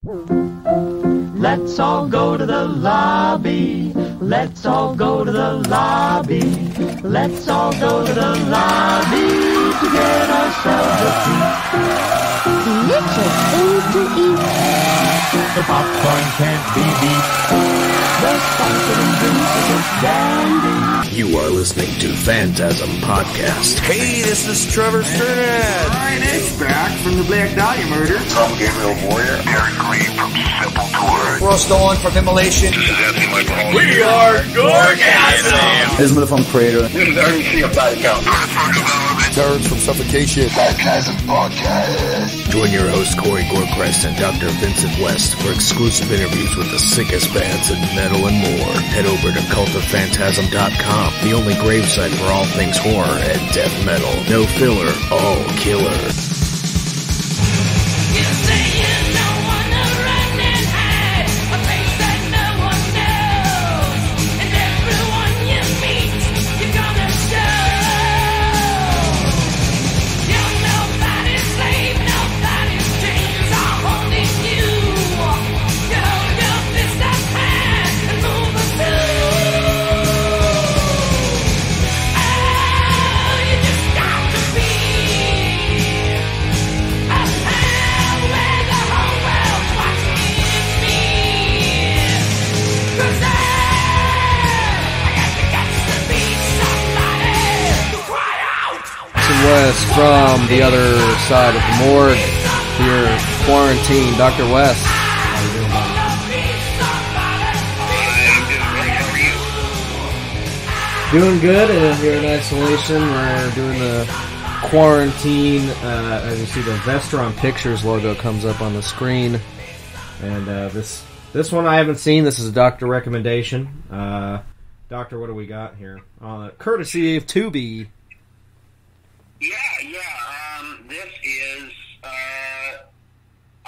Let's all go to the lobby. Let's all go to the lobby. Let's all go to the lobby to get ourselves a treat. Delicious things to eat. The popcorn can't be beat. The sparkling drinks are dandy. You are listening to Phantasm Podcast. Hey, this is Trevor Sternad. Ryan Edge back from the Black Dahlia murder. Tom Gabriel Warrior. Eric Green from Simple Tour. Ross Dolan from Immolation. This is Anthony Michael. We are Gorgasm. Ismail from Creator. This is REC of Body Count. Terrence from Suffocation. Phantasm Podcast. Join your host Corey Gorecrest and Dr. Vincent West for exclusive interviews with the sickest bands in metal and more. Head over to cultoffphantasm.com, the only gravesite for all things horror and death metal. No filler, all killer. West from the other side of the morgue here, quarantine. Dr. West. Doing good, and here in isolation. We're doing the quarantine. As you see, the Vestron Pictures logo comes up on the screen, and this one I haven't seen. This is a doctor recommendation. Doctor, what do we got here? Courtesy of Tubi. This is, I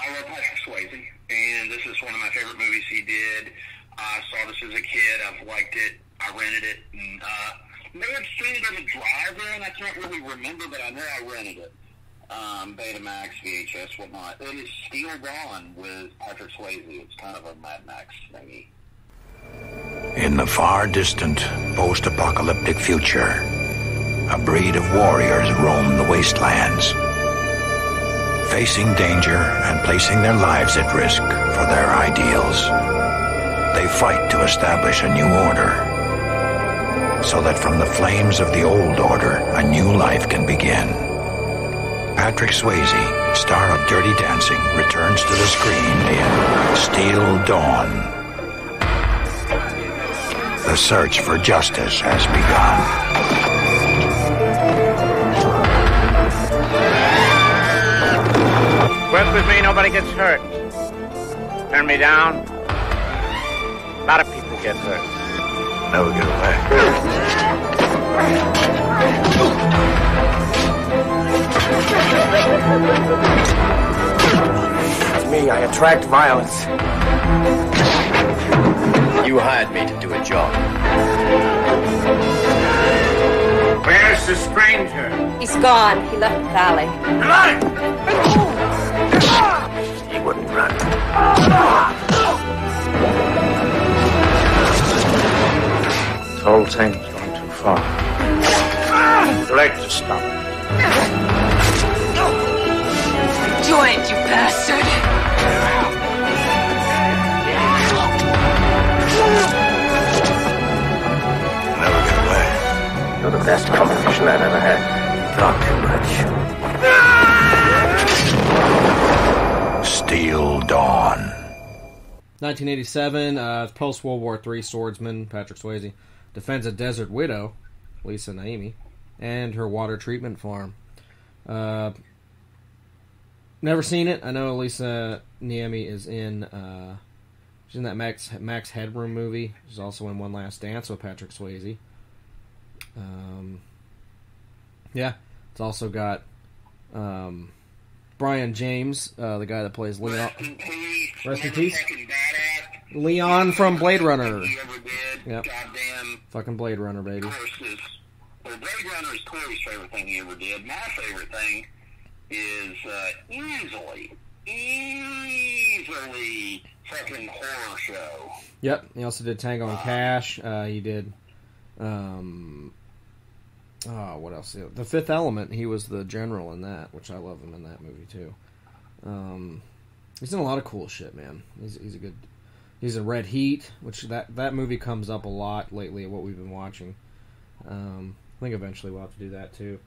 love Patrick Swayze, and this is one of my favorite movies he did. I saw this as a kid. I've liked it. I rented it. And, may have seen it as a drive-in, and I can't really remember, but I know I rented it. Betamax, VHS, whatnot. It is Steel Dawn with Patrick Swayze. It's kind of a Mad Max thingy. In the far distant post-apocalyptic future, a breed of warriors roam the wastelands, facing danger and placing their lives at risk for their ideals. They fight to establish a new order, so that from the flames of the old order, a new life can begin. Patrick Swayze, star of Dirty Dancing, returns to the screen in Steel Dawn. The search for justice has begun. Work with me, nobody gets hurt. Turn me down, a lot of people get hurt. Never get away. It's me, I attract violence. You hired me to do a job. Where's the stranger? He's gone. He left the valley. He wouldn't run. The whole thing's gone too far. Too late to stop it. Joined, you bastard! Never get away. You're the best competition I've ever had. Talk too much. Steel Dawn. 1987, post-World War III swordsman, Patrick Swayze, defends a desert widow, Lisa Naimi, and her water treatment farm. Never seen it. I know Lisa Naimi is in, she's in that Max Headroom movie. She's also in One Last Dance with Patrick Swayze. Yeah, it's also got Brian James, the guy that plays Leon. Rest in peace. Leon from Blade Runner. Yep. Goddamn. Fucking Blade Runner, baby. Blade Runner is Corey's favorite thing he ever did. My favorite thing is easily easily fucking horror show. Yep, he also did Tango and Cash. He did, what else? The Fifth Element, he was the general in that, which I love him in that movie, too. He's in a lot of cool shit, man. He's a good... He's in Red Heat, which that movie comes up a lot lately, what we've been watching. I think eventually we'll have to do that, too.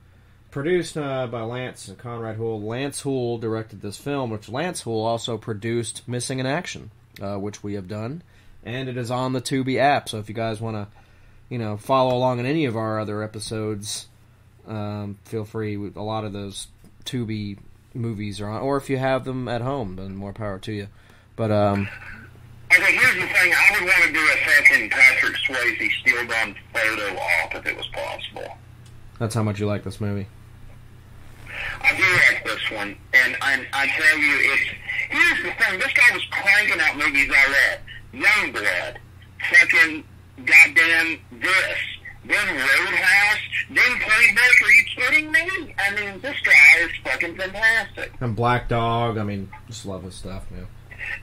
Produced by Lance and Conrad Houle. Lance Houle directed this film, which Lance Houle also produced Missing in Action, which we have done. And it is on the Tubi app, so if you guys want to, follow along in any of our other episodes, feel free. A lot of those Tubi movies are on, or if you have them at home, then more power to you. But, okay, here's the thing. I would want to do a fucking Patrick Swayze Steel Gun photo op if it was possible. That's how much you like this movie. I do like this one, and I tell you, here's the thing. This guy was cranking out movies I read. Youngblood, fucking goddamn this, then Roadhouse, then Playbook. Are you kidding me? I mean, this guy is fucking fantastic. And Black Dog, just love his stuff, man.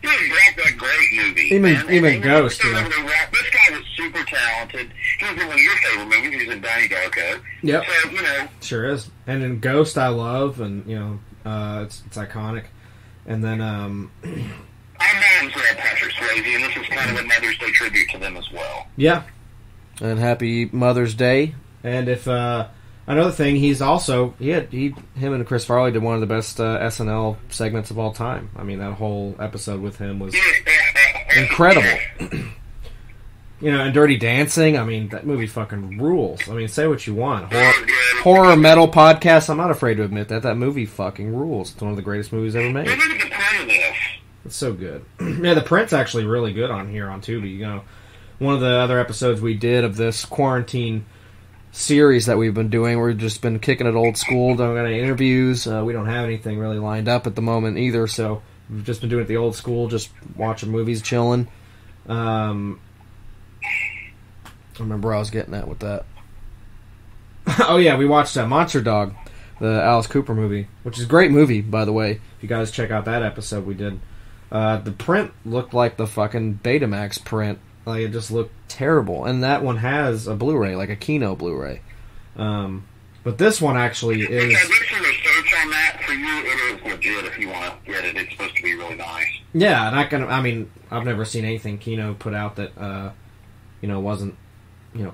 Dude, Black Dog, great movie. Even Ghost, This guy was super talented. He was in one of your favorite movies. He was in Donnie Darko. Yep. So, Sure is. And in Ghost, I love, and, it's iconic. And then, our moms love Patrick Swayze, and this is kind of a Mother's Day tribute to them as well. Yeah. And happy Mother's Day. And if, another thing, him and Chris Farley did one of the best SNL segments of all time. I mean, that whole episode with him was incredible. And Dirty Dancing, I mean, that movie fucking rules. I mean, say what you want. Horror metal podcast, I'm not afraid to admit that. That movie fucking rules. It's one of the greatest movies ever made. It's so good. Yeah, the print's actually really good on here on Tubi. One of the other episodes we did of this quarantine series that we've been doing, we've just been kicking it old school, don't got any interviews, we don't have anything really lined up at the moment either, so we've just been doing it the old school, just watching movies, chilling. I remember where I was getting at with that. Oh yeah, we watched Monster Dog, the Alice Cooper movie, which is a great movie, by the way. If you guys check out that episode we did. The print looked like the fucking Betamax print. Like, it just looked terrible. And that one has a Blu-ray, like a Kino Blu-ray. But this one actually is... I did some research on that. For you, it is legit if you want to get it. It's supposed to be really nice. Yeah, and I've never seen anything Kino put out that, wasn't,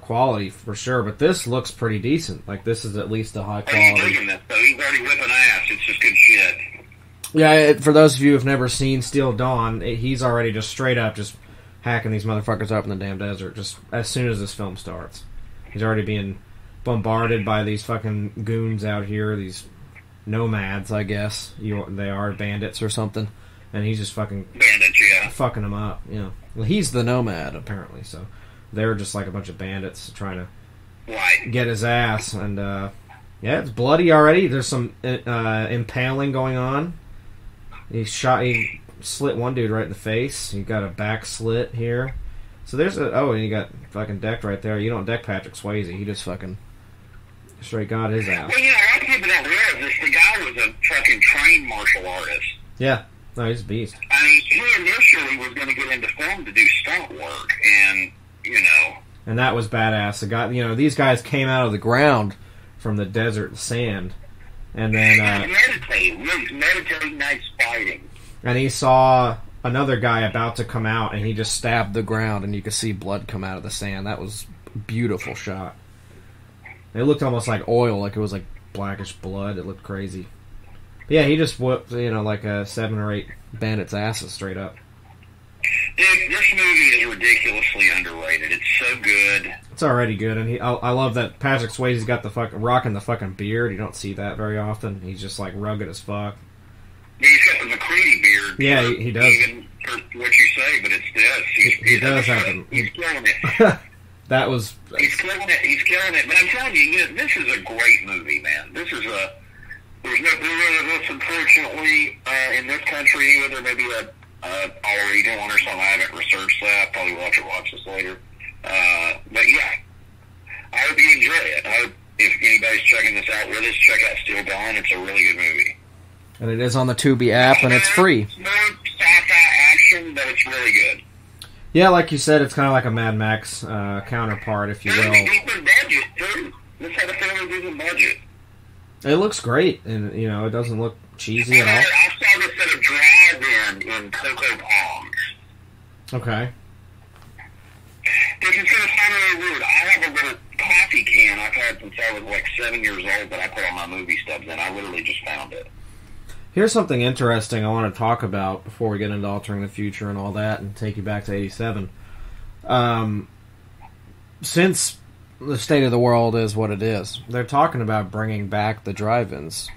quality for sure. But this looks pretty decent. Like, this is at least a high quality... He's digging this, though. He's already whipping ass. It's just good shit. Yeah, for those of you who have never seen Steel Dawn, he's already just straight up just... hacking these motherfuckers up in the damn desert just as soon as this film starts. He's already being bombarded by these fucking goons out here, these nomads, I guess. They are bandits or something. And he's just fucking... Bandits, yeah. Fucking them up, Well, he's the nomad, apparently, so... They're just like a bunch of bandits trying to get his ass. And, yeah, it's bloody already. There's some impaling going on. He slit one dude right in the face. You got a back slit here. So there's and you got fucking decked right there. You don't deck Patrick Swayze. He just fucking straight got his ass. Well, a lot of people don't realize this. The guy was a fucking trained martial artist. Yeah. No, he's a beast. I mean, he initially was going to get into film to do stunt work, and, And that was badass. The guy, these guys came out of the ground from the desert sand. And then... meditating nights fighting. And he saw another guy about to come out, and he just stabbed the ground, and you could see blood come out of the sand. That was a beautiful shot. It looked almost like oil, like it was like blackish blood. It looked crazy. But yeah, he just whooped, like 7 or 8 bandits' asses straight up. Dude, this movie is ridiculously underrated. It's so good. It's already good, and I love that Patrick Swayze's got the rocking the fucking beard. You don't see that very often. He's just like rugged as fuck. He's got the McCready beard. Yeah, he does. Even for what you say, but it's this. He does have them. He's killing it. That was... He's killing it. He's killing it. But I'm telling you, this is a great movie, man. This is a... There's no Blu-ray of this, unfortunately, in this country. There may be a all-region one or something. I haven't researched that. Probably watch this later. But yeah, I hope you enjoy it. I hope if anybody's checking this out with us, check out Steel Dawn. It's a really good movie. And it is on the Tubi app, and it's free. It's more sci-fi action, but it's really good. Yeah, like you said, it's kind of like a Mad Max counterpart, if you will. Decent budget, too. This had a fairly decent budget. It looks great, and, you know, it doesn't look cheesy at all. I saw this at a drive-in in Cocoa Palms. Okay. This is going to sound really weird. I have a little coffee can I've had since I was like 7 years old that I put all my movie stubs in. I literally just found it. Here's something interesting I want to talk about before we get into Altering the Future and all that and take you back to 87. Since the state of the world is what it is, they're talking about bringing back the drive-ins,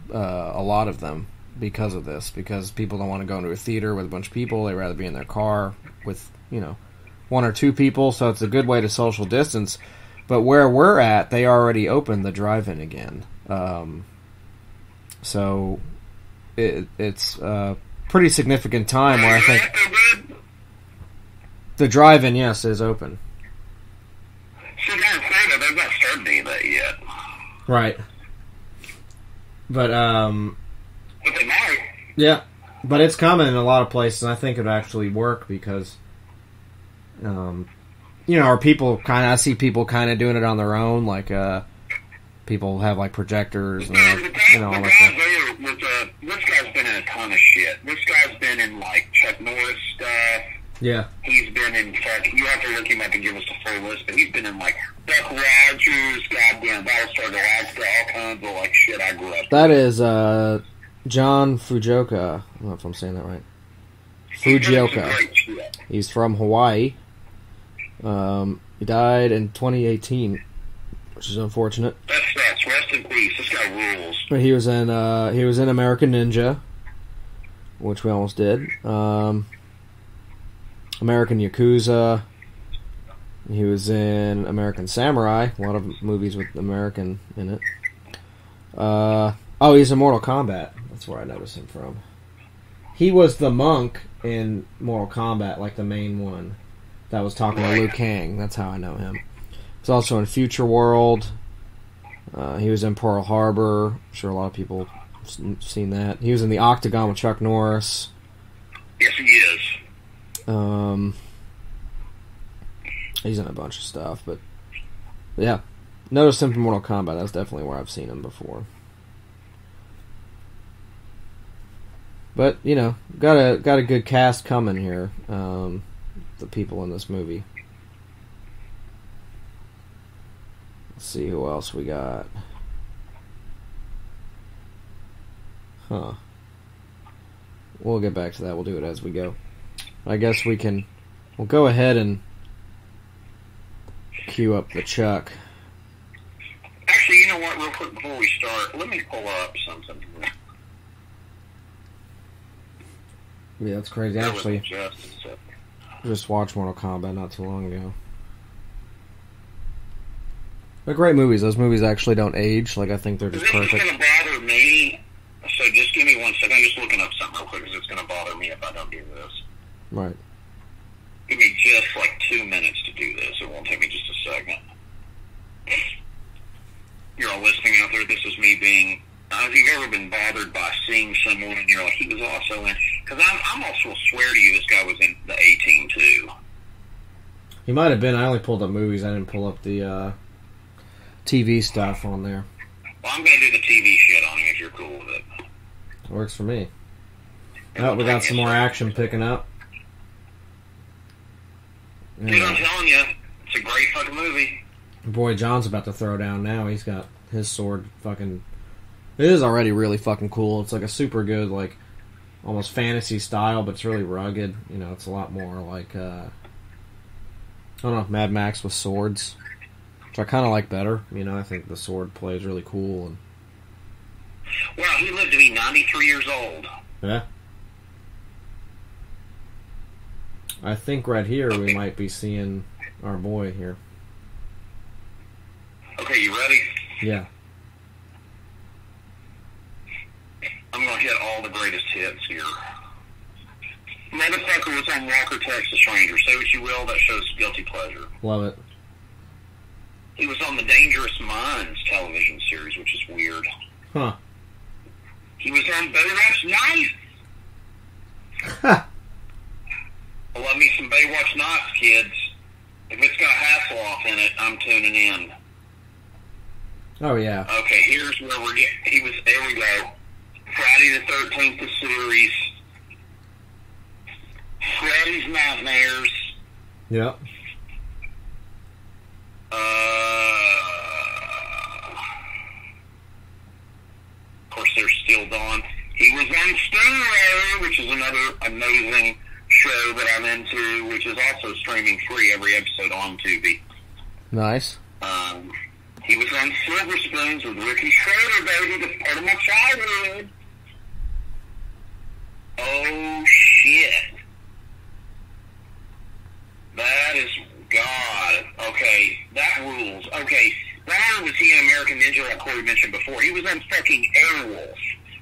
a lot of them, because of this. Because people don't want to go into a theater with a bunch of people. They'd rather be in their car with, you know, 1 or 2 people, so it's a good way to social distance. But where we're at, they already opened the drive-in again. So it's a pretty significant time where I think the drive-in, yes, is open. See, down in Florida, they've not started any of that yet. Right. But they might. Yeah, but it's coming in a lot of places, and I think it actually work because, you know, I see people kind of doing it on their own, like, people have, like, projectors and, you know, all that stuff. This guy's been in a ton of shit. This guy's been in, like, Chuck Norris stuff. Yeah. He's been in, you have to look him up and give us the full list, but he's been in, like, Buck Rogers, goddamn, Battlestar Galactica, all kinds of, like, shit I grew up with. That is, John Fujioka. I don't know if I'm saying that right. Fujioka. He's from Hawaii. He died in 2018, which is unfortunate. That sucks. Rest in peace. This guy rules. But he was in American Ninja, which we almost did. American Yakuza. He was in American Samurai. A lot of movies with American in it. He's in Mortal Kombat. That's where I noticed him from. He was the monk in Mortal Kombat, like the main one that was talking to Liu Kang. That's how I know him. He's also in Future World. He was in Pearl Harbor. I'm sure a lot of people have seen that. He was in The Octagon with Chuck Norris. Yes, he is. He's in a bunch of stuff, but yeah. Noticed him from Mortal Kombat. That's definitely where I've seen him before. But, you know, got a good cast coming here. The people in this movie. Let's see who else we got. Huh. We'll get back to that. We'll do it as we go. I guess we'll go ahead and cue up the Chuck. Actually, you know what, real quick before we start, let me pull up something. Yeah, that's crazy. Actually, just watched Mortal Kombat not too long ago. They're great movies. Those movies actually don't age. Like, I think they're just perfect. This is going to bother me, so just give me 1 second. I'm just looking up something real quick, because it's going to bother me if I don't do this. Right. Give me just, like, 2 minutes to do this. It won't take me just a second. You're all listening out there. This is me being... Have you ever been bothered by seeing someone and you're like, he was also in... Because I'm also swear to you, this guy was in the A-Team, too. He might have been. I only pulled up movies. I didn't pull up the TV stuff on there. Well, I'm going to do the TV shit on him if you're cool with it. Works for me. Oh, we got some more action picking up. Dude, I'm telling you, it's a great fucking movie. Boy, John's about to throw down now. He's got his sword fucking... It is already really fucking cool. It's like a super good, like, almost fantasy style, but it's really rugged. You know, it's a lot more like, I don't know, Mad Max with swords, which I kind of like better. You know, I think the sword play is really cool. And wow, he lived to be 93 years old. Yeah. I think right here we might be seeing our boy here. Okay, you ready? Yeah. I'm going to hit all the greatest hits here. Motherfucker was on Walker, Texas Ranger. Say what you will, that shows guilty pleasure. Love it. He was on the Dangerous Minds television series, which is weird. Huh. He was on Baywatch Nights. I love me some Baywatch Nights, kids. If it's got Hasselhoff in it, I'm tuning in. Oh, yeah. Okay, here's where we're getting... There we go. Friday the 13th, the series. Freddy's Nightmares. Yep. Of course, there's Still Dawn. He was on Stingray, which is another amazing show that I'm into, which is also streaming free, every episode on Tubi. Nice. He was on Silver Spoons with Ricky Schroeder, baby. That's part of my childhood. Oh, shit. That is... God. Okay, that rules. Okay, not only was he an American Ninja, like Corey mentioned before, he was on fucking Airwolf,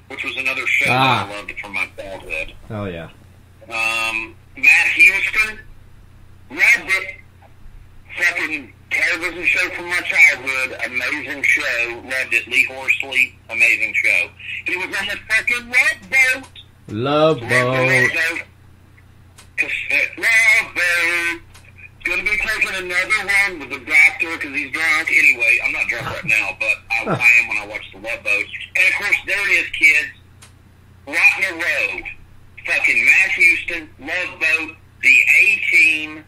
which was another show that I loved from my childhood. Oh, yeah. Matt Houston, loved it. Fucking television show from my childhood, amazing show, loved it. Lee Horsley, amazing show. He was on the fucking Love Boat. Love Boat. Love Boat. Gonna be taking another one with the doctor because he's drunk. Anyway, I'm not drunk right now, but I am when I watch the Love Boat. And of course, there it is, kids. Rock the Road. Fucking Matt Houston, Love Boat, The A-Team,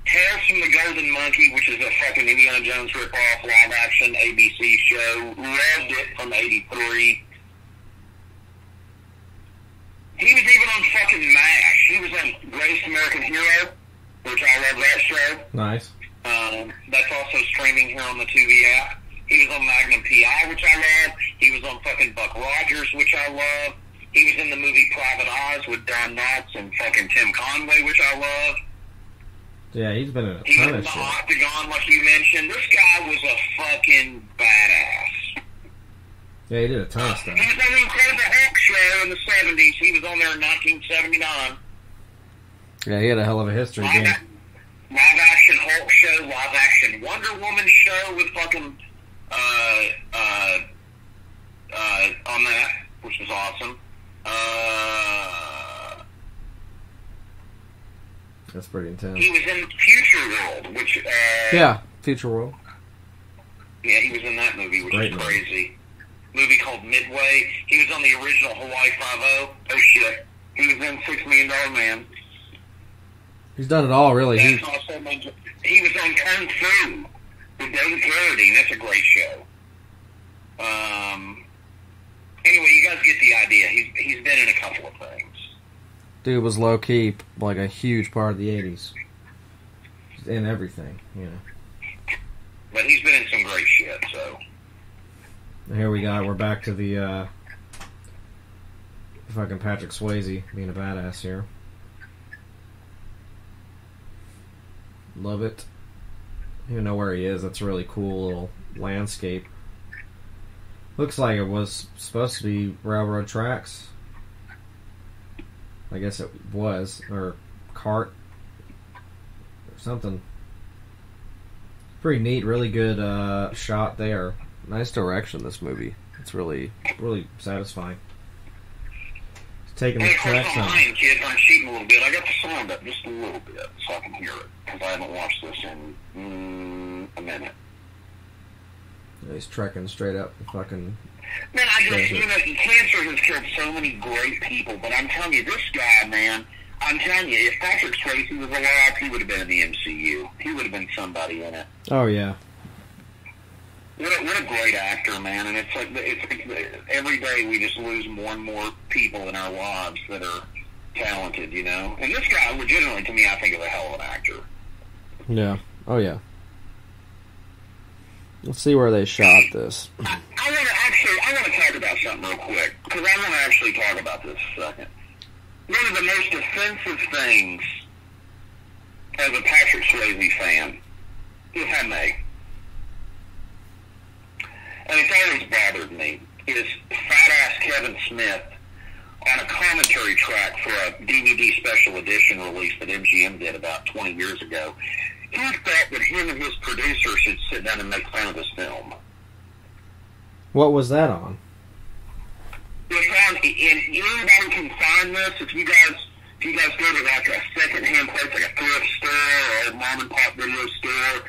Tales from the Golden Monkey, which is a fucking Indiana Jones rip-off live-action ABC show. Loved it from '83. He was even on fucking MASH. He was on Greatest American Hero, which I love that show. Nice. That's also streaming here on the Tubi app. He was on Magnum P.I., which I love. He was on fucking Buck Rogers, which I love. He was in the movie Private Eyes with Don Knotts and fucking Tim Conway, which I love. Yeah, he's been in a ton of shit. He was in the Octagon, like you mentioned. This guy was a fucking badass. Yeah, he did a ton of stuff. He was on the Incredible Hulk show in the 70s. He was on there in 1979. Yeah, he had a hell of a history. Live-action Hulk show, live-action Wonder Woman show with fucking, on that, which was awesome. That's pretty intense. He was in Future World, which, yeah, Future World. Yeah, he was in that movie, which Great is crazy. Movie called Midway. He was on the original Hawaii Five-0. Oh, shit. He was in $6 Million Man. He's done it all, really. He was on Kung Fu with David Carradine. That's a great show. Anyway, you guys get the idea. He's been in a couple of things. Dude was low-key, like a huge part of the 80s. In everything, you know. But he's been in some great shit, so... Here we're back to the, fucking Patrick Swayze being a badass here. Love it. I don't even know where he is. That's a really cool little landscape. Looks like it was supposed to be railroad tracks. I guess it was. Or cart. Or something. Pretty neat. Really good shot there. Nice direction, this movie. It's really, really satisfying. It's taking the tracks on. I'm kids. I'm cheating a little bit. I got the sound up just a little bit so I can hear it. Because I haven't watched this in a minute. Yeah, he's trekking straight up the fucking... Man, cancer has killed so many great people, but I'm telling you, this guy, man, I'm telling you, if Patrick Swayze was alive, he would have been in the MCU. He would have been somebody in it. Oh, yeah. What a great actor, man, and it's like every day we just lose more and more people in our lives that are talented, you know? And this guy, legitimately, to me, I think is a hell of an actor. Yeah. Oh, yeah. Let's see where they shot this. I want to talk about something real quick, because I want to actually talk about this a second. One of the most offensive things as a Patrick Swayze fan, if I may, and it's always bothered me, is fat-ass Kevin Smith on a commentary track for a DVD special edition release that MGM did about 20 years ago. He thought that him and his producer should sit down and make fun of this film. What was that on? If anybody can find this, if you guys go to like a secondhand place, like a thrift store or a mom and pop video store,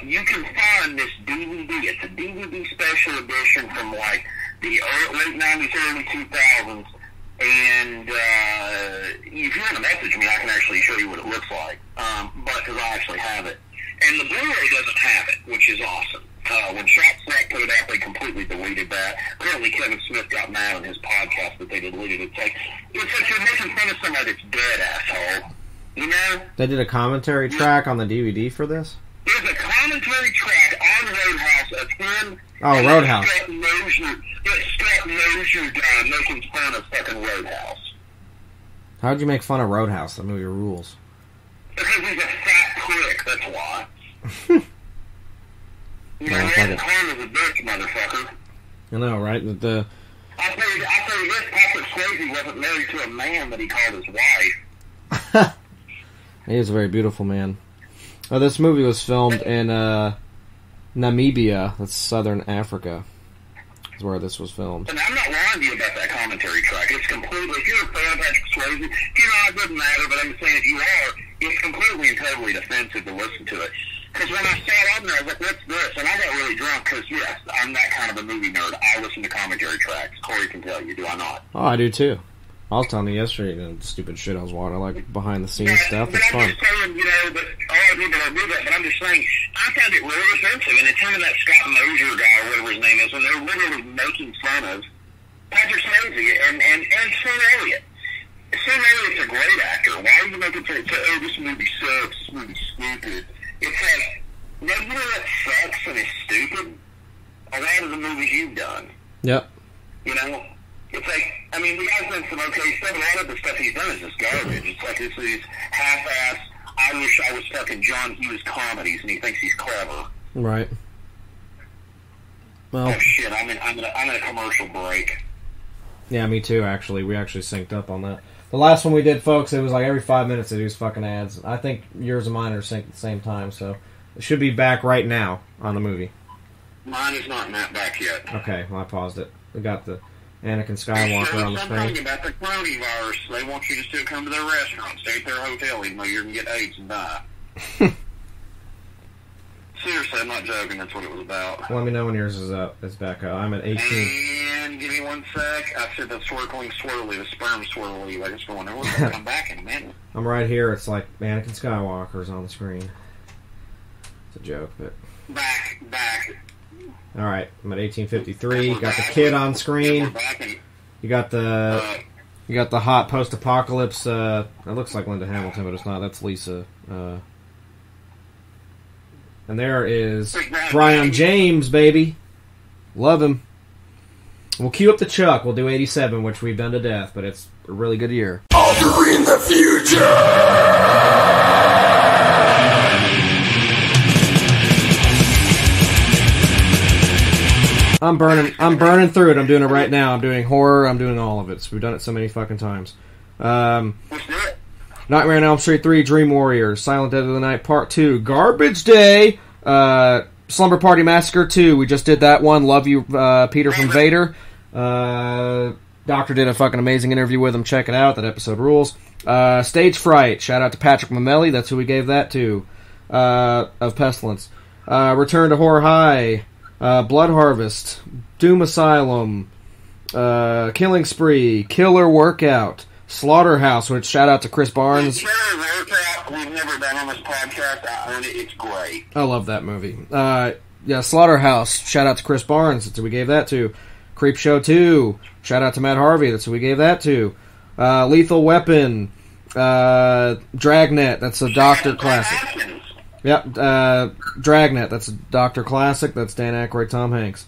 you can find this DVD. It's a DVD special edition from like the late 90s, early 2000s. And if you want to message me, I can actually show you what it looks like. But because I actually have it. And the Blu-ray doesn't have it, which is awesome. When Shot Snack put it out, they completely deleted that. Apparently Kevin Smith got mad on his podcast that they deleted it. It's like you're making fun of somebody that's dead, asshole. You know? They did a commentary track on the DVD for this? There's a commentary track on Roadhouse of him. Oh, Roadhouse. Scott Mosier making fun of fucking Roadhouse. How'd you make fun of Roadhouse? That movie rules. Because he's a fat prick, that's why. You know, that Khan is a bitch, motherfucker. I know, right? I tell you this, Patrick Swayze wasn't married to a man that he called his wife. He is a very beautiful man. Oh, this movie was filmed in Namibia. That's southern Africa. Is where this was filmed. And I'm not lying to you about that commentary track. It's completely, if you're a fan of Patrick Swayze, it doesn't matter, but I'm just saying if you are, it's completely and totally defensive to listen to it. Because when I sat on there, I was like, what's this? And I got really drunk because, yes, I'm that kind of a movie nerd. I listen to commentary tracks. Corey can tell you, do I not? Oh, I do too. I was telling you yesterday, the stupid shit I was watching. I like behind-the-scenes stuff. It's fun. I'm just saying, you know, that a lot of people don't do that, but I'm just saying, I found it really offensive, and it's him and that Scott Mosier guy, or whatever his name is, when they're literally making fun of Patrick Swayze and Sam Elliott. Sam Elliott's a great actor. Why are you making fun of, oh, this movie sucks, this movie's stupid? It's like, no, you know what sucks and is stupid? A lot of the movies you've done. Yep. You know? It's like, I mean, the guy's done some okay stuff, but a lot of the stuff he's done is just garbage. It's like this is half-ass, I wish I was stuck in John Hughes comedies, and he thinks he's clever. Right. Well. Oh, shit, I'm in a commercial break. Yeah, me too, actually. We actually synced up on that. The last one we did, folks, it was like every 5 minutes they do fucking ads. I think yours and mine are synced at the same time, so it should be back right now on the movie. Mine is not back yet. Okay, well, I paused it. We got the Anakin Skywalker on the screen. Something about the coronavirus. They want you to still come to their restaurant, stay at their hotel, even though you're going to get AIDS and die. Seriously, I'm not joking. That's what it was about. Let me know when yours is up. It's back up. I'm at 18. And give me 1 sec. I said the swirling swirly, the sperm swirly. Like it's going, oh, it's going to come back in a minute. I'm right here. It's like Anakin Skywalker's on the screen. It's a joke, but... Back. All right, I'm at 1853. You got the kid on screen. You got the hot post-apocalypse. It looks like Linda Hamilton, but it's not. That's Lisa. And there is Brian James, baby. Love him. We'll cue up the Chuck. We'll do 87, which we've done to death, but it's a really good year. Altering the future. I'm burning through it. I'm doing it right now. I'm doing horror. I'm doing all of it. So we've done it so many fucking times. Nightmare on Elm Street 3, Dream Warriors, Silent Dead of the Night Part 2, Garbage Day, Slumber Party Massacre 2. We just did that one. Love you, Peter from Vader. Doctor did a fucking amazing interview with him. Check it out. That episode rules. Stage Fright. Shout out to Patrick Mamelli. That's who we gave that to. Of Pestilence. Return to Horror High. Blood Harvest, Doom Asylum, Killing Spree, Killer Workout, Slaughterhouse, which shout out to Chris Barnes. Killer Workout, we've never done on this podcast. I own it. It's great. I love that movie. Yeah, Slaughterhouse, shout out to Chris Barnes. That's who we gave that to. Creepshow 2, shout out to Matt Harvey. That's who we gave that to. Lethal Weapon, Dragnet. That's a Doctor classic. Yep, Dragnet, that's a Doctor Classic, that's Dan Aykroyd, Tom Hanks.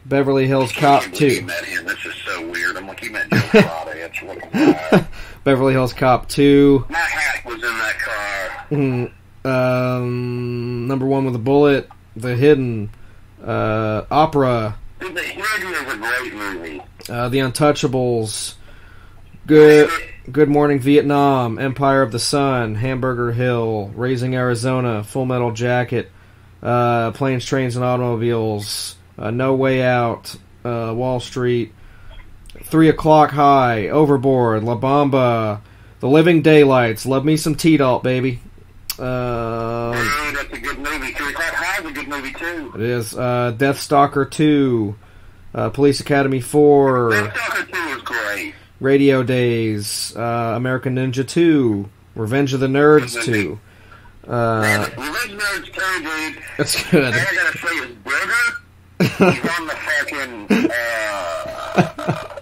Beverly Hills Cop 2. You met him, this is so weird. I'm like, you met Joe Friday, that's what I'm Beverly Hills Cop 2. My hat was in that car. Number One with a Bullet, The Hidden, Opera. The Hidden is a great movie. The Untouchables, Good Morning Vietnam, Empire of the Sun, Hamburger Hill, Raising Arizona, Full Metal Jacket, Planes, Trains, and Automobiles, No Way Out, Wall Street, 3 O'Clock High, Overboard, La Bamba, The Living Daylights, love me some T-Dalt, baby. That's a good movie. 3 O'Clock High is a good movie, too. It is. Deathstalker 2, Police Academy 4. Deathstalker 2 is great. Radio Days, American Ninja 2, Revenge of the Nerds 2. Revenge of the Nerds 2, dude. That's good. I gotta say, his brother, he's on the fucking,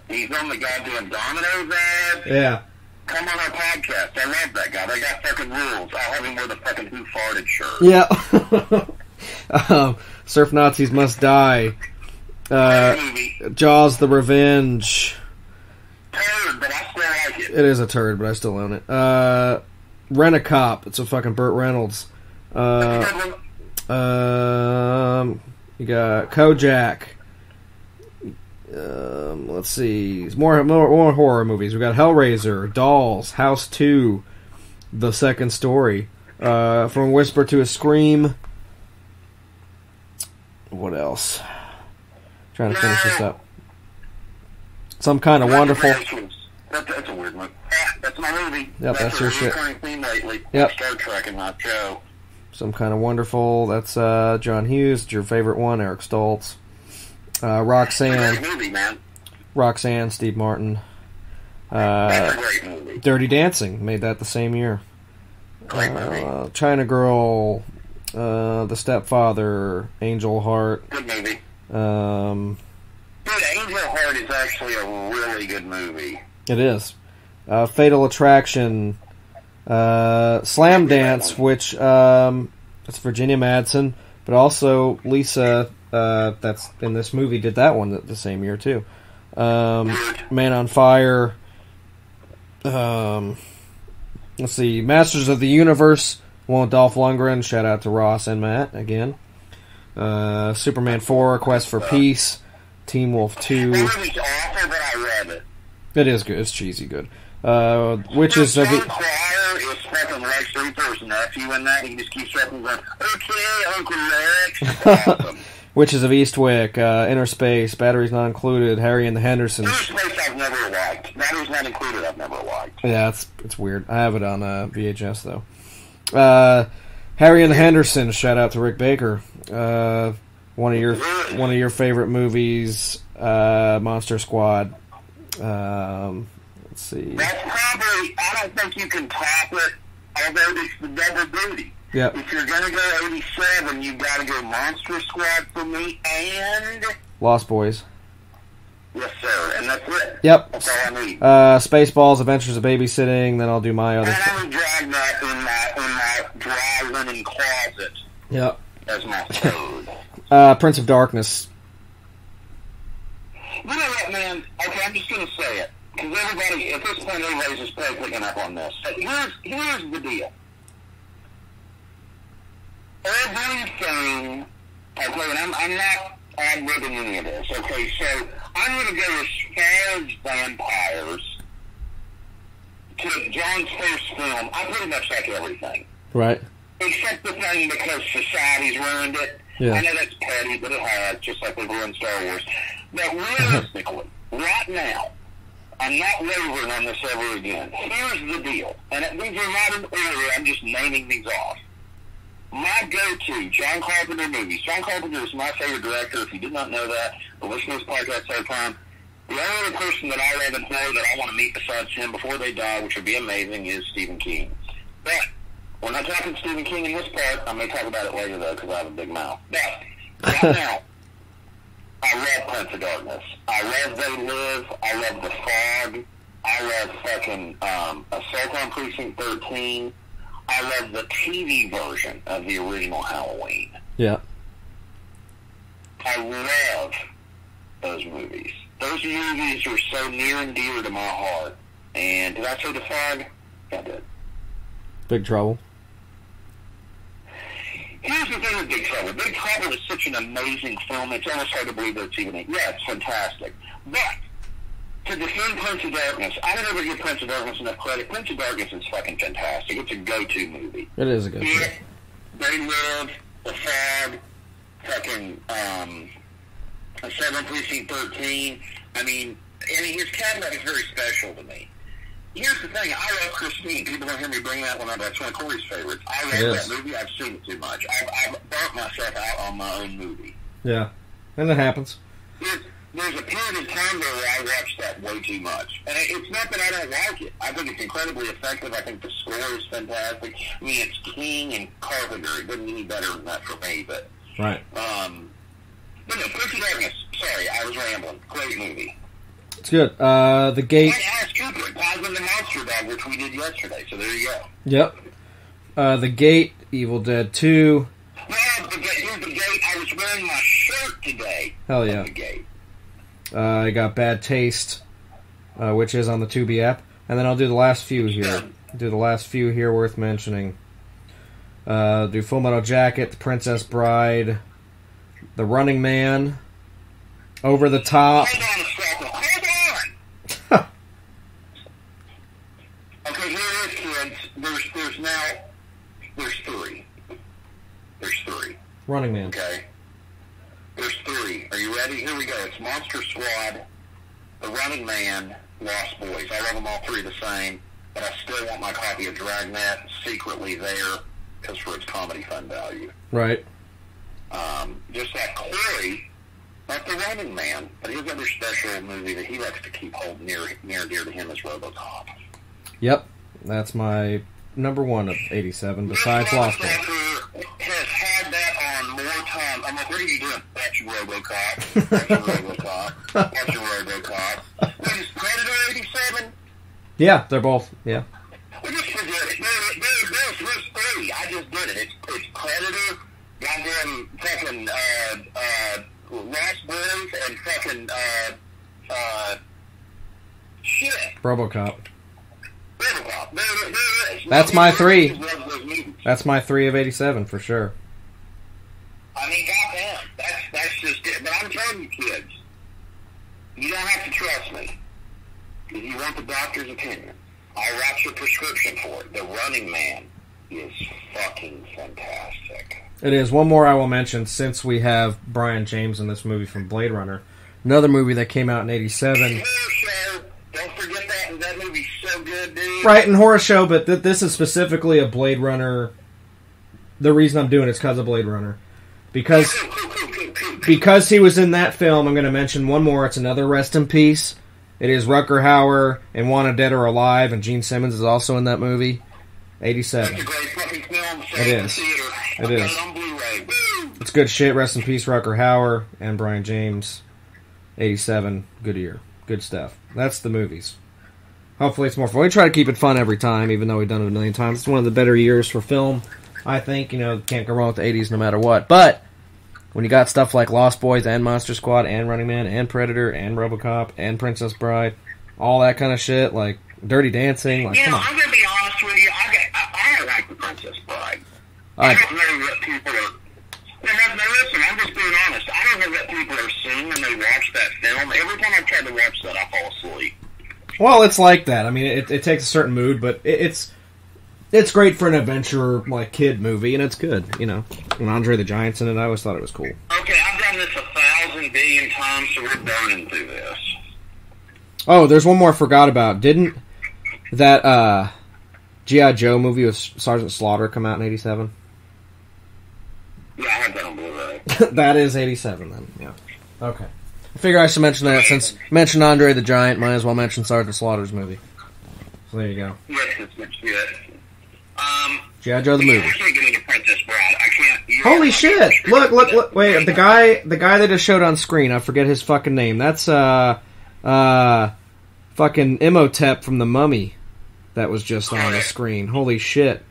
he's on the goddamn Domino's ad. Yeah. Come on our podcast. I love that guy. They got fucking rules. I'll have him wear the fucking Who Farted shirt. Yeah. Surf Nazis Must Die. Jaws the Revenge. Turd, but I still like it. It is a turd, but I still own it. Rent-A-Cop. It's a fucking Burt Reynolds. You got Kojak. Let's see. More horror movies. We got Hellraiser, Dolls, House 2, The Second Story, From a Whisper to a Scream. What else? Trying to finish this up. Some Kind of Wonderful. That's a weird one. That's my movie. Yep, that's your shit. Theme lately. Yep. Star Trek and not Joe. Some Kind of Wonderful. That's John Hughes. It's your favorite one. Eric Stoltz. Roxanne. Great movie, man. Roxanne, Steve Martin. That's a great movie. Dirty Dancing. Made that the same year. Great movie. China Girl. The Stepfather. Angel Heart. Good movie. Dude, Angel Heart is actually a really good movie. It is. Fatal Attraction. Slam Dance, which that's Virginia Madsen, but also Lisa, that's in this movie, did that one the same year too. Man on Fire. Let's see, Masters of the Universe, one with Dolph Lundgren. Shout out to Ross and Matt again. Superman 4, Quest for Peace. Teen Wolf 2. That movie's awful, but I read it. It is good. It's cheesy good. Witches of John Cryer is fucking Lex Luthor's nephew in that. He just keeps rapping going, okay, Uncle Lex. It's awesome. Witches of Eastwick, Inner Space, Batteries Not Included, Harry and the Hendersons. Inner Space I've never liked. Batteries Not Included I've never liked. Yeah, it's weird. I have it on VHS though. Harry and the Hendersons. Shout out to Rick Baker. One of your favorite movies, Monster Squad. Let's see. That's probably, I don't think you can top it, although it's the double duty. Yep. If you're going to go 87, you've got to go Monster Squad for me and... Lost Boys. Yes, sir. And that's it. Yep. That's all I need. Spaceballs, Adventures of Babysitting, then I'll do my other And I would drag that in my dry linen closet. Yep. As my third. Prince of Darkness. You know what, man? Okay, I'm just going to say it. Because everybody, at this point, everybody's just picking up on this. Here's the deal. Everything, okay, and I'm not ad-libbing any of this, okay, so I'm going to go as far as vampires to John's first film. I pretty much like everything. Right. Except the thing because society's ruined it. Yeah. I know that's petty, but it has, just like we've ruined Star Wars. But realistically, right now, I'm not wavering on this ever again. Here's the deal, and these are not in order, I'm just naming these off. My go-to John Carpenter movies. John Carpenter is my favorite director. If you did not know that, but listen to this podcast all the time. The only other person that I love in horror that I want to meet besides him before they die, which would be amazing, is Stephen King. But we're not talking Stephen King in this part. I may talk about it later, though, because I have a big mouth. But right now, I love Prince of Darkness. I love They Live. I love The Fog. I love fucking Assault on Precinct 13. I love the TV version of the original Halloween. Yeah. I love those movies. Those movies are so near and dear to my heart. And did I say The Fog? Yeah, I did. Big Trouble. Here's the thing with Big Trouble. Big Trouble is such an amazing film. It's almost hard to believe that it's even... Yeah, it's fantastic. But to defend Prince of Darkness, I don't ever give Prince of Darkness enough credit. Prince of Darkness is fucking fantastic. It's a go-to movie. It is a go-to. Yeah, They Live, The Fog, fucking, 7 Precinct 13. I mean, his cabinet is very special to me. Here's the thing. I love Christine. People don't hear me bring that one up. That's one of Corey's favorites. I love that movie. I've seen it too much. I've burnt myself out on my own movie. Yeah. And it happens. There's a period of time there where I watched that way too much. And it's not that I don't like it. I think it's incredibly effective. I think the score is fantastic. I mean, it's King and Carpenter. It doesn't get any better than that for me. But, right. But no, Prince of Darkness. Sorry, I was rambling. Great movie. It's good. The Gate. And Alice Cooper, Cosmo the Monster Dog, which we did yesterday. So there you go. Yep. The Gate, Evil Dead 2. Well, here's the Gate. I was wearing my shirt today. Hell yeah. The Gate. I got Bad Taste, which is on the Tubi app. And then I'll do the last few here. Worth mentioning. Do Full Metal Jacket, The Princess Bride, The Running Man, Over the Top. Hold on a second. Okay, here it is, kids. There's three. There's three. Running Man. Okay. There's three. Are you ready? Here we go. It's Monster Squad, The Running Man, Lost Boys. I love them all three the same, but I still want my copy of Dragnet secretly there because for its comedy fun value. Right. Just like Corey, not The Running Man, but his other special movie that he likes to keep holding near and dear to him is RoboCop. Yep. That's my number one of 87, besides Lost Boys. Has had that on more time. I'm like, what are you doing? Watching RoboCop. Watching RoboCop. What is Predator 87? Yeah, they're both. Yeah. Well, just forget it. There's three. I just did it. It's Predator, goddamn fucking Lost Boys, and fucking shit. RoboCop. RoboCop. That's my three. That's my 3 of 87 for sure. I mean, goddamn, that's just it. But I'm telling you, kids, you don't have to trust me. If you want the doctor's opinion, I'll write your prescription for it. The Running Man is fucking fantastic. It is. One more I will mention, since we have Brian James in this movie from Blade Runner. Another movie that came out in 87. Horror Show. Don't forget that. That movie's so good, dude. Right, and Horror Show, but this is specifically a Blade Runner. The reason I'm doing it is because of Blade Runner. Because he was in that film, I'm going to mention one more. It's another rest in peace. It is Rutger Hauer and Wanted Dead or Alive, and Gene Simmons is also in that movie. 87. That's a great fucking film. It is. It is. On Blu-ray. It's good shit. Rest in peace, Rutger Hauer and Brian James. 87. Good year. Good stuff. That's the movies. Hopefully it's more fun. We try to keep it fun every time, even though we've done it a million times. It's one of the better years for film, I think. You know, can't go wrong with the 80s no matter what. But when you got stuff like Lost Boys and Monster Squad and Running Man and Predator and RoboCop and Princess Bride, all that kind of shit, like Dirty Dancing, like, come on. I'm going to be honest with you. I like the Princess Bride. I don't know what people are... Now, listen, I'm just being honest. I don't know what people are seeing when they watch that film. Every time I've tried to watch that, I fall asleep. Well, it's like that. I mean, it takes a certain mood, but it's great for an adventure, like, kid movie, and it's good, you know. When Andre the Giant's in it, I always thought it was cool. Okay, I've done this 1,000 billion times, so we're burning through this. Oh, there's one more I forgot about. Didn't that G.I. Joe movie with Sergeant Slaughter come out in 87? Yeah, I have that on Blu-ray. That is 87, then, yeah. Okay. I figure I should mention that, since I mentioned Andre the Giant, might as well mention Sergeant Slaughter's movie. So there you go. Yes, it's good. G.I. Joe the movie. I can't get into Princess Bride. I can't... Holy shit! Look, wait, the guy they just showed on screen, I forget his fucking name. That's, fucking Imhotep from The Mummy that was just on the screen. Holy shit.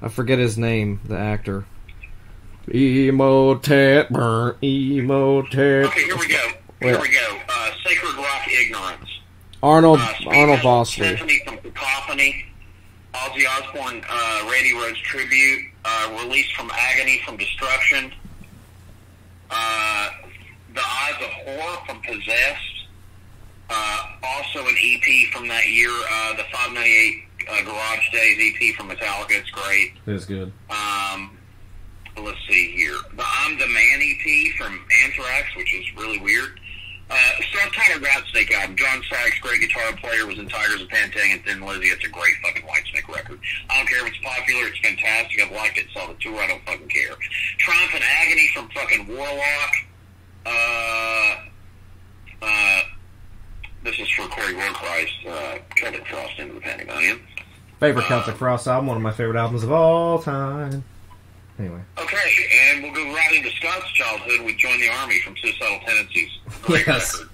I forget his name, the actor. Imhotep, Imhotep. Okay, here we go. Sacred Rock Ignorance. Arnold Vosloo. Symphony from Cacophony. Ozzy Osbourne, Randy Rhoads tribute. Released from Agony from Destruction. The Eyes of Horror from Possessed. Also an EP from that year, the 598 Garage Days EP from Metallica. It's great. It's good. Let's see here. The I'm the Man EP from Anthrax, which is really weird. Subtitle Whitesnake album. John Sykes, great guitar player, was in Tigers of Pantang and Thin Lizzy. It's a great fucking Whitesnake record. I don't care if it's popular, it's fantastic. I've liked it, saw the tour, I don't fucking care. Triumph and Agony from fucking Warlock. This is for Corey Warchrist, Celtic Frost into the Pandemonium. Favorite Celtic Frost album, one of my favorite albums of all time. Anyway. Okay, and we'll go right into Scott's childhood. We joined the Army from Suicidal Tendencies. Great record.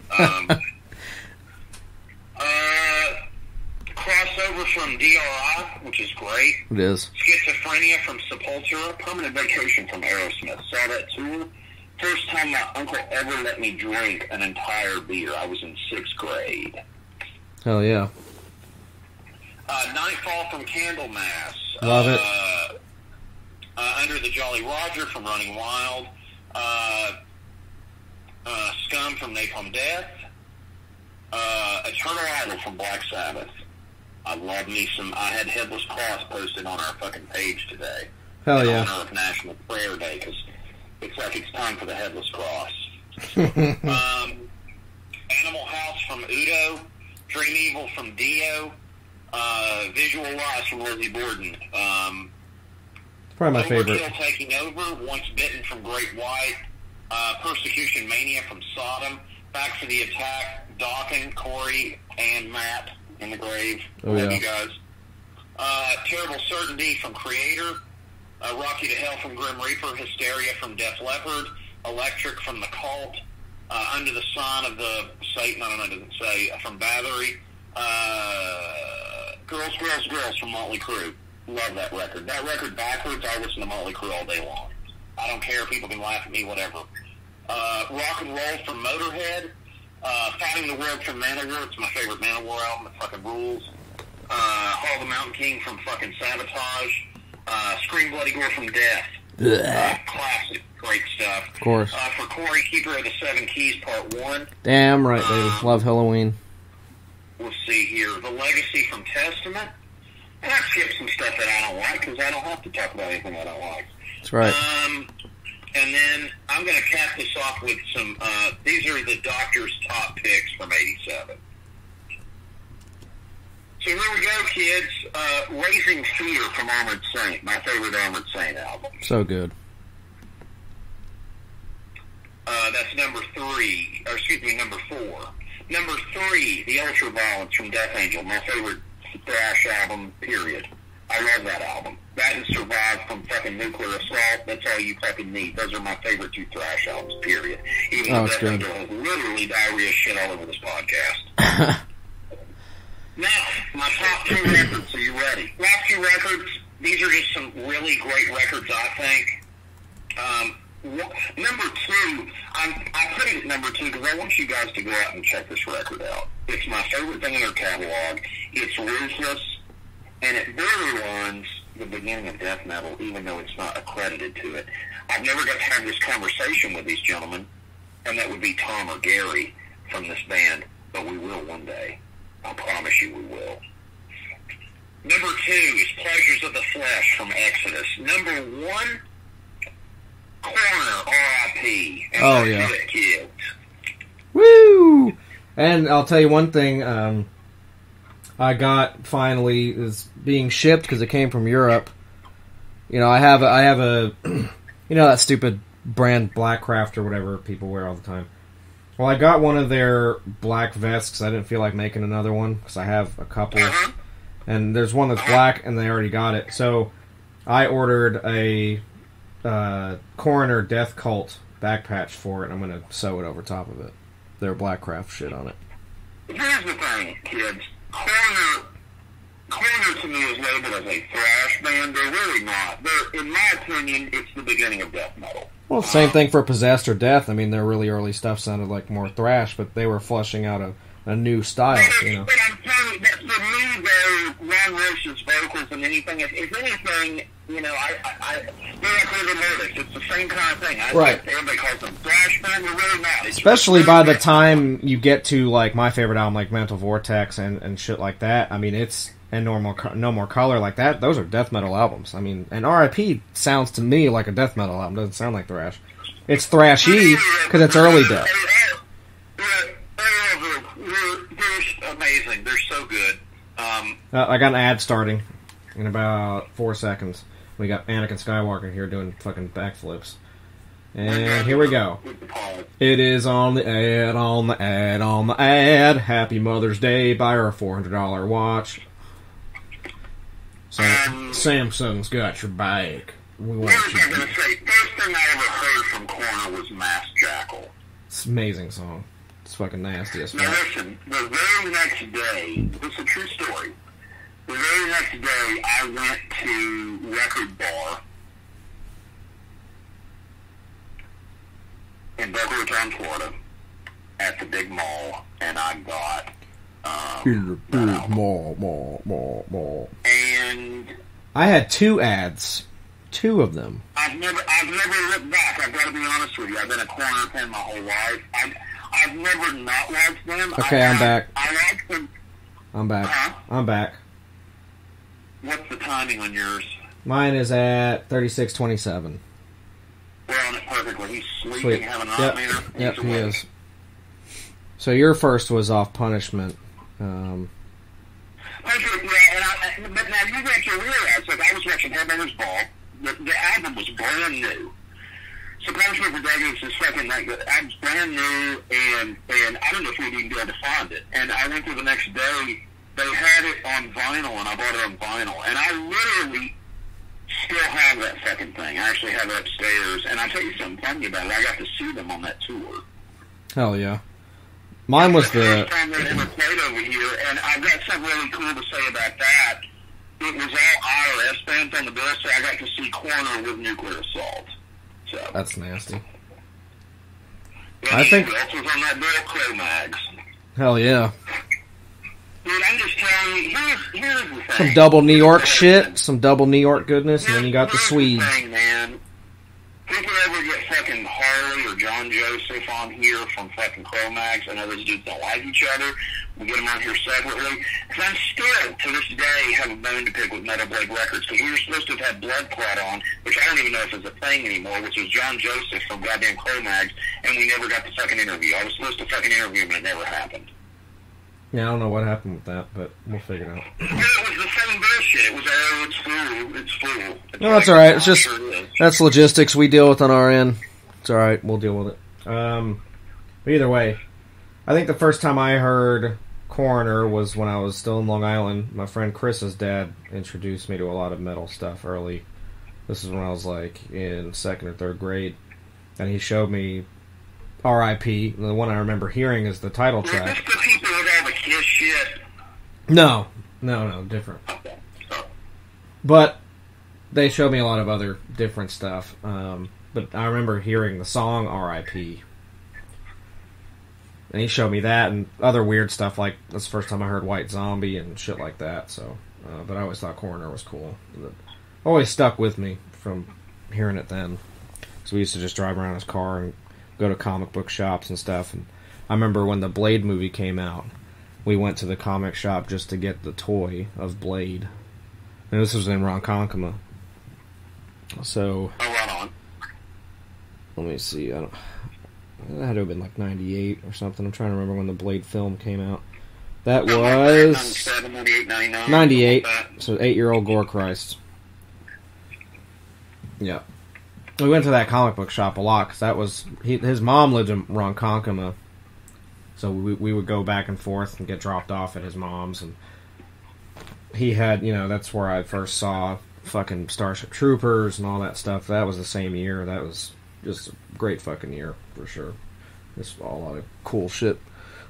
Crossover from DRI, which is great. It is. Schizophrenia from Sepultura. Permanent Vacation from Aerosmith. Saw that tour. First time my uncle ever let me drink an entire beer. I was in 6th grade. Hell yeah. Nightfall from Candlemass. Love it. Under the Jolly Roger from Running Wild. Scum from Napalm Death. Eternal Idol from Black Sabbath. I love me some. I had Headless Cross posted on our fucking page today. Hell yeah. In honor of National Prayer Day, because it's like it's time for the Headless Cross. Animal House from Udo. Dream Evil from Dio. Visual Lies from Lizzie Borden. Probably my favorite. Overkill Taking Over. Once Bitten from Great White. Persecution Mania from Sodom. Back for the Attack. Dawkins, Corey, and Matt in the grave. Oh, Love yeah. you guys. Terrible Certainty from Creator. Rocky to Hell from Grim Reaper. Hysteria from Def Leppard. Electric from The Cult. Under the Sun of the Satan, I don't know, it doesn't say, from Bathory. Girls, Girls, Girls from Motley Crue. Love that record. That record backwards, I listen to Motley Crue all day long. I don't care, people can laugh at me, whatever. Rock and Roll from Motorhead. Fighting the World from Manowar. It's my favorite Manowar album. It fucking rules. Haul the Mountain King from fucking Sabotage. Scream Bloody Gore from Death. Classic. Great stuff. Of course. For Corey, Keeper of the Seven Keys, Part 1. Damn right, baby. Love Halloween. We'll see here. The Legacy from Testament. And I skipped some stuff that I don't like, because I don't have to talk about anything I don't like. That's right. And then I'm going to cap this off with some, these are the Doctor's top picks from 87. So here we go, kids. Raising Fear from Armored Saint, my favorite Armored Saint album. So good. That's number 4. Number 3, The Ultraviolence from Death Angel, my favorite thrash album, period. I love that album. That and Survive from fucking Nuclear Assault, that's all you fucking need. Those are my favorite 2 thrash albums, period. Even though Death Angel has literally diarrhea shit all over this podcast. Now, my top 2 records, are you ready? Last 2 records, these are just some really great records, I think. Number 2, I put it at number 2 because I want you guys to go out and check this record out. It's my favorite thing in their catalog. It's ruthless, and it borderlines the beginning of death metal, even though it's not accredited to it. I've never got to have this conversation with these gentlemen, and that would be Tom or Gary from this band, but we will one day. I promise you we will. Number 2 is Pleasures of the Flesh from Exodus. Number 1, Corner, R.I.P. Oh, yeah. Kids. Woo! And I'll tell you one thing, I got finally is being shipped because it came from Europe. You know, I have a you know that stupid brand Blackcraft or whatever people wear all the time. Well, I got one of their black vests because I didn't feel like making another one because I have a couple. And there's one that's black and they already got it. So I ordered a Coroner Death Cult back patch for it. I'm going to sew it over top of it. Their Blackcraft shit on it. Here's the thing, kids. Corner to me is labeled as a thrash band. They're really not. In my opinion, it's the beginning of death metal. Well, same thing for Possessed or Death. I mean, their really early stuff sounded like more thrash, but they were fleshing out a new style, you know. But I'm telling you, that for me, though, Ron Roche's vocals and anything, if anything, you know, they're like Living Mortis. It's the same kind of thing. Right. Everybody calls them thrash band. They're really not. Especially by the time you get to, like, my favorite album, like Mental Vortex and shit like that. I mean, it's... And No More Color like that, those are death metal albums. I mean, and R.I.P. sounds to me like a death metal album. Doesn't sound like thrash. It's thrashy because it's early death. I got an ad starting in about 4 seconds. We got Anakin Skywalker here doing fucking backflips. And here we go. It is on the ad, on the ad, on the ad. Happy Mother's Day. Buy her a $400 watch. Samsung's got your back. We want Here's what I'm going to say. First thing I ever heard from Corner was Mass Jackal. It's an amazing song. It's fucking nasty as fuck. Now listen, the very next day, this is a true story. The very next day, I went to Record Bar in Boca Raton, Florida, at the big mall, and I got in the big mall. And I had 2 ads. 2 of them. I've never looked back. I've got to be honest with you. I've been a Corner fan my whole life. I've never not liked them. Okay, I'm back. I like them. I'm back. Huh? I'm back. What's the timing on yours? Mine is at 36:27. We're on it perfectly. He's sleeping, Sweet. having a Yep. nightmare. Yep, he is. So your first was Off Punishment. But now you got to realize, like I was watching Headbangers Ball, the album was brand new. So Punishment for Decades is fucking like the album's brand new, and I don't know if we'd even be able to find it. And I went to the next day, they had it on vinyl, and I bought it on vinyl. And I literally still have that fucking thing. I actually have it upstairs. And I'll tell you something funny about it. I got to see them on that tour. Hell yeah. Mine was the first time they ever played over here, and I've got something really cool to say about that. It was all IRS bands on the bill, so I got to see Corner with Nuclear Assault. So that's nasty. And I think else was on that bill, Crow Mags. Hell yeah. Dude, I'm just telling you, here's the thing. Some double New York shit, some double New York goodness, and then you got the Swedes. Here's the thing, man. People ever get fucking Harley or John Joseph on here from fucking Chromax, and those dudes don't like each other, we get them on here separately. Because I'm still, to this day, have a bone to pick with Metal Blade Records, because we were supposed to have had Blood Clot on, which I don't even know if it's a thing anymore, which was John Joseph from goddamn Chromax, and we never got the fucking interview. I was supposed to fucking interview him, and it never happened. Yeah, I don't know what happened with that, but we'll figure it out. It was the same bullshit. It was, it's full. No, that's alright. It's just, that's logistics we deal with on our end. It's alright. We'll deal with it. But either way, I think the first time I heard Coroner was when I was still in Long Island. My friend Chris's dad introduced me to a lot of metal stuff early. This is when I was like in 2nd or 3rd grade. And he showed me R.I.P. The one I remember hearing is the title track. Is this the people with all the Kiss shit? No, different. Okay. But they showed me a lot of other different stuff. But I remember hearing the song R.I.P. And he showed me that and other weird stuff, like that's the first time I heard White Zombie and shit like that. So, but I always thought Coroner was cool. It always stuck with me from hearing it then. So we used to just drive around his car and go to comic book shops and stuff. And I remember when the Blade movie came out, we went to the comic shop just to get the toy of Blade. And this was in Ronkonkoma. So, let me see. It had to have been like 98 or something. I'm trying to remember when the Blade film came out. That was 98. So 8-year-old Gore Christ. Yeah. We went to that comic book shop a lot because that was his mom lived in Ronkonkoma, so we would go back and forth and get dropped off at his mom's, and he had, that's where I first saw fucking Starship Troopers and all that stuff. That was the same year. That was just a great fucking year for sure. Just a lot of cool shit.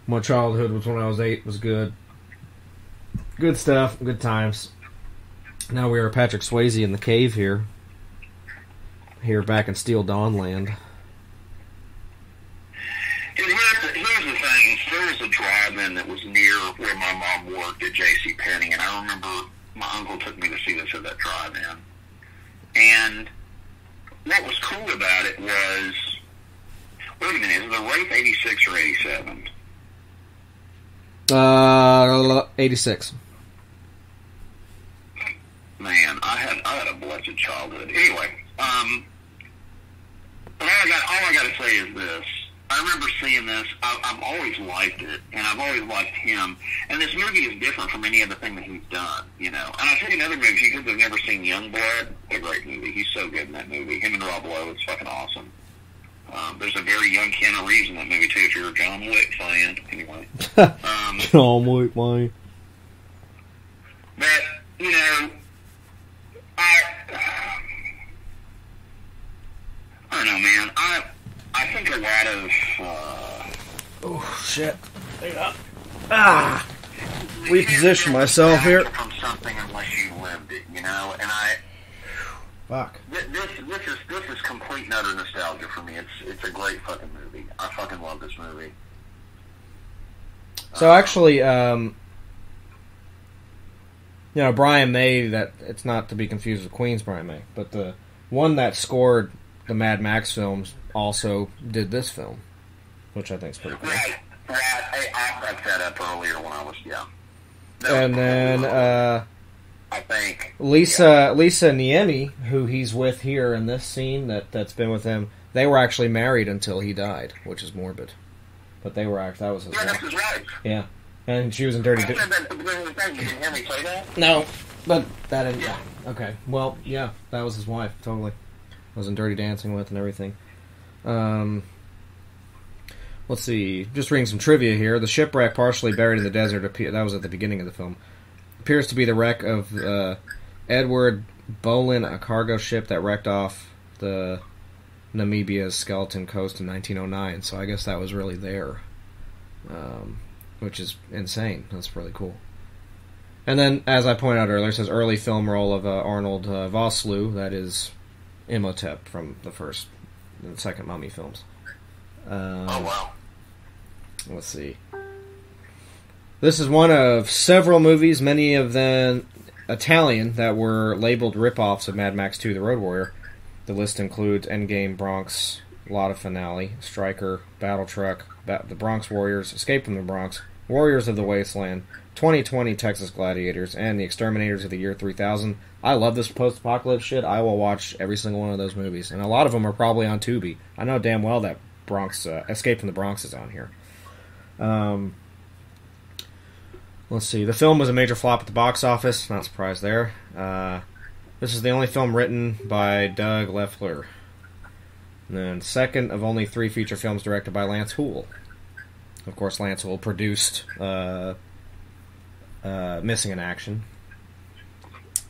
My childhood was when I was 8. It was good stuff, good times. Now we are Patrick Swayze in the cave here back in Steel Dawn land. Here's the thing. There was a drive-in that was near where my mom worked at J.C. Penney, and I remember my uncle took me to see this at that drive-in. And what was cool about it was, wait a minute, is the Wraith 86 or 87? 86. Man, I had a blessed childhood. Anyway, but all I got to say is this. I remember seeing this. I've always liked it, and I've always liked him. And this movie is different from any other thing that he's done, you know. And I'll tell you another movie. If you kids have never seen Youngblood, it's a great movie. He's so good in that movie. Him and Rob Lowe, it's fucking awesome. There's a very young Keanu Reeves in that movie, too, if you're a John Wick fan. Anyway. John Wick, man. But, you know, I don't know, man. I think a lot of... oh, shit. Reposition myself here. From something unless you lived it, you know? And Fuck. This is complete and utter nostalgia for me. It's a great fucking movie. I fucking love this movie. So actually, you know, Brian May, that it's not to be confused with Queen's Brian May, but the one that scored the Mad Max films also did this film, which I think is pretty cool. Right. I brought that up earlier when I was, yeah. And then, I think Lisa Niemi, who he's with here in this scene that's been with him, they were actually married until he died, which is morbid. But they were actually, that was his wife. That's his wife. Yeah. And she was in Dirty Dancing. You didn't hear me say that? No, but that didn't. Yeah. Okay. Well, yeah, that was his wife. Totally. Was in Dirty Dancing with and everything. Let's see. Just reading some trivia here. The shipwreck, partially buried in the desert, that was at the beginning of the film, appears to be the wreck of Edward Boleyn, a cargo ship that wrecked off the Namibia's Skeleton Coast in 1909. So I guess that was really there. Which is insane. That's really cool. And then, as I pointed out earlier, it says early film role of Arnold Vosloo, that is Imhotep from the first and second Mummy films. Oh, wow. Let's see. This is one of several movies, many of them Italian, that were labeled rip-offs of Mad Max 2: The Road Warrior. The list includes Endgame, Bronx, Lotta Finale, Striker, Battle Truck, The Bronx Warriors, Escape from the Bronx, Warriors of the Wasteland, 2020 Texas Gladiators, and The Exterminators of the Year 3000. I love this post-apocalypse shit. I will watch every single one of those movies. And a lot of them are probably on Tubi. I know damn well that Escape from the Bronx is on here. Let's see. The film was a major flop at the box office. Not surprised there. This is the only film written by Doug Leffler. And then second of only 3 feature films directed by Lance Houle. Of course, Lance Houle produced Missing in Action.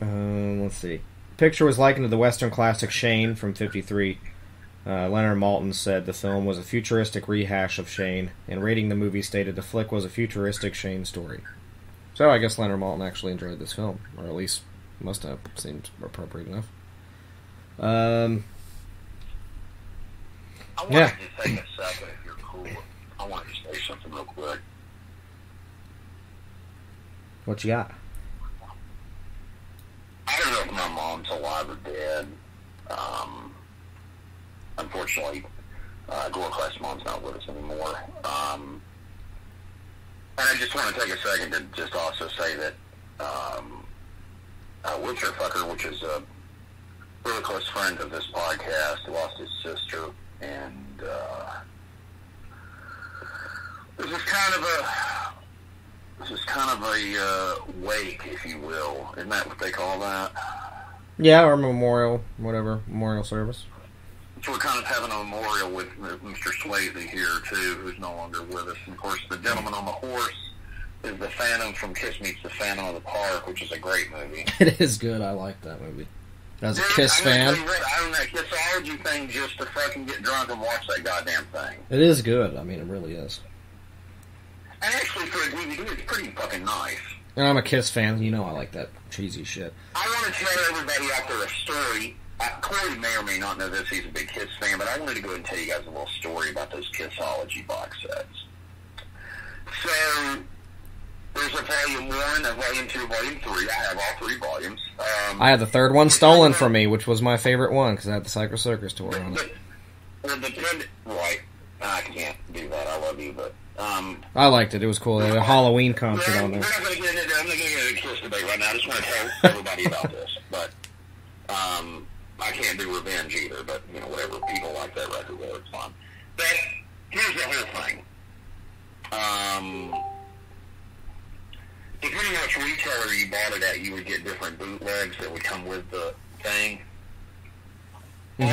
Let's see. The picture was likened to the Western classic Shane from '53. Leonard Maltin said the film was a futuristic rehash of Shane, and rating the movie stated the flick was a futuristic Shane story. So I guess Leonard Maltin actually enjoyed this film, or at least must have. Seemed appropriate enough. I wanted to take a second, if you're cool. I wanted to say something real quick. What you got? I don't know if my mom's alive or dead. Unfortunately, Gore Class Mom's not with us anymore. And I just want to take a second to just also say that Witcherfucker, which is a really close friend of this podcast, lost his sister, and this is kind of a wake, if you will. Isn't that what they call that? Yeah, or memorial service. So we're kind of having a memorial with Mr. Swayze here, too, who's no longer with us. And, of course, the gentleman on the horse is the Phantom from Kiss Meets the Phantom of the Park, which is a great movie. It is good. I like that movie. As a Kiss fan. I don't know, Kissology thing just to fucking get drunk and watch that goddamn thing. It is good. I mean, it really is. And actually, for a DVD, it's pretty fucking nice. And I'm a Kiss fan. You know I like that cheesy shit. I want to tell everybody out there a story. Corey may or may not know this. He's a big Kiss fan, but I wanted to go ahead and tell you guys a little story about those Kissology box sets. So, there's a Volume 1, a Volume 2, Volume 3. I have all 3 volumes. I had the third one stolen from me, which was my favorite one, because I had the Psycho Circus tour on it. Right. I can't do that. I love you, but... I liked it. It was cool. They had a Halloween concert on there. I'm not going to get into a Kiss debate right now. I just want to tell everybody about this. But I can't do Revenge either, but, whatever. People like that record, it's fun. But here's the whole thing. Depending on which retailer you bought it at, you would get different bootlegs that would come with the thing. All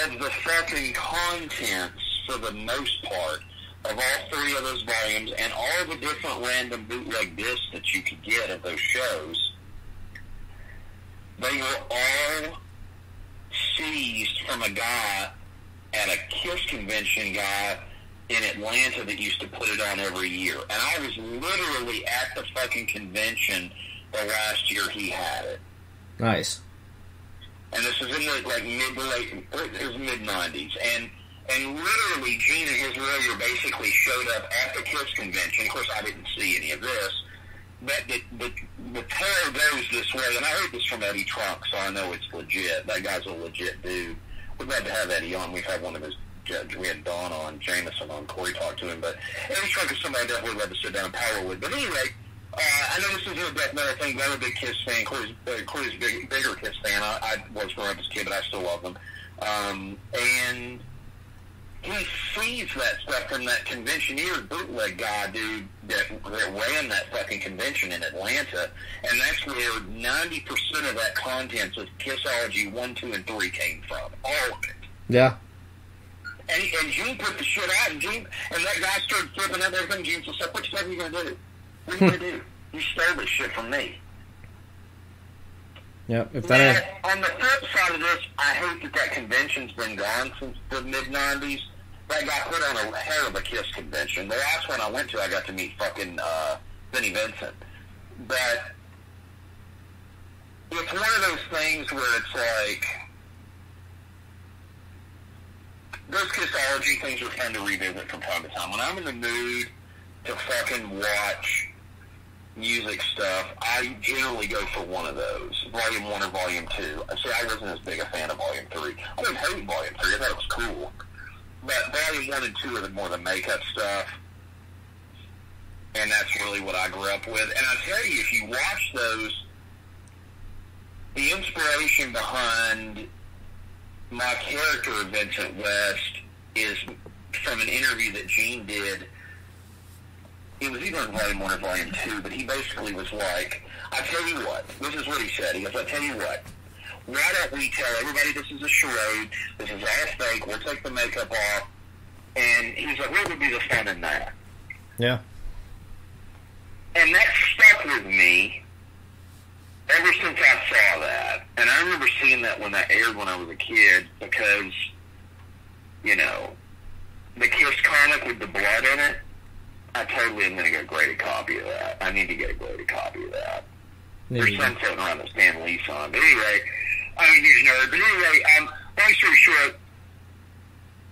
of the fucking contents, for the most part, of all three of those volumes, and all the different random bootleg discs that you could get at those shows, they were all seized from a guy at a KISS convention guy in Atlanta that used to put it on every year. And I was literally at the fucking convention the last year he had it. Nice. And this was in the mid-90s. And literally, Gene and his lawyer basically showed up at the KISS convention. Of course, I didn't see any of this. But the tale goes this way, and I heard this from Eddie Trunk, so I know it's legit. That guy's a legit dude. We're glad to have Eddie on. We've had one of his judges. We had Don on, Jameson on, Corey talked to him. But Eddie Trunk is somebody I definitely love to sit down and power with. But anyway, I know this isn't a death metal thing, but I'm a big KISS fan. Corey's a bigger KISS fan. I was growing up as a kid, but I still love them. And he sees that stuff from that conventioneer bootleg guy, dude, that ran that fucking convention in Atlanta, and that's where 90% of that contents of Kissology 1, 2, and 3 came from. All of it. Yeah. And Gene put the shit out, and that guy started flipping out everything. Gene said, "What the fuck are you going to do? What are you going to do? You stole this shit from me." Yep. If that on the flip side of this, I hate that convention's been gone since the mid-90s. That got put on a hell of a KISS convention. The last one I went to, I got to meet fucking Vinnie Vincent. But it's one of those things where it's like, those Kissology things are fun to revisit from time to time. When I'm in the mood to fucking watch music stuff, I generally go for one of those, Volume 1 or Volume 2. See, I wasn't as big a fan of Volume 3. I didn't hate Volume 3. I thought it was cool. But Volume 1 and 2 are more the makeup stuff. And that's really what I grew up with. And I tell you, if you watch those, the inspiration behind my character, Vincent West, is from an interview that Gene did. It was either in Volume 1 or Volume 2, but he basically was like, I tell you what, this is what he said. He goes, I tell you what, why don't we tell everybody this is a charade, this is all fake, we'll take the makeup off, and he's like, what would be the fun in that? Yeah. And that stuck with me ever since I saw that. And I remember seeing that when that aired when I was a kid, because, you know, the KISS comic with the blood in it, I totally am going to get a graded copy of that. I need to get a graded copy of that. There's some floating around that Stan Lee song. But anyway, I'm a huge nerd. But anyway, long story short,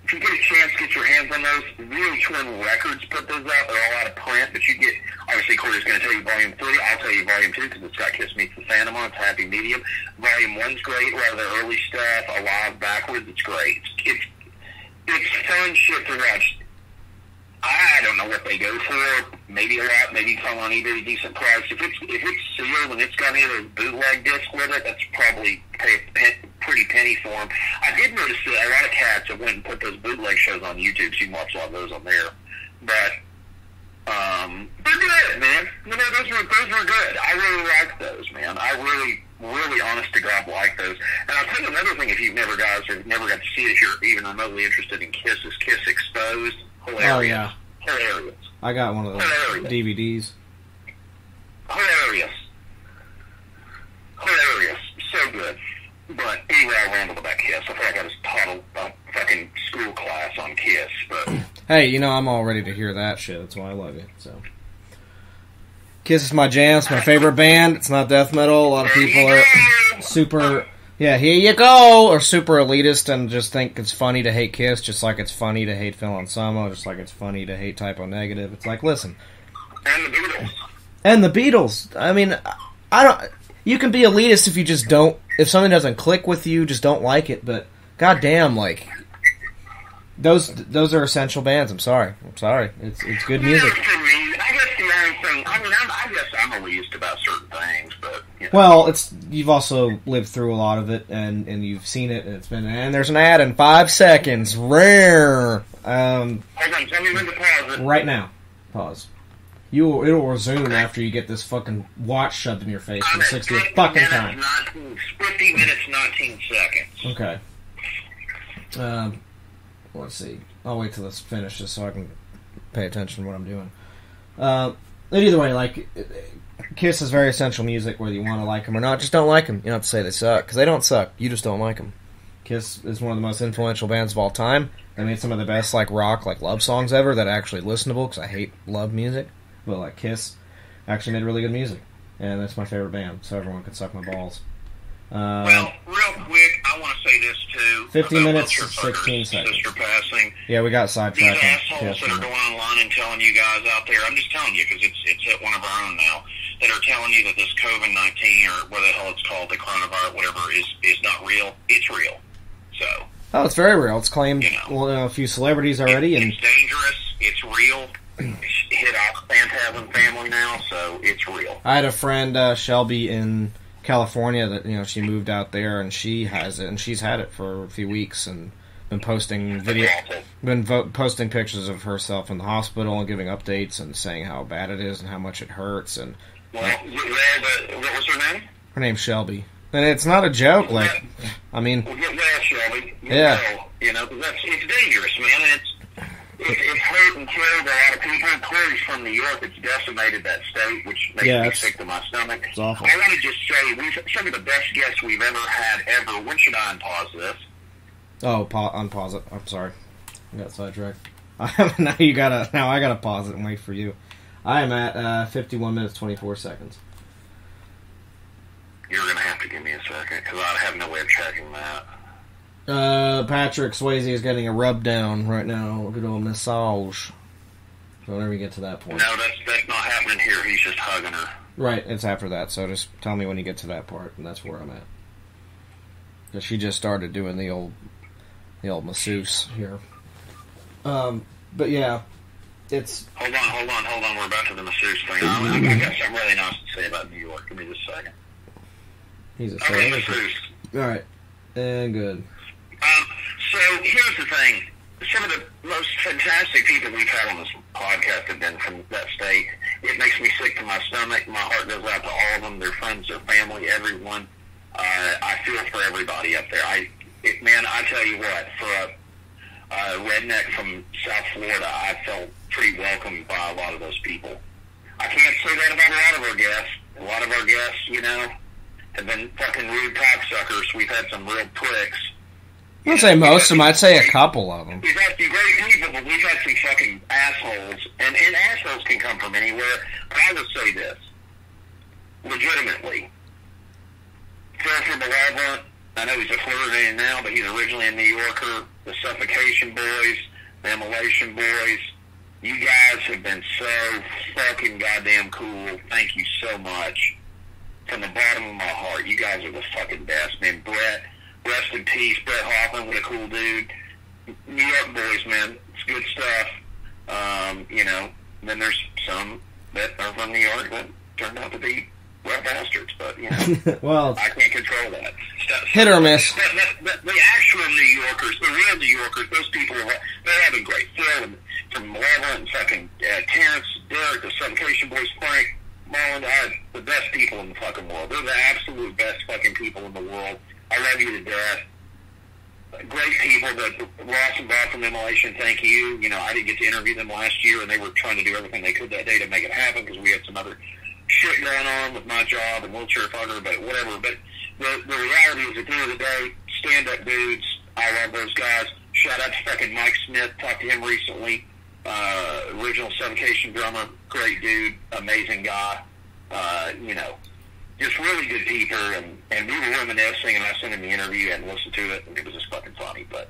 if you get a chance, get your hands on those. Really Twin Records put those out. They're all out of print, but you get, obviously Corey's going to tell you Volume 3. I'll tell you Volume 2 because it's got Kiss Meets the Phantom on. It's a happy medium. Volume 1's great. A lot of the early stuff, Alive Backwards, it's great. It's fun shit to watch. I don't know what they go for. Maybe a lot. Maybe come on eBay a decent price. If it's sealed and it's got any of those bootleg discs with it, that's probably pretty penny for them. I did notice that a lot of cats have went and put those bootleg shows on YouTube, so you can watch a lot of those on there. But they're good, man. You know, those were good. I really like those, man. I really, honest to God, like those. And I'll tell you another thing, if you've never got to see it, if you're even remotely interested in Kiss, is Kiss Exposed. Hilarious. Oh, yeah. Hilarious. I got one of those DVDs. Hilarious. So good. But anyway, I rambled about Kiss. I feel like I just taught a fucking school class on Kiss. But hey, you know, I'm all ready to hear that shit. That's why I love it. So, Kiss is my jam. It's my favorite band. It's not death metal. A lot of people are super... Yeah, here you go! Or super elitist and just think it's funny to hate Kiss, just like it's funny to hate Phil Anselmo, just like it's funny to hate Typo Negative. It's like, listen. And the Beatles. I mean, I don't... You can be elitist if you just don't... If something doesn't click with you, just don't like it, but goddamn, like... Those are essential bands. I'm sorry. It's good music. I guess I'm elitist about certain things, but... You know. Well, you've also lived through a lot of it, and you've seen it, and it's been... And there's an ad in 5 seconds. Rare! Hold on, tell me when to pause it. Right now. Pause. It'll resume after you get this fucking watch shoved in your face for the 60th fucking time. 50 minutes, 19 seconds. Okay. Let's see. I'll wait till this finishes so I can pay attention to what I'm doing. Either way, like, Kiss is very essential music, whether you want to like them or not. Just don't like them. You don't have to say they suck, because they don't suck. You just don't like them. Kiss is one of the most influential bands of all time. They made some of the best, like, rock, like, love songs ever that are actually listenable, because I hate love music. But, like, Kiss actually made really good music. And that's my favorite band, so everyone can suck my balls. Well, real quick, I want to say this, too. 15 minutes, 16 seconds. Sister passing. Yeah, we got sidetracked. These assholes that are going online and telling you guys out there, I'm just telling you, because it's hit one of our own now, that are telling you that this COVID-19, or what the hell it's called, the coronavirus, whatever, is not real. It's real. So... Oh, it's very real. It's claimed a few celebrities already. It's dangerous. It's real. It's hit off Phantasm family now, so it's real. I had a friend, Shelby, in California that, she moved out there, and she has it, and she's had it for a few weeks, and been posting posting pictures of herself in the hospital and giving updates and saying how bad it is and how much it hurts. And what was her name? Her name's Shelby. And it's not a joke, Well, get well, Shelby. Yeah. It's dangerous, man. It's hurt and killed a lot of people. Clearly from New York, it's decimated that state, which makes me sick to my stomach. It's awful. I want to just say, some of the best guests we've ever had ever. When should I unpause this? Oh, unpause it. I'm sorry. I got sidetracked. Now I gotta pause it and wait for you. I am at 51 minutes, 24 seconds. You're going to have to give me a second, because I have no way of checking that. Patrick Swayze is getting a rub down right now. Good old massage. So whenever we get to that point. No, that's not happening here. He's just hugging her. Right, it's after that, so just tell me when you get to that part, and that's where I'm at. Because she just started doing the old masseuse here. But yeah, it's... Hold on, we're about to the masseuse thing. I got something really nice to say about New York. Give me just a second. He's a masseuse. Alright, and good. So, here's the thing. Some of the most fantastic people we've had on this podcast have been from that state. It makes me sick to my stomach. My heart goes out to all of them, their friends, their family, everyone. I feel for everybody up there. I tell you what, for a redneck from South Florida, I felt pretty welcomed by a lot of those people. I can't say that about a lot of our guests. A lot of our guests, have been fucking rude cocksuckers. We've had some real pricks. I wouldn't say most of them, I'd say a couple of them. We've had some great people, but we've had some fucking assholes. And assholes can come from anywhere. But I would say this. Legitimately. Phil Malevolent, I know he's a Floridian now, but he's originally a New Yorker. The Suffocation Boys, the Immolation Boys. You guys have been so fucking goddamn cool. Thank you so much. From the bottom of my heart, you guys are the fucking best, man. Brett, rest in peace. Brett Hoffman, what a cool dude. New York boys, man. It's good stuff. Then there's some that are from New York that turned out to be rough bastards, but, well, I can't control that. Hit or miss. The actual New Yorkers, the real New Yorkers, those people, they're having great. Phil from Malevolent and fucking Terrence, Derek, the Suffocation Boys, Frank, Marlon, the best people in the fucking world. They're the absolute best fucking people in the world. I love you to death. Great people. Ross and Bob from Immolation, thank you. I didn't get to interview them last year, and they were trying to do everything they could that day to make it happen because we had some other shit going on with my job and wheelchair fucker, but whatever. But the reality is, at the end of the day, stand-up dudes, I love those guys. Shout out to fucking Mike Smith. Talked to him recently. Original Suffocation drummer, great dude, amazing guy. Just really good people, and we were reminiscing, and I sent him the interview and listened to it, and it was just fucking funny. But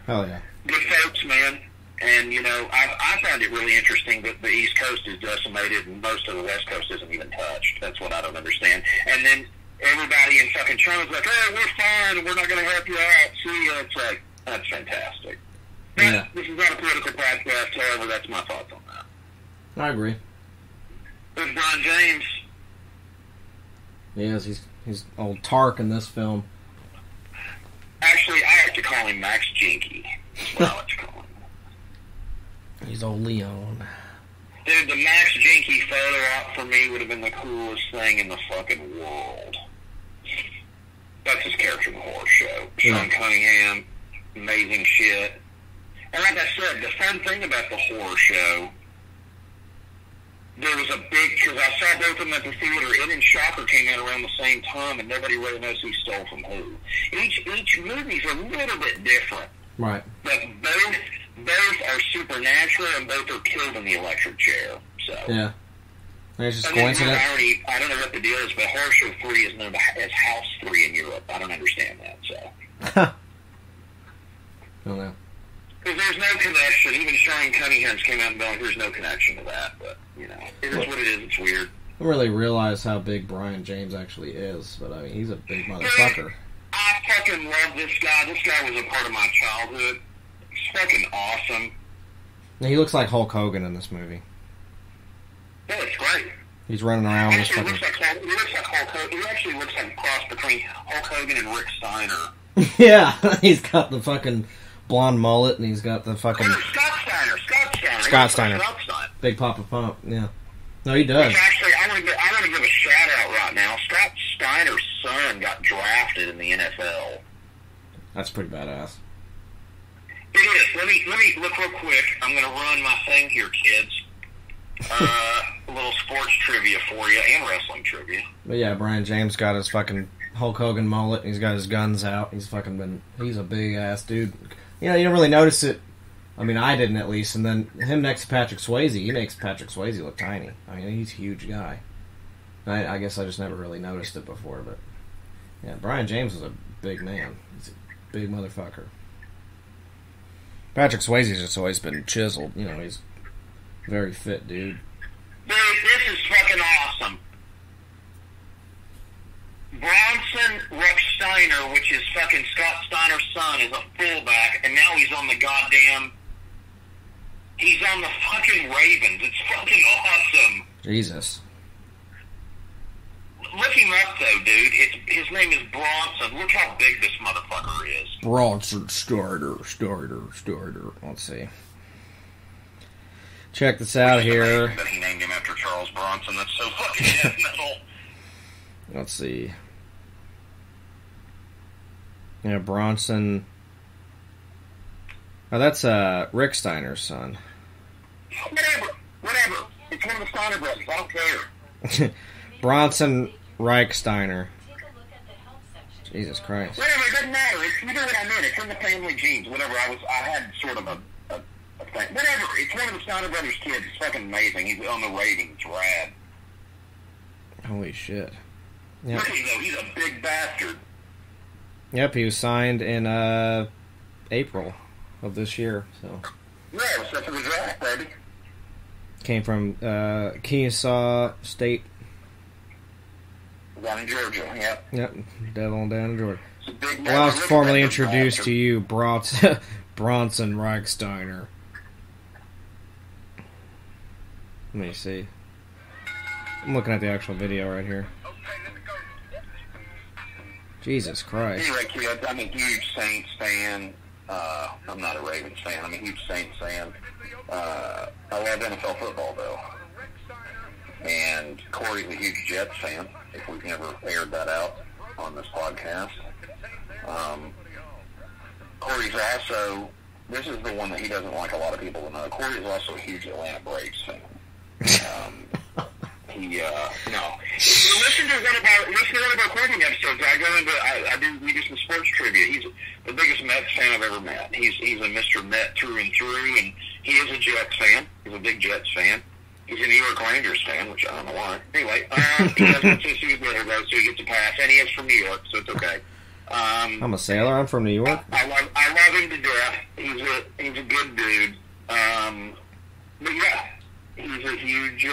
hell yeah, good folks, man. And I found it really interesting that the East Coast is decimated, and most of the West Coast isn't even touched. That's what I don't understand. And then everybody in fucking China's like, "Oh, we're fine, and we're not going to help you out." See ya. It's like, that's fantastic. Yeah. This is not a political podcast, however, that's my thoughts on that. I agree. There's Brian James. Yes, he's old Tark in this film. Actually, I have to call him Max Jinky. That's what I like to call him. He's old Leon. Dude, the Max Jinky photo op for me would have been the coolest thing in the fucking world. That's his character in the horror show. Sean Cunningham, amazing shit. And like I said, the fun thing about the horror show, there was a big, because I saw both of them at the theater. It and Shocker came out around the same time, and nobody really knows who stole from who. Each movie's a little bit different. Right. But both are supernatural, and both are killed in the electric chair. So yeah. It's just coincidence. I don't know what the deal is, but Horror Show 3 is known as House 3 in Europe. I don't understand that, so. I don't know. Because there's no connection. Even Sean Cunningham's came out and going, there's no connection to that. But, you know, it is what it is. It's weird. I don't really realize how big Brian James actually is, but, I mean, he's a big motherfucker. I fucking love this guy. This guy was a part of my childhood. He's fucking awesome. He looks like Hulk Hogan in this movie. Yeah, it's great. He's running around with his fucking... He looks like Hulk Hogan. He actually looks like a cross between Hulk Hogan and Rick Steiner. Yeah, he's got the fucking blonde mullet, and he's got the fucking... Scott Steiner. Big Papa Pump, yeah. No, he does. Which actually, I want to give a shout-out right now. Scott Steiner's son got drafted in the NFL. That's pretty badass. It is. Let me look real quick. I'm going to run my thing here, kids. A little sports trivia for you, and wrestling trivia. But yeah, Brian James got his fucking Hulk Hogan mullet. He's got his guns out. He's a big ass dude. You know, you don't really notice it. I mean, I didn't at least. And then him next to Patrick Swayze, he makes Patrick Swayze look tiny. I mean, he's a huge guy. I guess I just never really noticed it before, but yeah, Brian James is a big man. He's a big motherfucker. Patrick Swayze's just always been chiseled. You know, he's very fit, dude. Dude, this is fucking awesome. Bronson Rucksteiner, which is fucking Scott Steiner's son, is a fullback, and now he's on the goddamn... He's on the fucking Ravens. It's fucking awesome. Jesus. Look him up, though, dude. His name is Bronson. Look how big this motherfucker is. Bronson starter. Let's see. Check this out here. That he named him after Charles Bronson. That's so fucking death metal. Let's see. Yeah, Bronson. Oh, that's Rick Steiner's son. Whatever. It's one of the Steiner brothers. I don't care. Bronson Reichsteiner. Jesus Christ. Whatever, it doesn't matter. You know what I meant. It's in the family genes. Whatever. I had sort of a thing. Whatever. It's one of the Steiner brothers' kids. It's fucking amazing. He's on the Ravens. It's rad. Holy shit. Yep. Look at him, though. He's a big bastard. Yep, he was signed in April of this year. So. Yeah, it was set for the draft, baby. Came from Kennesaw State. Down in Georgia, yep. Yep, Devil down in Georgia. Well, I was formally introduced to you, Bronson Reichsteiner. Let me see. I'm looking at the actual video right here. Jesus Christ. Anyway, kids, I'm a huge Saints fan. I'm not a Ravens fan. I'm a huge Saints fan. I love NFL football, though. And Corey's a huge Jets fan, if we've never aired that out on this podcast. Corey's also, this is the one that he doesn't like a lot of people to know. Corey's also a huge Atlanta Braves fan. Listen to one of our quarantine episodes. We do some sports trivia. He's the biggest Mets fan I've ever met. He's a Mr. Met through and through, and he is a Jets fan. He's a big Jets fan. He's a New York Rangers fan, which I don't know why. Anyway, he doesn't say he's better though, so he gets a pass, and he is from New York, so it's okay. I'm a sailor. I'm from New York. I love him to death. He's a good dude. But yeah, he's a huge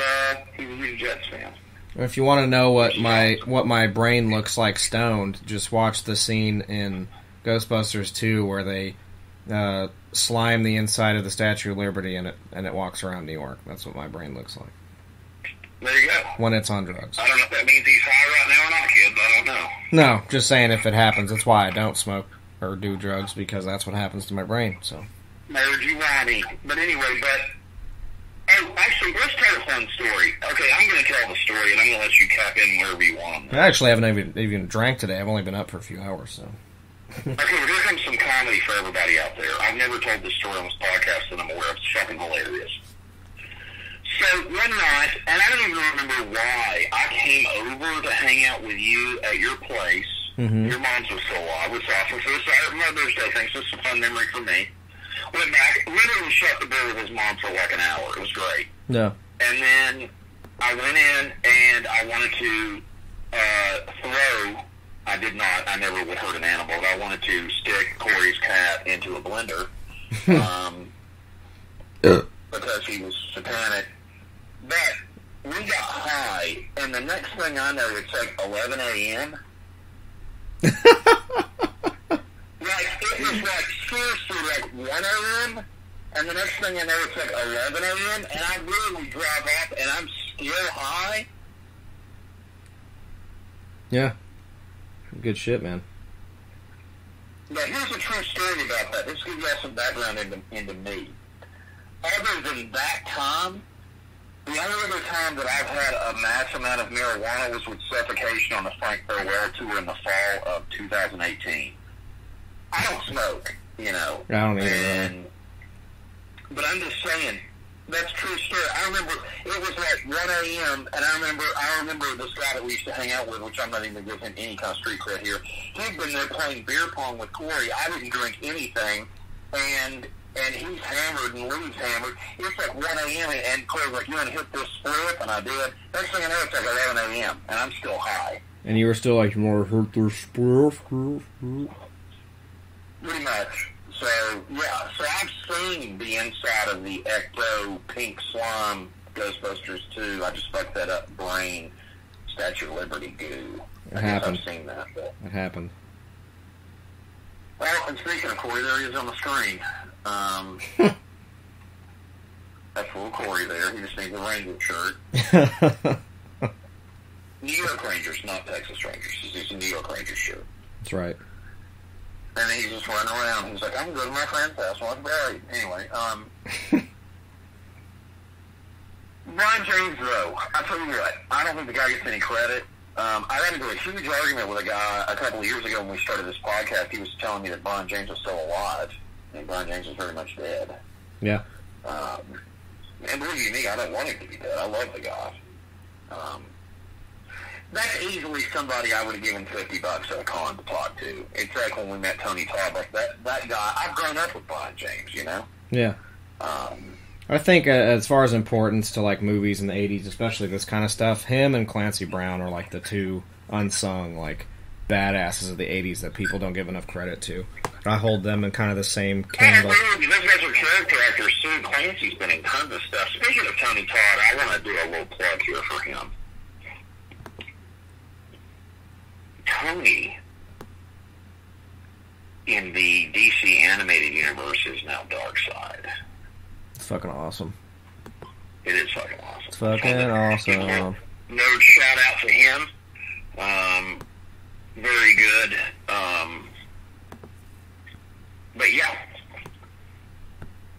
Jets fan. If you want to know what my brain looks like stoned, just watch the scene in Ghostbusters 2 where they slime the inside of the Statue of Liberty and it walks around New York. That's what my brain looks like. There you go. When it's on drugs. I don't know if that means he's high right now or not, kid, but I don't know. No, just saying if it happens. That's why I don't smoke or do drugs, because that's what happens to my brain. So marijuana. But anyway, oh, actually, let's tell a fun story. Okay, I'm going to tell the story, and I'm going to let you cap in wherever you want. I actually haven't even drank today. I've only been up for a few hours, so. Okay, well, here comes some comedy for everybody out there. I've never told this story on this podcast that I'm aware of. It's fucking hilarious. So, one night, and I don't even remember why, I came over to hang out with you at your place. Mm-hmm. Your mom's was still alive. It was awesome. So, it's Mother's Day thing, so it's a fun memory for me. Went back, literally shut the door with his mom for like an hour. It was great. Yeah. And then I went in, and I wanted to throw... I did not. I never would hurt an animal, but I wanted to stick Corey's cat into a blender because he was satanic. But we got high, and the next thing I know, it's like 11 a.m. Like, it was like, seriously, like 1 a.m., and the next thing I know, it's like 11 a.m., and I literally drive up, and I'm still high. Yeah. Good shit, man. Now, here's a true story about that. This gives you all some background into me. Other than that time, the only other time that I've had a mass amount of marijuana was with Suffocation on the Frank Farewell tour in the fall of 2018. I don't smoke, you know. I don't either. But I'm just saying, that's true story. I remember it was like 1 a.m. and I remember this guy that we used to hang out with, which I'm not even going to give him any kind of street cred here. He'd been there playing beer pong with Corey. I didn't drink anything, and he's hammered and Lee's hammered. It's like 1 a.m. and Corey's like, "You want to hit this split?" And I did. Next thing I know, it's like 11 a.m. and I'm still high. And you were still like, "You want to hit this split?" Pretty much. So, yeah, so I've seen the inside of the Ecto Pink Slime Ghostbusters 2. I just fucked that up brain Statue of Liberty goo. It happened. I've seen that. But. It happened. Well, and speaking of Corey, there he is on the screen. That's little Corey there. He just needs a Ranger shirt. New York Rangers, not Texas Rangers. He's a New York Rangers shirt. That's right. And he's just running around. He's like, "I'm going to my friend's house." Well, great. Anyway, Brian James, though, I tell you what, I don't think the guy gets any credit. I got into a huge argument with a guy a couple of years ago when we started this podcast. He was telling me that Brian James was still alive, and Brian James is very much dead. Yeah. And believe you me, I don't want him to be dead. I love the guy. That's easily somebody I would have given $50 at a con to talk to. It's like when we met Tony Todd. Like that guy, I've grown up with Brian James, you know? Yeah. I think as far as importance to like movies in the 80s, especially this kind of stuff, him and Clancy Brown are like the two unsung like badasses of the 80s that people don't give enough credit to. I hold them in kind of the same candle. Those guys are character actors. Sue Clancy's been in tons of stuff. Speaking of Tony Todd, I want to do a little plug here for him. Tony, in the DC animated universe, is now Darkseid. It's fucking awesome. It is fucking awesome. It's fucking awesome. Nerd shout out to him. Very good. But yeah,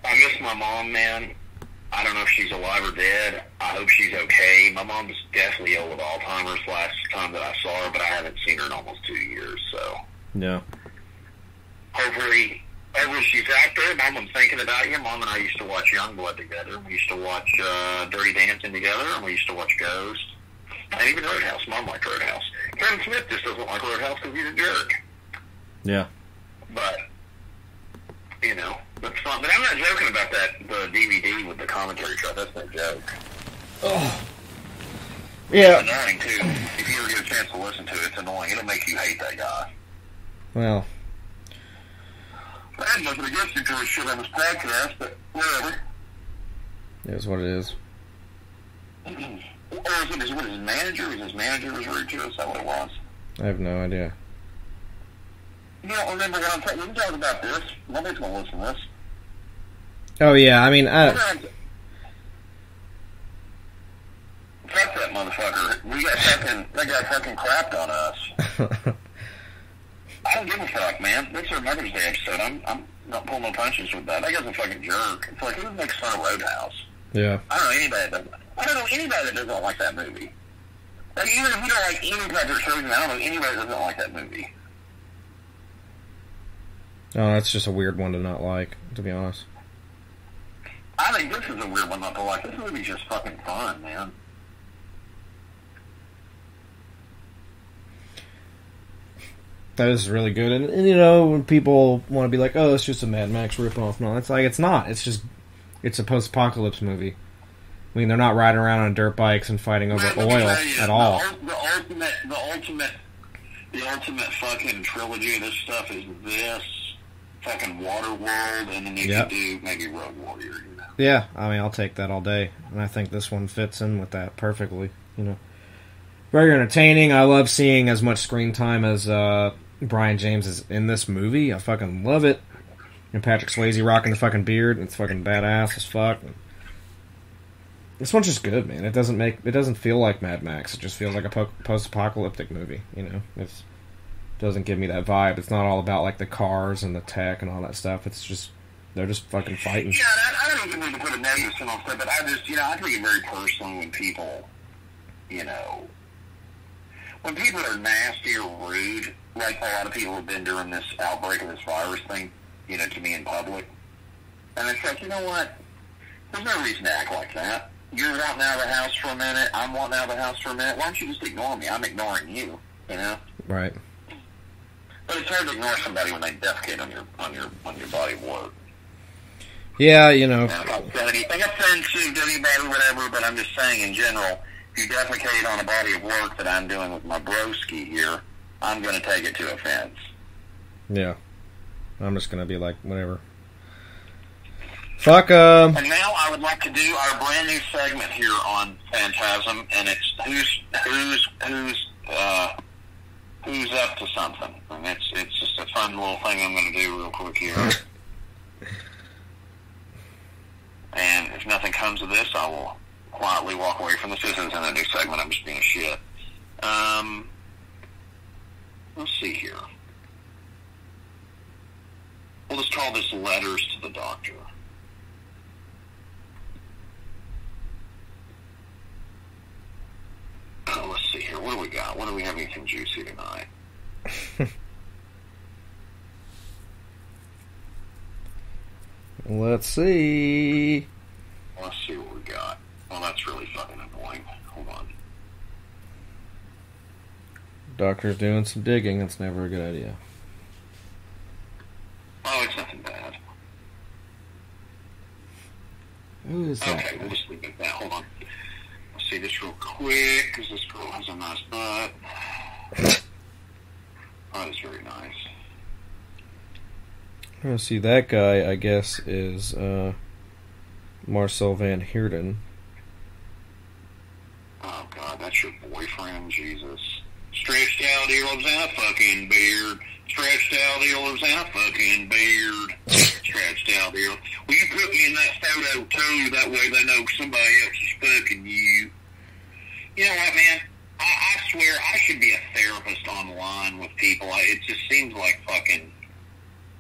I miss my mom, man. I don't know if she's alive or dead. I hope she's okay. My mom's definitely ill with Alzheimer's last time that I saw her, but I haven't seen her in almost 2 years, so. Yeah. Hopefully she's out there. Mom, I'm thinking about you. Mom and I used to watch Youngblood together. We used to watch Dirty Dancing together, and we used to watch Ghost. And even Roadhouse. Mom liked Roadhouse. Kevin Smith just doesn't like Roadhouse because he's a jerk. Yeah. But, you know, that's fun. But I'm not joking about that, the DVD with the commentary track. That's no joke. Oh. Yeah. It's annoying, too. If you ever get a chance to listen to it, it's annoying. It'll make you hate that guy. Well. I had nothing against you to shit on this podcast, but whatever. It is what it is. Or is it his manager? Is his manager was rude to us? Is that what it was? I have no idea. You don't remember what I'm talking about? We talked about this. Nobody's going to listen to this. Oh, yeah, I mean, Fuck that motherfucker. That guy fucking crapped on us. I don't give a fuck. fuck, man? That's our Mother's Day episode. I'm not pulling no punches with that. That guy's a fucking jerk. It's like, who makes fun of Roadhouse? Yeah. I don't know anybody that doesn't like that movie. Like, even if you don't like any Patrick Swayze, I don't know anybody that doesn't like that movie. Oh, that's just a weird one to not like, to be honest. I think this is a weird one not to like. This movie's just fucking fun, man. That is really good. And you know, when people want to be like, oh, it's just a Mad Max ripoff. No, it's like, it's not. It's just, it's a post-apocalypse movie. I mean, they're not riding around on dirt bikes and fighting over oil at all. The ultimate fucking trilogy of this stuff is this, fucking Waterworld, and then you can do maybe Road Warrior, you know? Yeah, I mean, I'll take that all day. And I think this one fits in with that perfectly, you know. Very entertaining. I love seeing as much screen time as Brian James is in this movie. I fucking love it. And Patrick Swayze rocking the fucking beard. It's fucking badass as fuck. This one's just good, man. It doesn't feel like Mad Max. It just feels like a post-apocalyptic movie, you know. It doesn't give me that vibe. It's not all about, like, the cars and the tech and all that stuff. It's just, they're just fucking fighting. Yeah, I don't even need to put a negative spin on stuff, but I just, you know, I take it very personally when people, you know, when people are nasty or rude, like a lot of people have been during this outbreak of this virus thing, you know, to me in public. And it's like, you know what? There's no reason to act like that. You're wanting out of the house for a minute. I'm wanting out of the house for a minute. Why don't you just ignore me? I'm ignoring you. You know. Right. But it's hard to ignore somebody when they defecate on your body of work. Yeah, you know. And I'm not saying anything offensive to anybody, whatever. But I'm just saying, in general, if you defecate on a body of work that I'm doing with my broski here, I'm going to take it to offense. Yeah. I'm just going to be like, whatever. Fuck, And now I would like to do our brand new segment here on Phantasm, and it's who's up to something. And it's just a fun little thing I'm going to do real quick here. And if nothing comes of this, I will quietly walk away from this. This isn't a new segment. I'm just being a shit. Let's see here. We'll just call this Letters to the Doctor. Let's see here. What do we got? What do we have anything juicy tonight? Let's see. Let's see what we got. Well, that's really fucking annoying. Hold on. Doctor's doing some digging. That's never a good idea. Oh, it's nothing bad. Who is that? Okay, we'll just leave it at that. Hold on. Let's see this real quick, because this girl has a nice butt. Oh, that's very nice. Let's see, that guy, I guess, is Marcel Van Heerden. Oh, God, that's your boyfriend, Jesus. Stretched out, he lives in a fucking beard. Stretched out, he lives in a fucking beard. Stretched out, he lives... Will you put me in that photo, too? That way they know somebody else is fucking you. You know what, man? I swear I should be a therapist online with people. It just seems like fucking,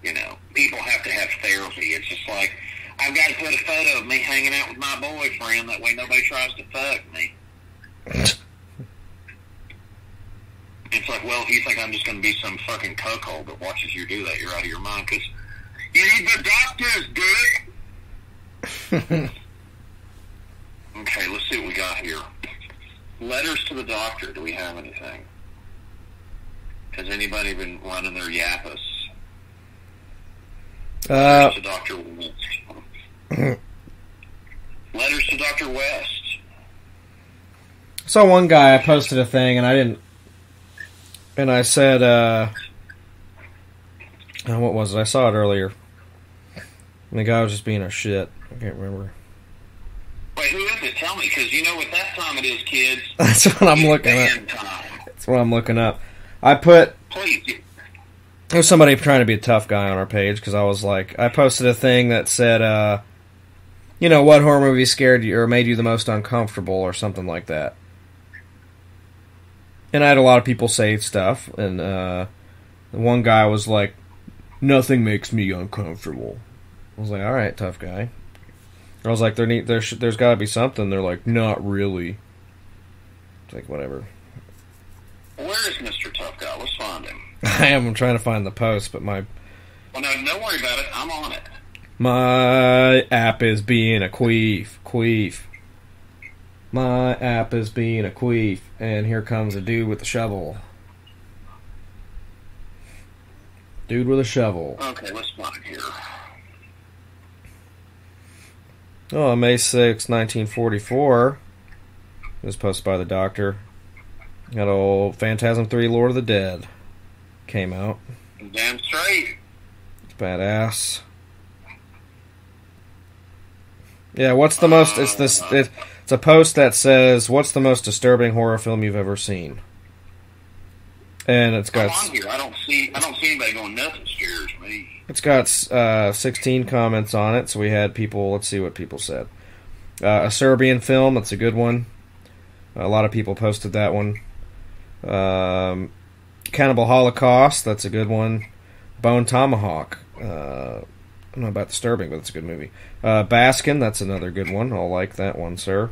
you know, people have to have therapy. It's just like, I've got to put a photo of me hanging out with my boyfriend. That way nobody tries to fuck me. It's like, well, if you think I'm just going to be some fucking cuckold that watches you do that, you're out of your mind. Because you need the doctor's dick. Okay, let's see what we got here. Letters to the Doctor. Do we have anything? Has anybody been running their yappus? Letters to Dr. West. Letters to Dr. West. I saw one guy, I posted a thing, and I didn't... And I said, what was it? I saw it earlier. And the guy was just being a shit. I can't remember. Wait, who is it? Tell me, because you know what that time it is, kids. That's what I'm looking up. That's what I'm looking up. I put... Please. There was somebody trying to be a tough guy on our page, because I was like... I posted a thing that said, you know, what horror movie scared you or made you the most uncomfortable, or something like that. And I had a lot of people say stuff, and one guy was like, Nothing makes me uncomfortable. I was like, all right, tough guy. I was like, there's got to be something. They're like, not really. It's like, whatever. Where is Mr. Tough Guy? Let's find him. I'm trying to find the post, but my... Well, no, don't worry about it. I'm on it. My app is being a queef. My app is being a queef. And here comes a dude with a shovel. Dude with a shovel. Okay, let's find it here. Oh, May 6, 1944. It was posted by the Doctor. Got old Phantasm 3 Lord of the Dead. Came out. Damn straight. It's badass. Yeah, what's the most... It's a post that says, what's the most disturbing horror film you've ever seen? And it's got... I'm on here. I don't see anybody going, nothing scares me. It's got 16 comments on it, so we had people... Let's see what people said. A Serbian film, that's a good one. A lot of people posted that one. Cannibal Holocaust, that's a good one. Bone Tomahawk. I don't know about disturbing, but it's a good movie. Baskin, that's another good one. I'll like that one, sir.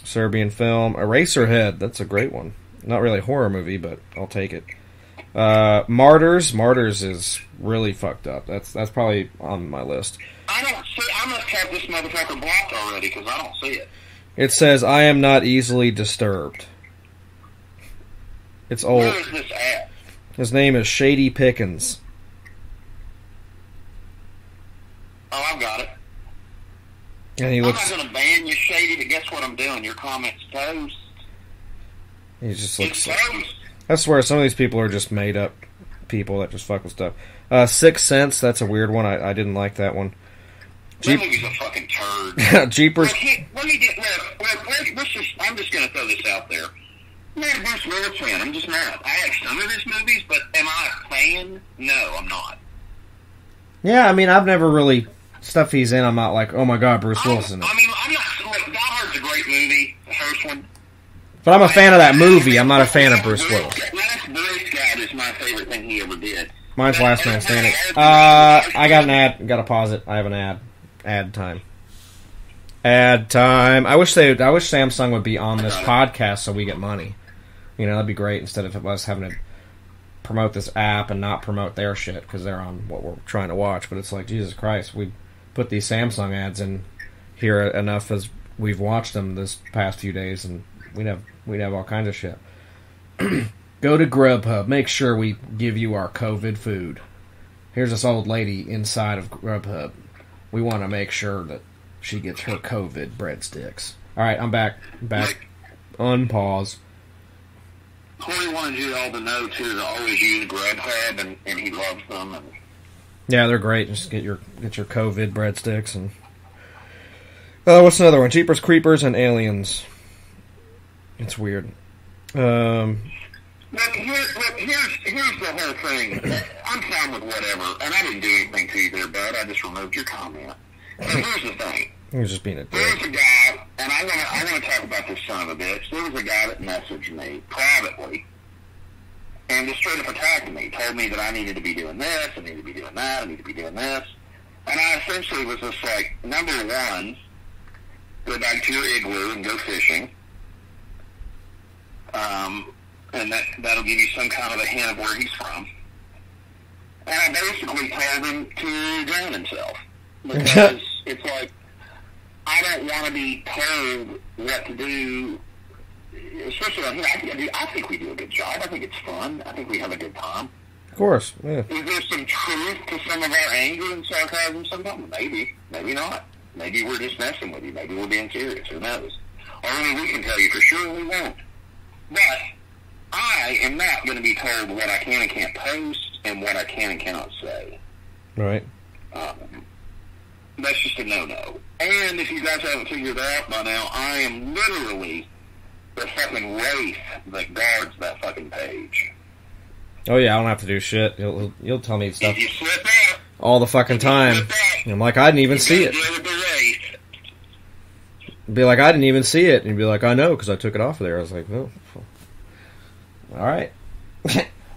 Serbian film. Eraserhead, that's a great one. Not really a horror movie, but I'll take it. Martyrs. Martyrs is really fucked up. That's probably on my list. I don't see... I must have this motherfucker blocked already, because I don't see it. It says, I am not easily disturbed. It's old. Where is this at? His name is Shady Pickens. Oh, I've got it. And he looks... I'm not going to ban you, Shady, but guess what I'm doing? Your comment's toast. He just looks... Toast. I swear, some of these people are just made up people that just fuck with stuff. Sixth Sense, that's a weird one. I didn't like that one. That movie's a fucking turd. Jeepers... Let me get... I'm just going to throw this out there. I'm not a Bruce Willis fan. I'm just not. I have some of his movies, but am I a fan? No, I'm not. Yeah, I mean, I've never really... Stuff he's in, I'm not like, oh my god, Bruce Willis in it. I mean, I'm not... Like, Die Hard's a great movie, the first one. But I'm a fan of that movie. I'm not a fan of Bruce Willis. Last Boy Scout is my favorite thing he ever did. Mine's Last Man Standing. I got an ad. Gotta pause it. I have an ad. Ad time. Ad time. I wish Samsung would be on this podcast so we get money. You know, that'd be great instead of us having to promote this app and not promote their shit because they're on what we're trying to watch. But it's like, Jesus Christ, we put these Samsung ads in here enough as we've watched them this past few days, and we'd have all kinds of shit. Go to Grubhub. Make sure we give you our COVID food. Here's this old lady inside of Grubhub. We want to make sure that she gets her COVID breadsticks. All right, I'm back. Unpause. Corey wanted you all to know, too, to always use Grubhub, and he loves them. And... Yeah, they're great. Just get your COVID breadsticks. And what's another one? Jeepers Creepers and Aliens. It's weird. Look, here's the whole thing. I'm fine with whatever, and I didn't do anything to you there, bud. I just removed your comment. So here's the thing. He was just being a dick. There's a guy, and I want to talk about this son of a bitch. There was a guy that messaged me privately and just straight up attacked me. Told me that I needed to be doing this, I needed to be doing that, I need to be doing this. And I essentially was just like, number one, go back to your igloo and go fishing. And that'll give you some kind of a hint of where he's from. And I basically told him to drown himself. Because it's like, I don't want to be told what to do, especially on here. I think we do a good job. I think it's fun. I think we have a good time. Of course, yeah. Is there some truth to some of our anger and sarcasm sometimes? Maybe. Maybe not. Maybe we're just messing with you. Maybe we're being serious. Who knows? Only we can tell you for sure, we won't. But I am not going to be told what I can and can't post and what I can and cannot say. Right. That's just a no-no. And if you guys haven't figured out by now, I am literally the fucking wraith that guards that fucking page. Oh yeah, I don't have to do shit. You'll tell me stuff if you slip out, all the fucking time. I'm like, I didn't even see it. Be like, I didn't even see it. And you'd be like, I know, because I took it off of there. I was like, oh. All right.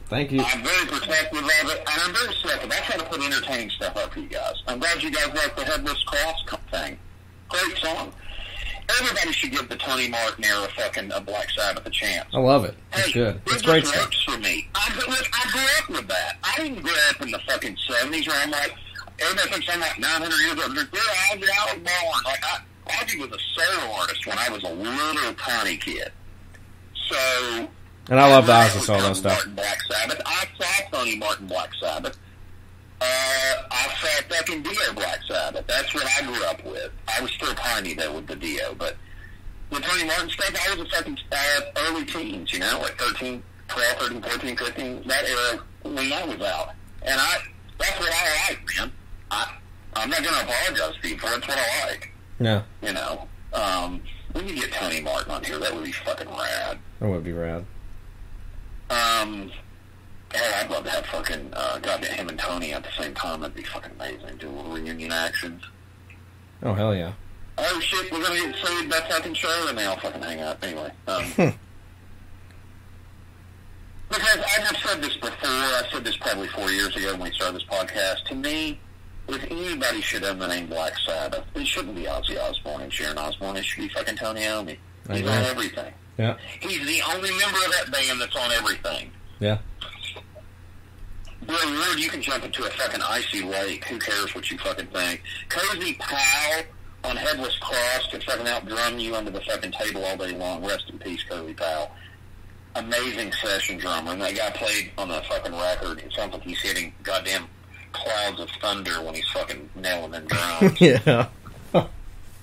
Thank you. I'm very protective of it, and I'm very selective. I try to put entertaining stuff up for you guys. I'm glad you guys like the Headless Cross thing. Great song. Everybody should give the Tony Martin era fucking Black Sabbath a chance. I love it. It's good. It's great stuff. Works for me. I grew up with that. I didn't grow up in the fucking 70s where I'm like, everybody thinks I'm like 900 years old. I was born. Like, Ozzy was a solo artist when I was a little tiny kid. So... And I love the Ozzy solo stuff. Black Sabbath. I saw Tony Martin Black Sabbath. I saw fucking Dio Black Sabbath. That's what I grew up with. I was still tiny though with the Dio, but with Tony Martin stuff, I was a fucking early teens, you know, like 13, 12, 13, 14, 15, that era when I was out. And that's what I like, man. I'm not going to apologize to you for it. That's what I like. Yeah. You know, we need to get Tony Martin on here. That would be fucking rad. That would be rad. Hell, I'd love to have fucking, goddamn him and Tony at the same time. That'd be fucking amazing. Do a little reunion actions. Oh, hell yeah. Oh, shit, we're gonna get sued by fucking Charlotte, and they all fucking hang out. Anyway, because I've said this before. I said this probably 4 years ago when we started this podcast. To me, if anybody should have the name Black Sabbath, it shouldn't be Ozzy Osbourne and Sharon Osbourne. It should be fucking Tony Iommi. He's on everything. Yeah. He's the only member of that band that's on everything. Yeah. Bill Ward, you can jump into a fucking icy lake. Who cares what you fucking think? Cozy Powell on Headless Cross could fucking outdrum you under the fucking table all day long. Rest in peace, Cozy Powell. Amazing session drummer. And that guy played on the fucking record. It sounds like he's hitting goddamn clouds of thunder when he's fucking nailing them drums. Yeah.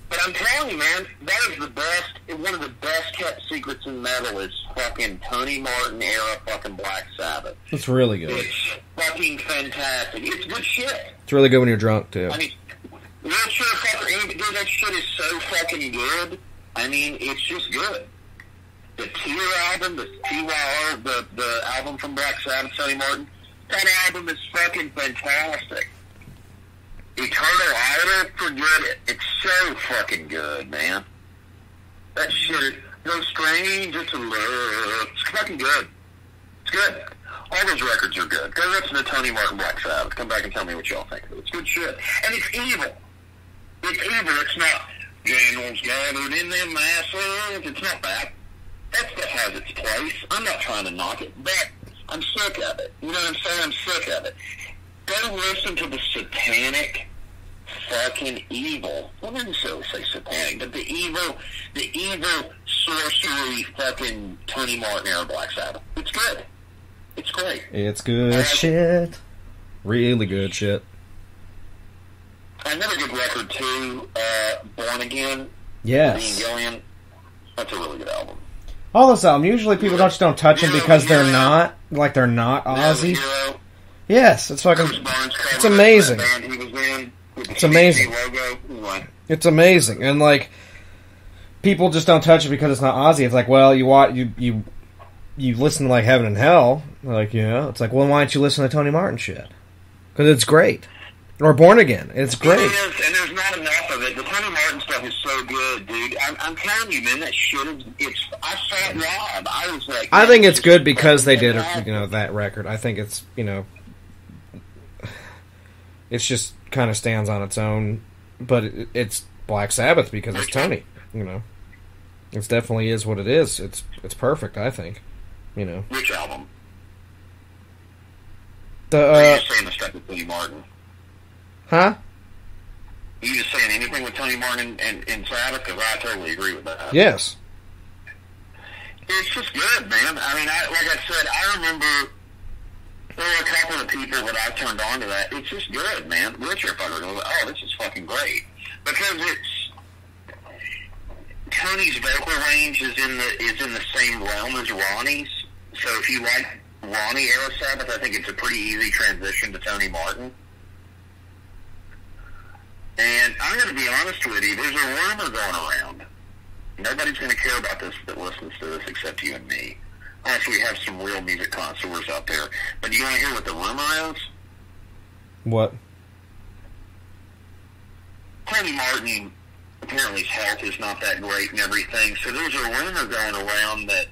But I'm telling you, man, that is the best, one of the best kept secrets in metal is fucking Tony Martin era fucking Black Sabbath. It's really good. It's fucking fantastic. It's good shit. It's really good when you're drunk, too. I mean, real shit, dude, that shit is so fucking good. I mean, it's just good. The Tear album, the TYR, the album from Black Sabbath, Tony Martin, that album is fucking fantastic. Eternal Idol, forget it. It's so fucking good, man. That shit, no strange, it's a love. It's fucking good. It's good. All those records are good. Go listen to Tony Martin Black Sabbath. Come back and tell me what y'all think of it. It's good shit. And it's evil. It's evil. It's not Daniels gathered in them masses. It's not that. That stuff has its place. I'm not trying to knock it, but I'm sick of it. You know what I'm saying? I'm sick of it. Go listen to the satanic fucking evil. I wouldn't necessarily say satanic, but the evil sorcery fucking Tony Martin era Black Sabbath. It's good. It's great. It's good shit. Really good shit. Another good record too, Born Again. Yes. Ian Gillian. That's a really good album. All those albums, usually people just don't touch them because they're not Ozzy. Yes, it's fucking, it's amazing. It's amazing. It's amazing. And, like, people just don't touch it because it's not Ozzy. It's like, well, you listen to, like, Heaven and Hell. Like, you know, it's like, well, why don't you listen to Tony Martin shit? Because it's great. Or Born Again. It's great. It is, and there's not enough of it. The Tony Martin stuff is so good, dude. I'm telling you, man, that shit is, I saw it live. I was like... I think it's good because they did, you know, that record. I think it's, you know... It's just kind of stands on its own, but it's Black Sabbath because it's Tony, you know. It definitely is what it is. It's perfect, I think, you know. Which album? Are you just saying the stuff with Tony Martin? Huh? Are you just saying anything with Tony Martin and Sabbath? Because I totally agree with that. Yes. It's just good, man. I mean, like I said, I remember... There were a couple of people that I turned on to that. It's just good, man. Richard fucker goes, oh, this is fucking great. Because it's... Tony's vocal range is in the same realm as Ronnie's. So if you like Ronnie era Sabbath, I think it's a pretty easy transition to Tony Martin. And I'm going to be honest with you, there's a rumor going around. Nobody's going to care about this that listens to this except you and me. Actually, we have some real music connoisseurs out there. But do you want to hear what the rumor is? What? Tony Martin, apparently his health is not that great and everything. So there's a rumor going around that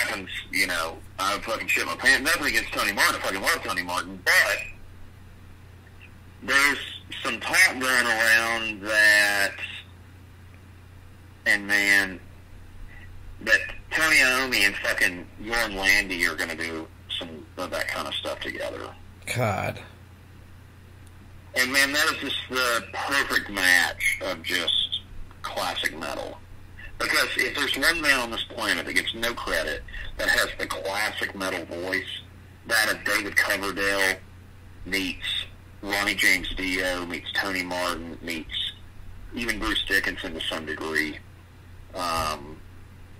happens, you know, I would fucking shit my pants. Nothing against Tony Martin. I fucking love Tony Martin. But there's some talk going around that, and man, that Tony Iommi and fucking Jorn Landy are going to do some of that kind of stuff together. God. And man, that is just the perfect match of just classic metal. Because if there's one man on this planet that gets no credit, that has the classic metal voice, that of David Coverdale meets Ronnie James Dio, meets Tony Martin, meets even Bruce Dickinson to some degree,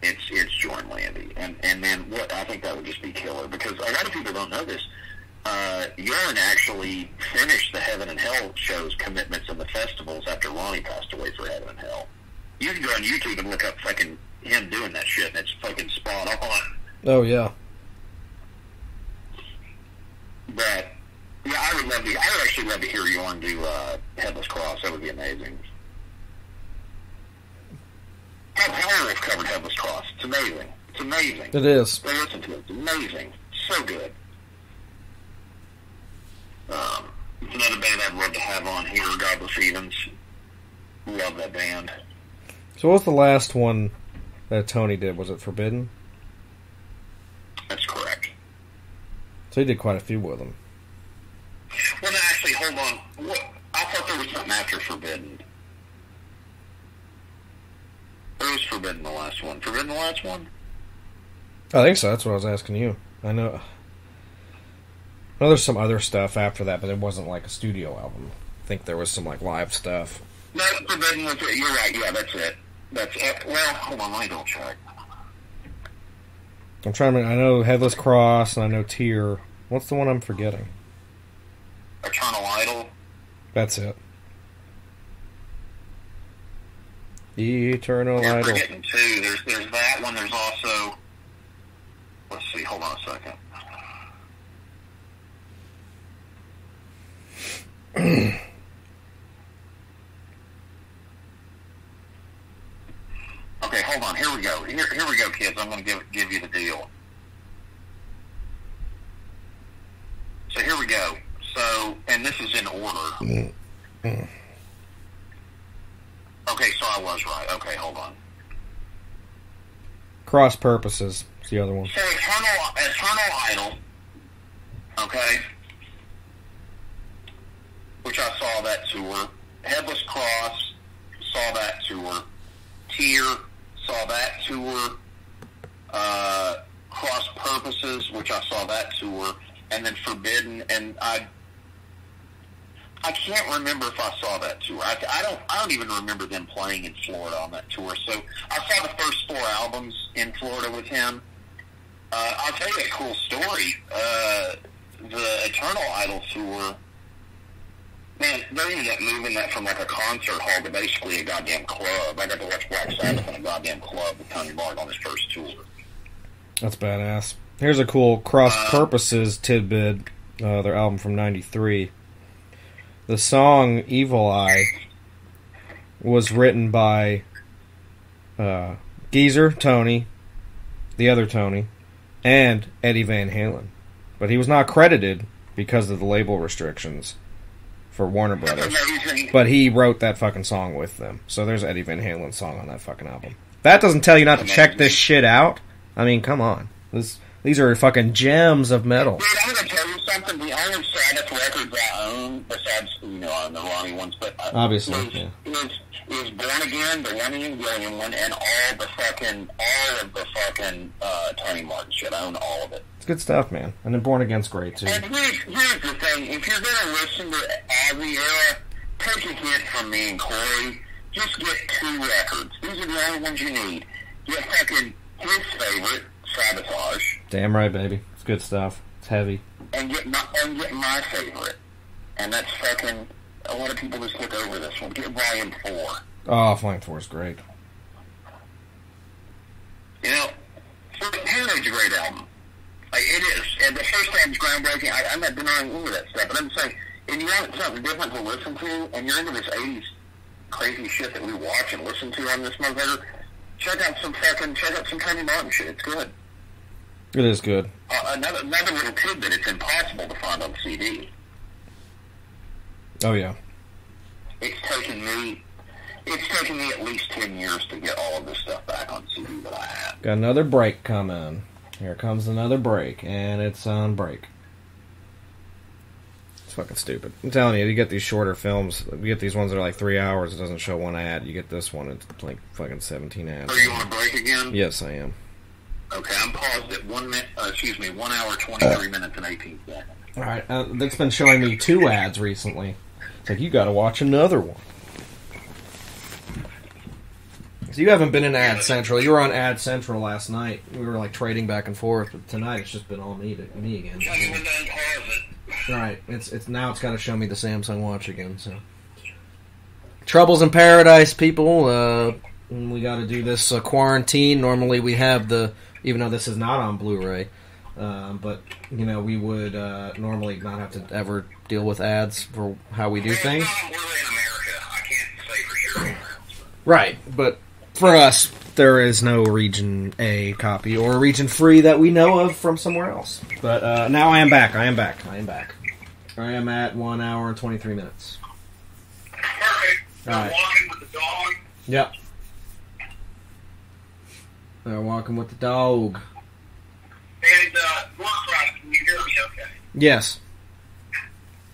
it's Jorn Landy. And man, what I think that would just be killer. Because a lot of people don't know this. Jorn actually finished the Heaven and Hell shows, commitments, and the festivals after Ronnie passed away for Heaven and Hell. You can go on YouTube and look up fucking him doing that shit, and it's fucking spot on. Oh, yeah. But, yeah, I would actually love to hear Jorn do Headless Cross. That would be amazing. How Powerwolf covered Headless Cross. It's amazing. It's amazing. It is. Go listen to it. It's amazing. So good. It's another band I'd love to have on here, Godless Heathens. Love that band. So what was the last one that Tony did? Was it Forbidden? That's correct. So he did quite a few with them. Well, no, actually, hold on. What? I thought there was something after Forbidden. Or was Forbidden the last one? Forbidden the last one? I think so. That's what I was asking you. I know there's some other stuff after that, but it wasn't like a studio album. I think there was some like live stuff. No, Forbidden was it. You're right. Yeah, that's it. That's it. Well, hold on. Let me double check. I'm trying to. I know Headless Cross and I know Tear. What's the one I'm forgetting? Eternal Idol. That's it. Eternal You're Idol. forgetting two. There's that one. There's also. Let's see. Hold on a second. Okay, hold on. Here we go. Here we go, kids. I'm going to give you the deal. So here we go. So, and this is in order. Okay, so I was right. Okay, hold on. Cross Purposes is the other one. So Eternal Idol. Okay. Which I saw that tour. Headless Cross, saw that tour. Tear, saw that tour. Cross Purposes, which I saw that tour. And then Forbidden, and I can't remember if I saw that tour. I don't even remember them playing in Florida on that tour. So I saw the first 4 albums in Florida with him. I'll tell you a cool story. The Eternal Idol tour, man, they ended up moving that from like a concert hall to basically a goddamn club. I got to watch Black Sabbath in a goddamn club with Tony Martin on his first tour. That's badass. Here's a cool Cross Purposes tidbit, their album from '93. The song Evil Eye was written by Geezer, Tony, the other Tony, and Eddie Van Halen. But he was not credited because of the label restrictions for Warner Brothers. But he wrote that fucking song with them. So there's Eddie Van Halen's song on that fucking album. That doesn't tell you not to check this shit out. I mean, come on. These are fucking gems of metal. Dude, I'm going to tell you something. The only Sabbath records I own, besides, on the Ronnie ones, but obviously, is Born Again, the One and William one, and all of the fucking Tony Martin shit. I own all of it. It's good stuff, man. And then Born Again's great, too. And here's the thing. If you're going to listen to Ozzy era, take a hint from me and Corey. Just get 2 records. These are the only ones you need. Get fucking his favorite, Sabotage. Damn right, baby. It's good stuff. It's heavy. And get my favorite. And that's fucking... A lot of people just look over this one. Get Volume 4. Oh, Volume 4 is great. You know, Paranoid's a great album. Like, it is. And the first album's groundbreaking. I'm not denying any of that stuff. But I'm saying, if you want something different to listen to, and you're into this 80s crazy shit that we watch and listen to on this motherfucker, check out some Tony Martin shit. It's good. It is good. Another little tidbit, it's impossible to find on CD. Oh, yeah. It's taken me at least 10 years to get all of this stuff back on CD that I have. Got another break coming. Here comes another break, and it's on break. It's fucking stupid. I'm telling you, you get these shorter films, you get these ones that are like 3 hours, it doesn't show one ad. You get this one, it's like fucking 17 ads. Are you on a break again? Yes, I am. Okay, I'm paused at 1 hour, 23 minutes, and 18 seconds. Alright, that's been showing me 2 ads recently. It's like, you gotta watch another one. So you haven't been in Ad Central. You were on Ad Central last night. We were like trading back and forth, but tonight it's just been all me again. Alright, it's now it's gotta show me the Samsung Watch again, so. Troubles in Paradise, people. We gotta do this quarantine. Normally we have even though this is not on Blu-ray, but, you know, we would normally not have to ever deal with ads for how we do things. Right, but for us, there is no Region A copy or Region Free that we know of from somewhere else. But now I am back. I am at 1 hour and 23 minutes. Perfect. Right. Walking with the dog. Yep. They're walking with the dog. And, Warcraft, can you hear me okay? Yes.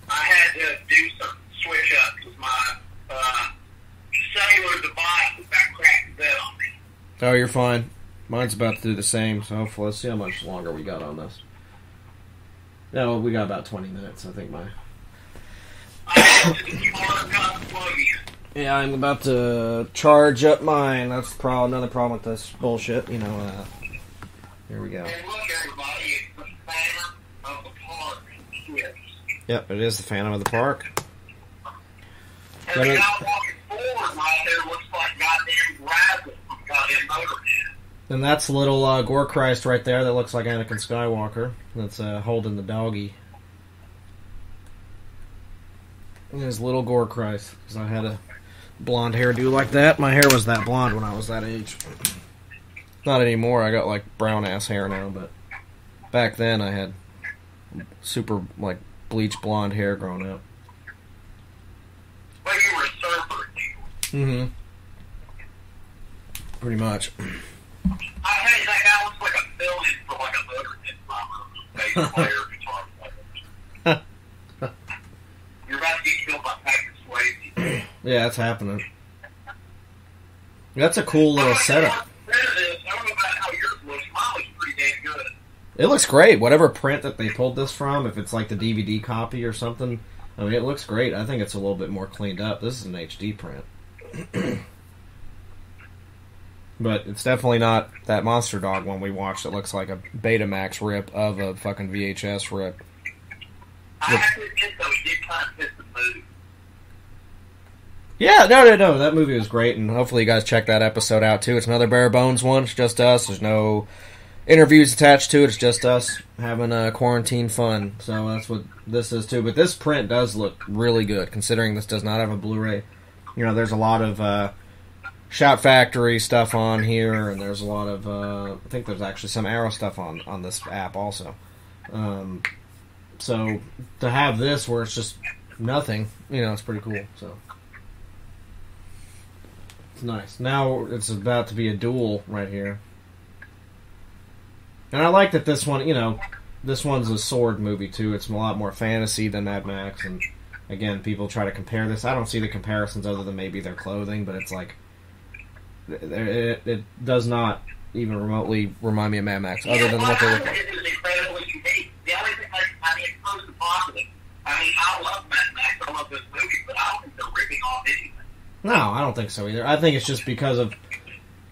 I had to do some switch up because my cellular device was about cracked dead on me. Oh, you're fine. Mine's about to do the same, so hopefully let's see how much longer we got on this. No, we got about 20 minutes, I think, Yeah, I'm about to charge up mine. That's another problem with this bullshit, you know. Here we go. And look, everybody, it's the Phantom of the Park. Yep, it is the Phantom of the Park. And the guy walking forward right there looks like goddamn Razzle from goddamn Motorhead. And that's a little Gore Christ right there that looks like Anakin Skywalker. That's holding the doggy. There's little Gore Christ, because I had a blonde hairdo like that. My hair was that blonde when I was that age. Not anymore, I got like brown ass hair now, but back then I had super like bleach blonde hair growing up. Well, you were a surfer. Mm-hmm. Pretty much. Hey, that guy looks like a villain for like a Motorhead bass player, guitar player. You're about to get killed by Patrick Swayze. Yeah, that's happening. That's a cool little setup. It looks great. Whatever print that they pulled this from, if it's like the DVD copy or something, I mean, it looks great. I think it's a little bit more cleaned up. This is an HD print. But it's definitely not that Monster Dog one we watched that looks like a Betamax rip of a fucking VHS rip. I have to admit, though, he did kind of piss the mood. Yeah, no. That movie was great, and hopefully you guys check that episode out, too. It's another bare bones one. It's just us. There's no interviews attached to it. It's just us having quarantine fun. So that's what this is, too. But this print does look really good, considering this does not have a Blu-ray. You know, there's a lot of Shout Factory stuff on here, and there's a lot of, I think there's actually some Arrow stuff on this app also. So to have this where it's just nothing, you know, it's pretty cool. So it's nice. Now it's about to be a duel right here. And I like that this one, you know, this one's a sword movie too. It's a lot more fantasy than Mad Max, and again, people try to compare this. I don't see the comparisons other than maybe their clothing, but it's like it does not even remotely remind me of Mad Max, other than what they look like. It is incredibly unique. The only thing, I mean, it's post-apocalyptic. I mean, I love Mad Max. I love this movie, but I don't think they're ripping off anything. No, I don't think so either. I think it's just because of,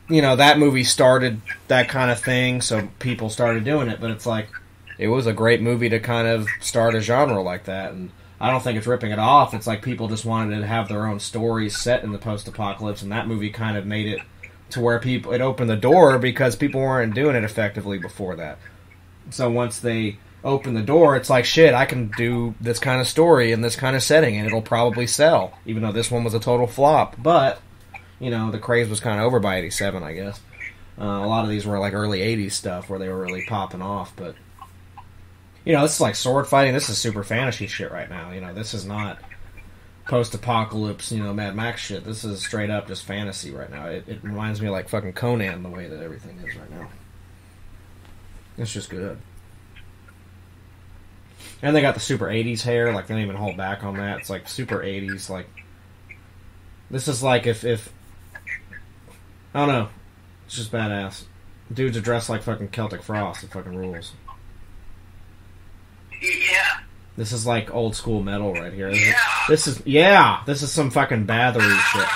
you know, that movie started that kind of thing, so people started doing it, but it's like, it was a great movie to kind of start a genre like that, and I don't think it's ripping it off. It's like people just wanted to have their own stories set in the post-apocalypse, and that movie kind of made it to where it opened the door because people weren't doing it effectively before that. So once they opened the door, it's like, shit, I can do this kind of story in this kind of setting, and it'll probably sell, even though this one was a total flop. But, you know, the craze was kind of over by 87, I guess. A lot of these were like early 80s stuff where they were really popping off, but you know, this is like sword fighting. This is super fantasy shit right now. You know, this is not post-apocalypse, you know, Mad Max shit. This is straight up just fantasy right now. It reminds me of like fucking Conan, the way that everything is right now. It's just good. And they got the super 80s hair, like they don't even hold back on that. It's like super 80s, like this is like if I don't know. It's just badass. Dudes are dressed like fucking Celtic Frost. It fucking rules. Yeah. This is like old school metal right here. Yeah. This is some fucking Bathory shit.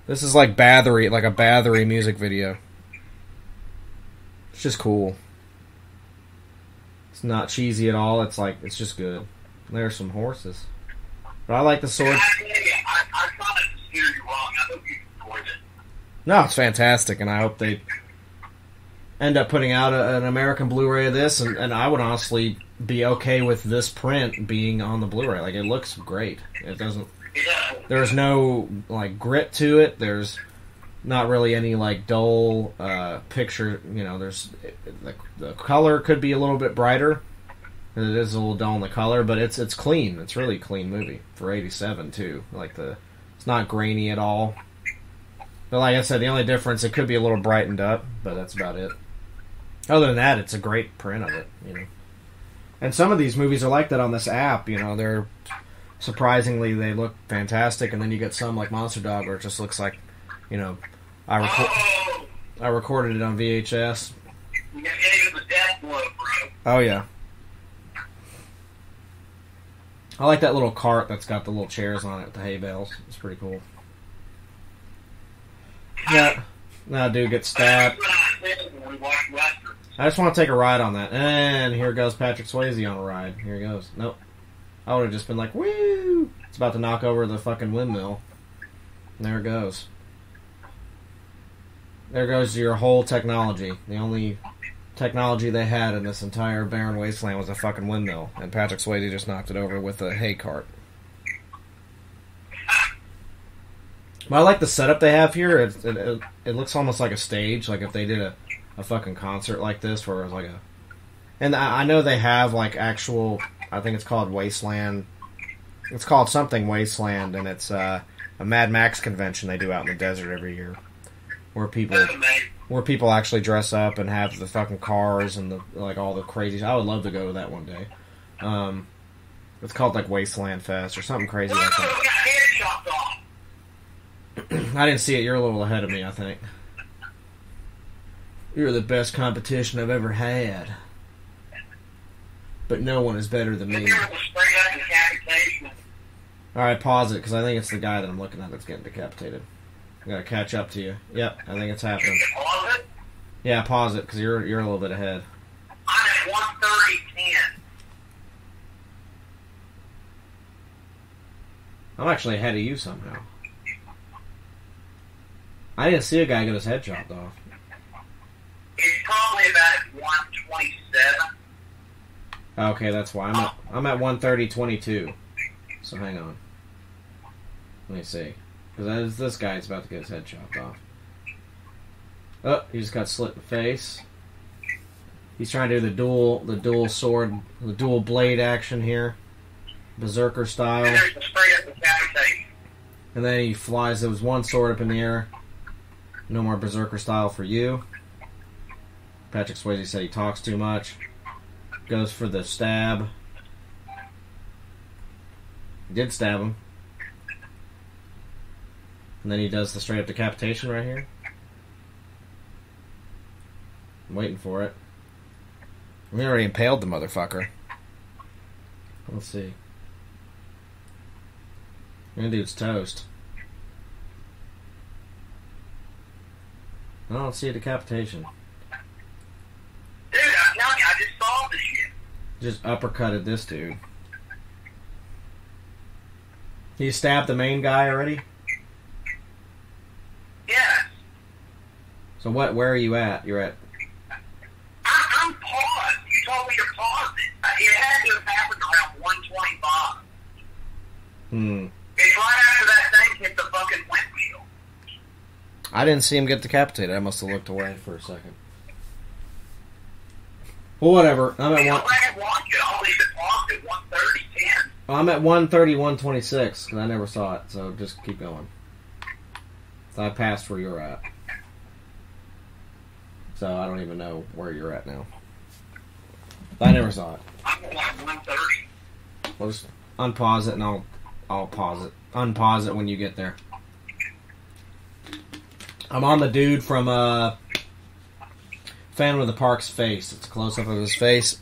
This is like Bathory, like a Bathory music video. It's just cool. It's not cheesy at all. It's like, it's just good. There's some horses. But I like the sword. I thought it steer you wrong. I hope you enjoyed it. No, it's fantastic, and I hope they end up putting out an American Blu-ray of this, and I would honestly be okay with this print being on the Blu-ray. Like, it looks great. It doesn't... There's no, like, grit to it. There's not really any, like, dull picture. You know, there's... The color could be a little bit brighter. It is a little dull in the color, but it's clean. It's really a clean movie for 87, too. Like, it's not grainy at all. But like I said, the only difference, it could be a little brightened up, but that's about it. Other than that, it's a great print of it, you know. And some of these movies are like that on this app, you know. They're surprisingly, they look fantastic, and then you get some like Monster Dog where it just looks like, you know, I recorded it on VHS. You got hit with the death blow, bro. Oh yeah. I like that little cart that's got the little chairs on it, the hay bales. It's pretty cool. Yeah. Now dude gets stabbed. I just want to take a ride on that. And here goes Patrick Swayze on a ride. Here he goes. Nope. I would have just been like, woo! It's about to knock over the fucking windmill. And there it goes. There goes your whole technology. The only technology they had in this entire barren wasteland was a fucking windmill. And Patrick Swayze just knocked it over with a hay cart. But I like the setup they have here. It looks almost like a stage. Like if they did a fucking concert like this where it was like a... And I know they have like actual... I think it's called Wasteland. It's called something Wasteland, and it's a Mad Max convention they do out in the desert every year. Where people actually dress up and have the fucking cars and the like all the crazy... I would love to go to that one day. It's called like Wasteland Fest or something crazy like that. I didn't see it. You're a little ahead of me, I think. You're the best competition I've ever had. But no one is better than me. Alright, pause it, because I think it's the guy that I'm looking at that's getting decapitated. I gotta catch up to you. Yep, I think it's happening. Pause it? Yeah, pause it, because you're a little bit ahead. I'm at 1:30:10. I'm actually ahead of you somehow. I didn't see a guy get his head chopped off. It's probably about 1:27. Okay, that's why. I'm at 1:30:22. So hang on. Let me see. Because this guy's about to get his head chopped off. Oh, he just got slit in the face. He's trying to do the dual sword, the dual blade action here. Berserker style. And there's the straight up decapitation. And then he flies, there was one sword up in the air. No more Berserker style for you. Patrick Swayze said he talks too much. Goes for the stab. Did stab him. And then he does the straight up decapitation right here. I'm waiting for it. We already impaled the motherfucker. Let's see. That dude's toast. I don't see a decapitation. Dude, I'm telling you, I just saw this shit. Just uppercutted this dude. He stabbed the main guy already? Yes. So what? Where are you at? You're at... I'm paused. You told me to pause it. It had to have happened around 1:25. It's right after that thing hit the fucking windshield. I didn't see him get decapitated. I must have looked away for a second. Well, whatever. I'm at one. I'm at 1:30, 1:26 because I never saw it. So just keep going. So I passed where you're at. So I don't even know where you're at now. I never saw it. I'm at like 1:30. Well, just unpause it and I'll pause it. Unpause it when you get there. I'm on the dude from Phantom of the Park's face. It's a close-up of his face.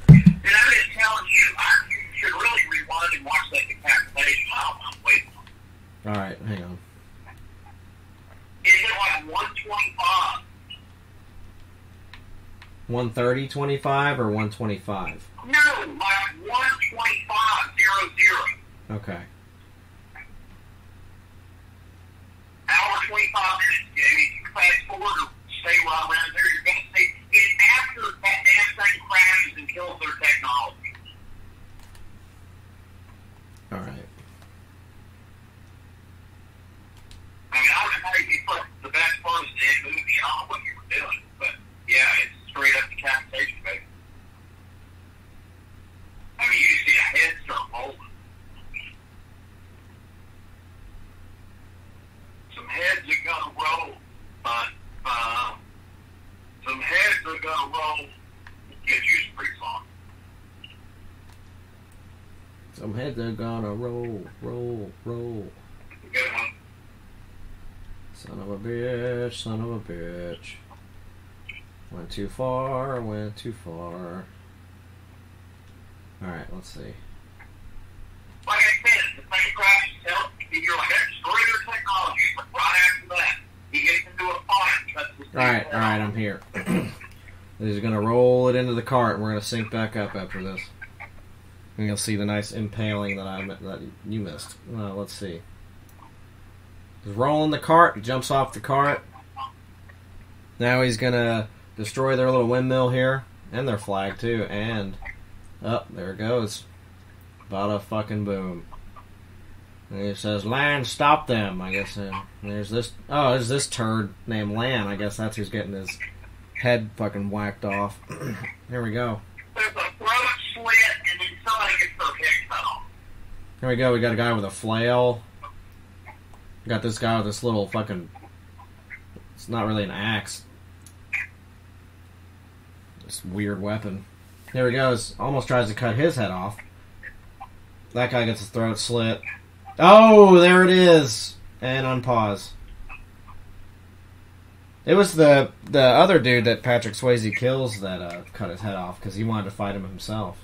And I'm just telling you, you should really rewind and watch that decapitation. I'm waiting. Alright, hang on. Is it like 125? 1:30:25 or 1:25? No, like 1:25:00. Okay. Hour 25 minutes. If you fast forward or stay right around there, you're going to see it's after that damn thing crashes and kills their technology. Alright. I mean, I would say it's like the best part of the damn movie. I don't know what you were doing, but yeah, it's straight up decapitation, baby. I mean, you see a head start rolling. Some heads are gonna roll, but some heads are gonna roll. Get you a free song. Some heads are gonna roll. Good one. Son of a bitch. Went too far. Alright, let's see. Like I said, the plane crash itself, you're like, that destroyed their technology. But right after that, he gets into a fight. Alright, I'm here. He's gonna roll it into the cart and we're gonna sync back up after this. And you'll see the nice impaling that you missed. Let's see. He's rolling the cart, he jumps off the cart. Now he's gonna destroy their little windmill here. And their flag too. And there it goes. Bada fucking boom. And he says, Lan, stop them. I guess there's this turd named Lan. I guess that's who's getting his head fucking whacked off. Here we go. There's a throat slit and then somebody gets their head cut off. Here we go. We got a guy with a flail. We got this guy with this little fucking... It's not really an axe. This weird weapon. Here he goes. Almost tries to cut his head off. That guy gets his throat slit. Oh, there it is. And unpause. It was the other dude that Patrick Swayze kills that cut his head off because he wanted to fight him himself.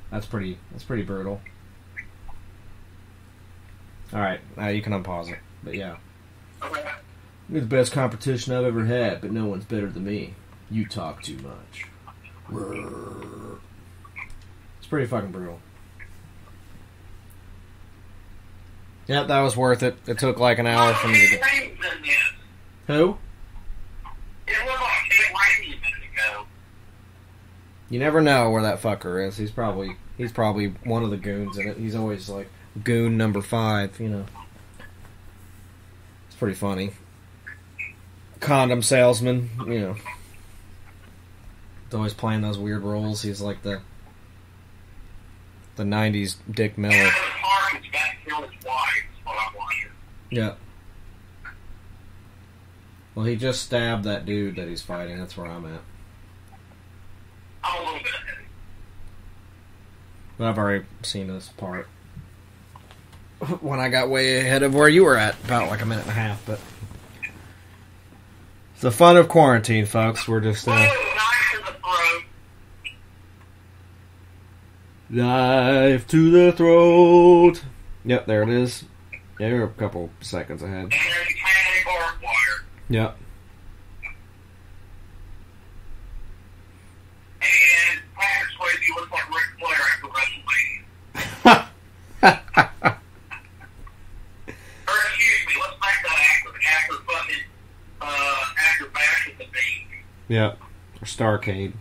That's pretty brutal. Alright, you can unpause it. But yeah. You're the best competition I've ever had, but no one's better than me. You talk too much. It's pretty fucking brutal. Yep, that was worth it. It took like an hour for me to get... Who? It was like it rained a minute ago. You never know where that fucker is. He's probably one of the goons in it. He's always like goon number 5, you know. It's pretty funny. Condom salesman, you know. He's always playing those weird roles. He's like the 90s Dick Miller. Yeah. Well, he just stabbed that dude that he's fighting. That's where I'm at. But I've already seen this part. When I got way ahead of where you were at. About like a minute and a half, but... It's the fun of quarantine, folks. We're just... Knife to the throat. Yep, there it is. Yeah, you're a couple seconds ahead. Yep. And Patrick Swayze looks like Ric Flair after WrestleMania. Or excuse me, let's make that after Bash at the Beach. Yep. Or Starcade.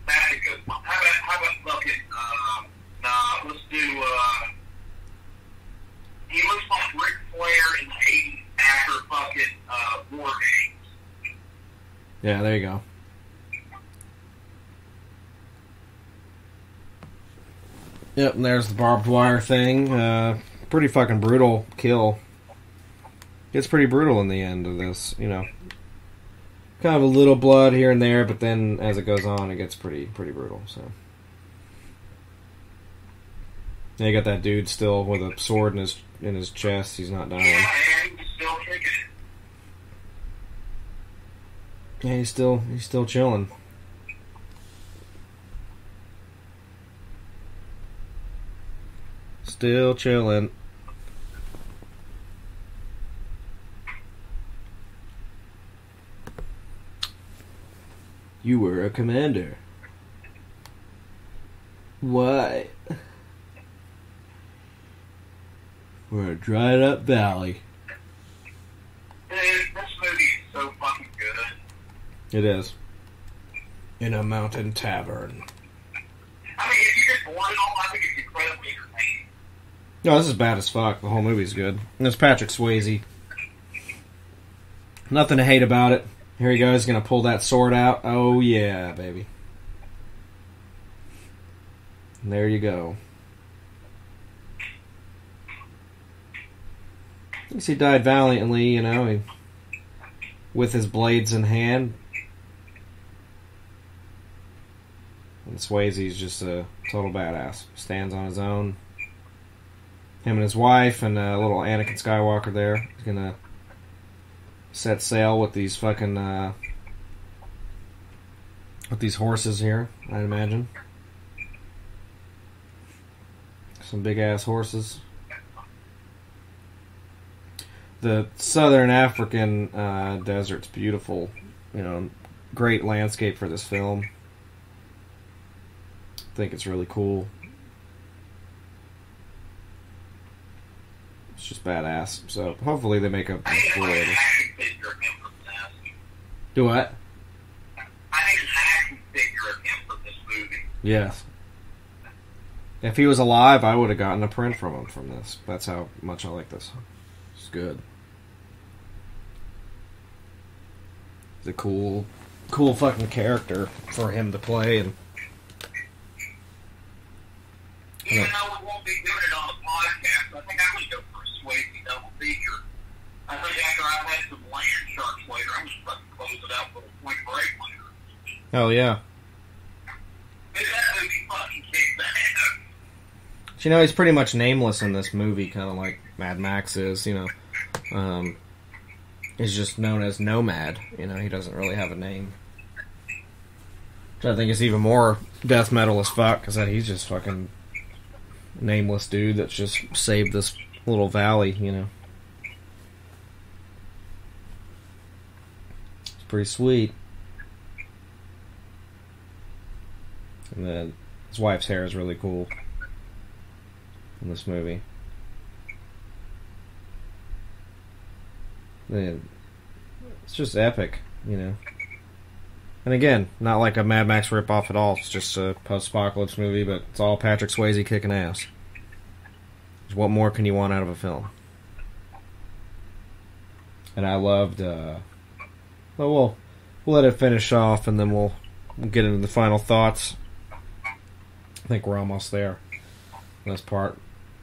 That's a good one. How about fucking, let's do, he looks like Ric Flair in the 80s Yeah, there you go. Yep, and there's the barbed wire thing. Pretty fucking brutal kill. Gets pretty brutal in the end of this, you know. Kind of a little blood here and there, but then as it goes on, it gets pretty brutal. So, and you got that dude still with a sword in his chest. He's not dying. Yeah, he's still kicking it. Yeah, he's still chilling. Still chilling. You were a commander. Why? We're a dried up valley. Dude, this movie is so fucking good. It is. In a mountain tavern. I mean, if you just want it all, I think it's incredibly entertaining. No, this is bad as fuck. The whole movie's good. And it's Patrick Swayze. Nothing to hate about it. Here he goes, gonna pull that sword out. Oh yeah, baby. And there you go. I guess he died valiantly, you know, with his blades in hand. And Swayze's just a total badass. Stands on his own. Him and his wife and little Anakin Skywalker there. He's gonna set sail with these fucking with these horses here, I'd imagine. Some big ass horses. The southern African desert's beautiful. You know, great landscape for this film. I think it's really cool. It's just badass. So hopefully they make a cool later. Do what? I need an action figure of him for this movie. Yes. If he was alive, I would have gotten a print from him from this. That's how much I like this. It's good. It's a cool fucking character for him to play. And even though we won't be doing it on the podcast, I think I'm going to go for a Swayze double feature. I think after I've had some land sharks later, I'm just fucking close it out with a Point Break later. hell yeah. That movie fucking kicks ass. But, you know, he's pretty much nameless in this movie, kind of like Mad Max is, you know. He's just known as Nomad, you know, he doesn't really have a name. Which I think is even more death metal as fuck, because he's just fucking nameless dude that's just saved this little valley, you know. It's pretty sweet. And then his wife's hair is really cool in this movie. And it's just epic, you know. And again, not like a Mad Max ripoff at all. It's just a post-apocalypse movie, but it's all Patrick Swayze kicking ass. What more can you want out of a film? And I loved. Well, we'll let it finish off, and then we'll get into the final thoughts. I think we're almost there. This part.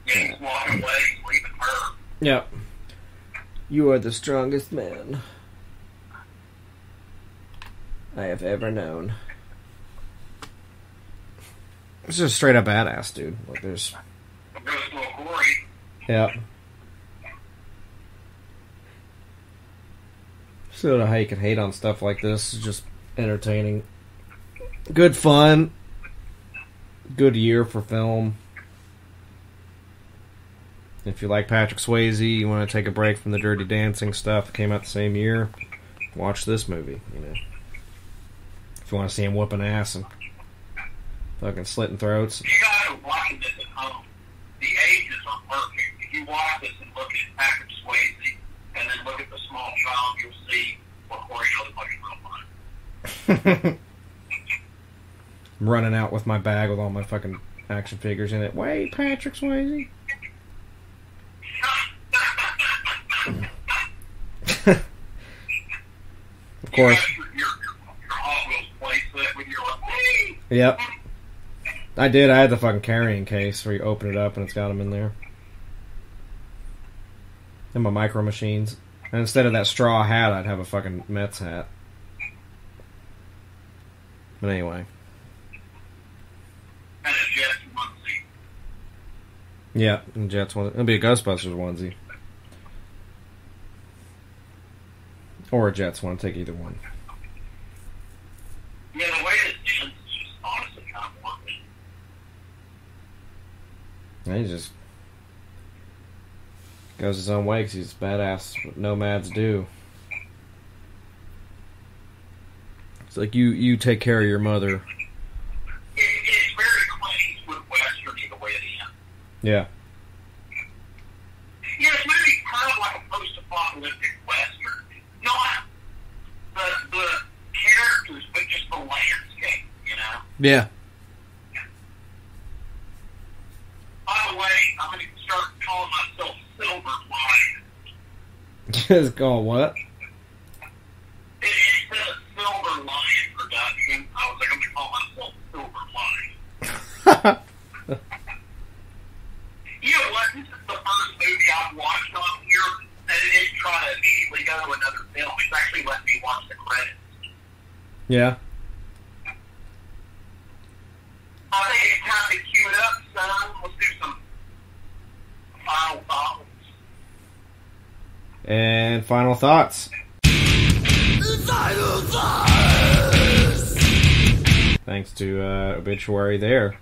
He's walking away, leaving her. Yep. You are the strongest man I have ever known. It's just straight up badass, dude. Like there's. Yep. So I don't know how you can hate on stuff like this. It's just entertaining. Good fun. Good year for film. If you like Patrick Swayze, you want to take a break from the Dirty Dancing stuff that came out the same year, watch this movie, you know. If you want to see him whooping ass and fucking slitting throats. You guys are watching this at home. The ages are perfect. If you watch this and look at Patrick Swayze and then look at the small child, you'll see what Corey looks like in real life. I'm running out with my bag with all my fucking action figures in it. Wait, Patrick Swayze? Of course. You're Yep. I did. I had the fucking carrying case where you open it up and it's got them in there. And my micro machines. And instead of that straw hat, I'd have a fucking Mets hat. But anyway. And a Jets onesie. Yeah, and Jets onesie. It'll be a Ghostbusters onesie. Or a Jets one. Take either one. Yeah, the way it is just honestly kind of wonky. He just goes his own way because he's badass. What nomads do. It's like you take care of your mother. It's very clean with Western the way it is. Yeah. Yeah, it's maybe kind of like a post-apocalyptic Western. Not the characters, but just the landscape, you know? Yeah. By the way, I'm going to start calling myself Silver Lion. It's called what? It says Silver Lion Production. I was like, I'm going to call myself Silver Lion. You know what? This is the first movie I've watched on here that it didn't try to immediately go to another film. It's actually let me watch the credits. Yeah. I think it's time to cue it up, son. Let's do some final thoughts. And final thoughts. Final thoughts. Thanks to Obituary there.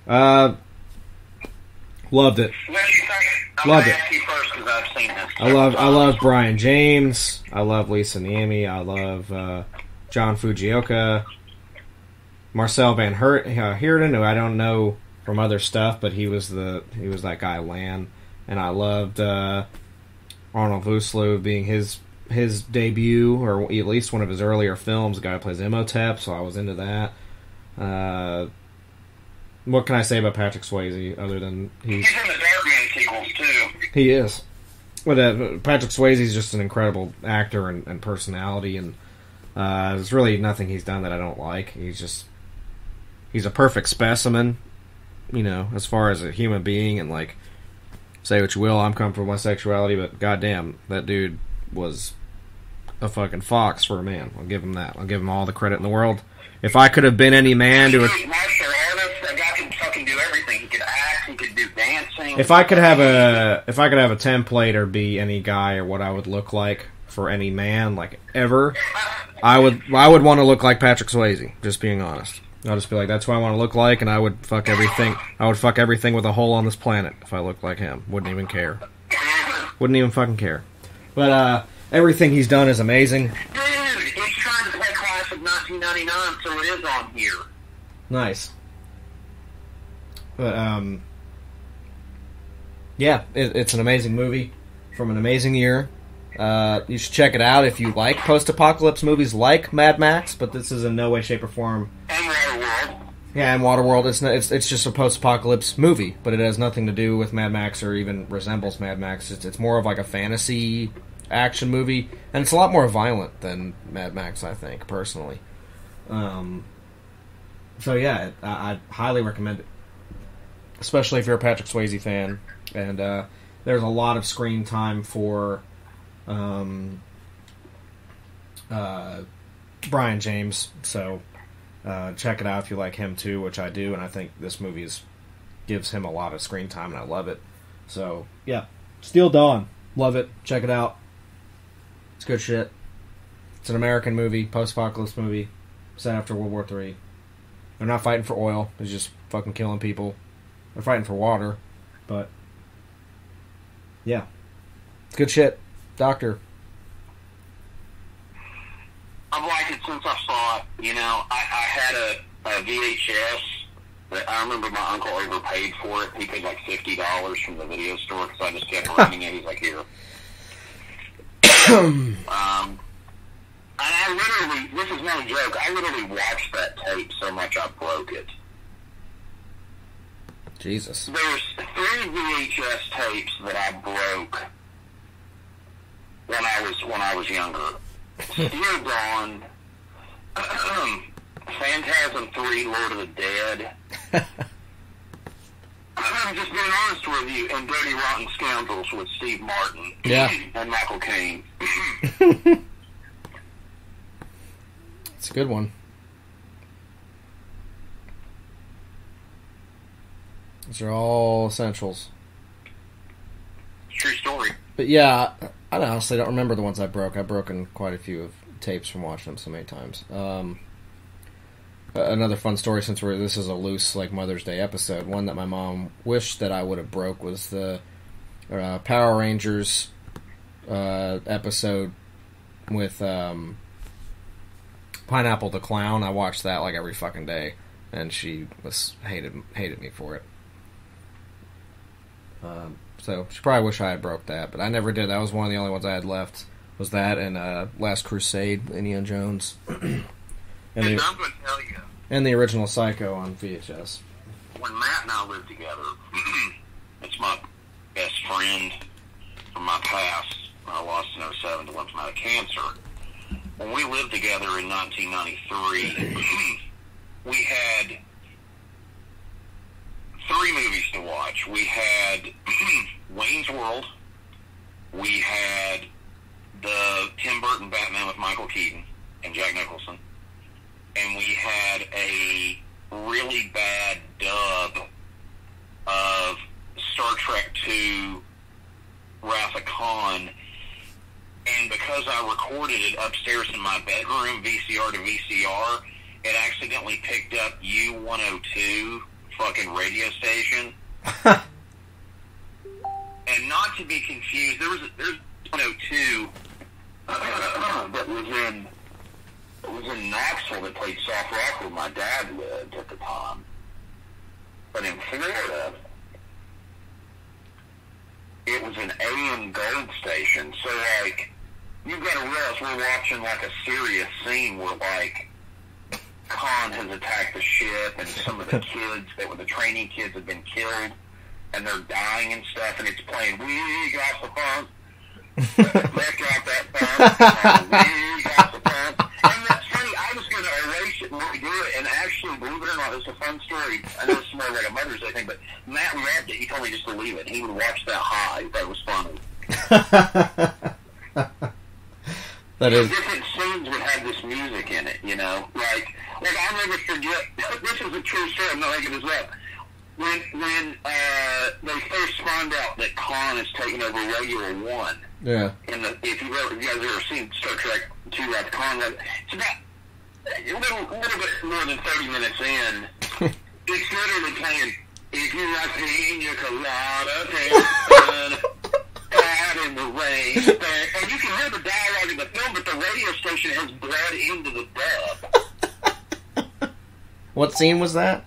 Loved it. Loved it. I love Brian James. I love Lisa Niemi. I love John Fujioka. Marcel Van Heerden, who I don't know from other stuff, but he was that guy Lan, and I loved Arnold Vosloo being his debut, or at least one of his earlier films. The guy who plays Imhotep, so I was into that. What can I say about Patrick Swayze other than he's in the Batman sequels too? He is. But Patrick Swayze is just an incredible actor and personality, and there's really nothing he's done that I don't like. He's a perfect specimen, you know, as far as a human being, and like, say what you will, I'm comfortable with my sexuality, but goddamn, that dude was a fucking fox for a man. I'll give him that. I'll give him all the credit in the world. If I could have been any man to If I could have a template or be any guy or what I would look like for any man, like ever, I would want to look like Patrick Swayze. Just being honest, I'll just be like, that's who I want to look like, and I would fuck everything. I would fuck everything with a hole on this planet if I looked like him. Wouldn't even care. Wouldn't even fucking care. But everything he's done is amazing. Dude, he's trying to play class of 1999, so it is on here. Nice. But yeah, it's an amazing movie from an amazing year. You should check it out if you like post-apocalypse movies like Mad Max, but this is in no way, shape, or form. And Waterworld. Yeah, and Waterworld. It's just a post-apocalypse movie, but it has nothing to do with Mad Max or even resembles Mad Max. It's more of like a fantasy action movie, and it's a lot more violent than Mad Max, I think, personally. So yeah, I highly recommend it, especially if you're a Patrick Swayze fan. And there's a lot of screen time for Brian James, so check it out if you like him too, which I do, and I think this movie gives him a lot of screen time, and I love it. So yeah, Steel Dawn, love it. Check it out. It's good shit. It's an American movie, post-apocalypse movie, set after World War III. They're not fighting for oil; they're just fucking killing people. They're fighting for water, but yeah, it's good shit. Doctor. I've liked it since I saw it. You know, I had a VHS that I remember my uncle overpaid for it. He paid like $50 from the video store because I just kept renting it. He's like, here. And I literally, this is no joke, I literally watched that tape so much I broke it. Jesus. There's 3 VHS tapes that I broke when I was younger. Steel Dawn, Phantasm 3, Lord of the Dead. I'm just being honest with you, and Dirty Rotten Scoundrels with Steve Martin. Yeah. And Michael Caine. It's a good one. These are all essentials. True story. But yeah, I honestly don't remember the ones I broke. I've broken quite a few of tapes from watching them so many times. Another fun story, since this is a loose like Mother's Day episode, one that my mom wished that I would have broke was the Power Rangers episode with Pineapple the Clown. I watched that like every fucking day, and she hated me for it. So she probably wish I had broke that, but I never did. That was one of the only ones I had left. Was that and Last Crusade, Indiana Jones. And I'm going to tell you. And the original Psycho on VHS. When Matt and I lived together, it's my best friend from my past. I lost in 2007 to lymphatic cancer. When we lived together in 1993, we had 3 movies to watch. We had Wayne's World. We had the Tim Burton Batman with Michael Keaton and Jack Nicholson. And we had a really bad dub of Star Trek II Wrath of Khan. And because I recorded it upstairs in my bedroom, VCR to VCR, it accidentally picked up U102 fucking radio station. And not to be confused, there's 102 that was in Knoxville that played soft rock where my dad lived at the time. But in Florida, it was an AM gold station. So, like, you've got to realize we're watching, like, a serious scene where, like, Khan has attacked the ship and some of the kids that were the training kids have been killed and they're dying and stuff, and it's playing, we got the funk. Let out that funk. We got the funk. And that's funny, I was going to erase it and redo it, and actually, believe it or not, it's a fun story. I know it's more like a Mother's Day thing, but Matt loved it. He told me just to leave it. He would watch that high. That was funny. That is. Different scenes would have this music in it, you know? Like I'll never forget, this is a true story, I'm not making this up. When they first found out that Khan is taking over Regular One, yeah. If you guys have ever seen Star Trek II Wrath of Khan, it's about a little bit more than 30 minutes in. It's literally playing, if you like pina colada, out in the rain, and you can hear the dialogue in the film, but the radio station has bled into the dub. What scene was that?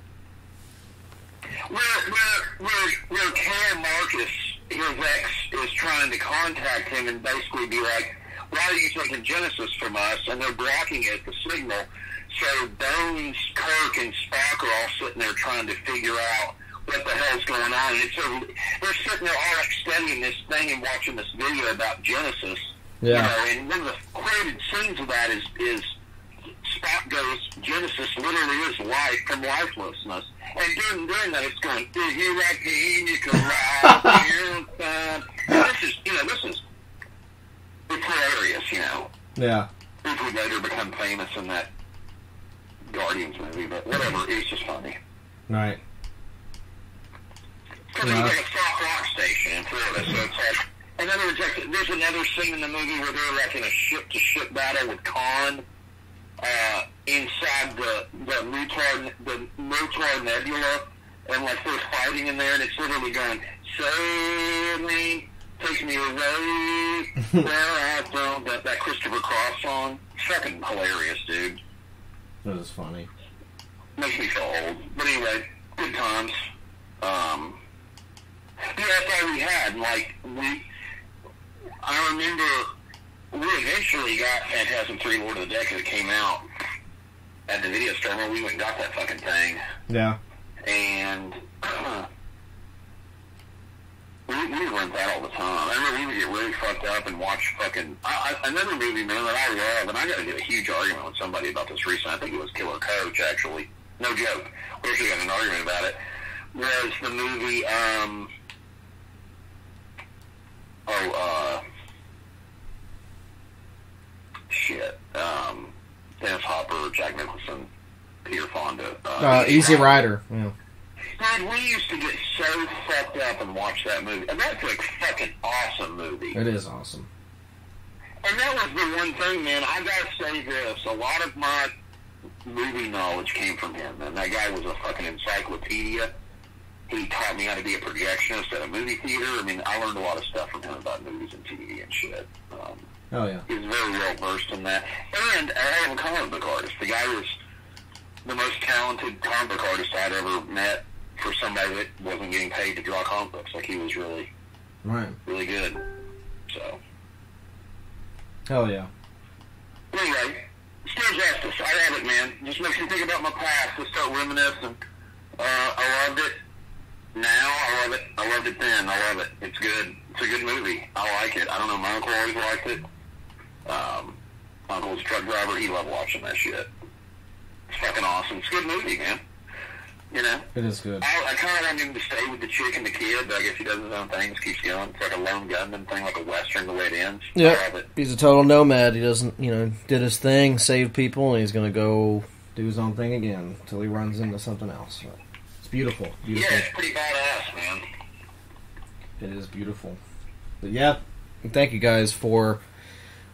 Where Karen Marcus, his ex, is trying to contact him and basically be like, why are you taking Genesis from us? And they're blocking it, the signal. So Bones, Kirk, and Spock are all sitting there trying to figure out what the hell's going on. And they're sitting there all like studying this thing and watching this video about Genesis. Yeah. You know, and one of the quoted scenes of that is Spock goes, Genesis literally is life from lifelessness. And during that, it's going, if you like pina colada, it's hilarious, you know. Yeah. Which would later become famous in that Guardians movie, but whatever, it was just funny. Right. Because it was like a soft rock station in Florida, so it's like, in other words, like, there's another scene in the movie where they're like in a ship-to-ship battle with Khan, inside the Mutar Nebula, and like they're fighting in there, and it's literally going, suddenly takes me away where I from that Christopher Cross song. Fucking hilarious, dude. That is funny. Makes me feel old. But anyway, good times. Yeah, that's all we had. Like, I remember we eventually got Phantasm 3 Lord of the Dead because it came out at the video store. We went and got that fucking thing. Yeah. And we would rent that all the time. I remember we would get really fucked up and watch fucking... another movie, man, that I love, and I got into a huge argument with somebody about this recently. I think it was Killer Coach, actually. No joke. We actually got in an argument about it. Was the movie, Dennis Hopper, Jack Nicholson, Peter Fonda. Easy Rider. Yeah. Man, we used to get so fucked up and watch that movie. And that's a fucking awesome movie. It is awesome. And that was the one thing, man, I gotta say this. A lot of my movie knowledge came from him, and that guy was a fucking encyclopedia. He taught me how to be a projectionist at a movie theater. I mean, I learned a lot of stuff from him about movies and TV and shit. Oh, yeah. He was very well versed in that. And I have a comic book artist. The guy was the most talented comic book artist I'd ever met for somebody that wasn't getting paid to draw comic books. Like, he was really, really good. So. Hell yeah. Anyway, Still Justice. I love it, man. Just makes me think about my past. Just start reminiscing. I loved it. Now, I love it. I loved it then. I love it. It's good. It's a good movie. I like it. I don't know. My uncle always liked it. My uncle's a truck driver. He loved watching that shit. It's fucking awesome. It's a good movie, man. You know? It is good. I kind of want him to stay with the chick and the kid, but I guess he does his own thing. Just keeps going. It's like a lone gunman thing, like a Western, the way it ends. Yeah. He's a total nomad. He doesn't, did his thing, saved people, and he's going to go do his own thing again until he runs into something else. So, it's beautiful. Beautiful. Yeah, it's pretty badass, man. It is beautiful. But yeah, thank you guys for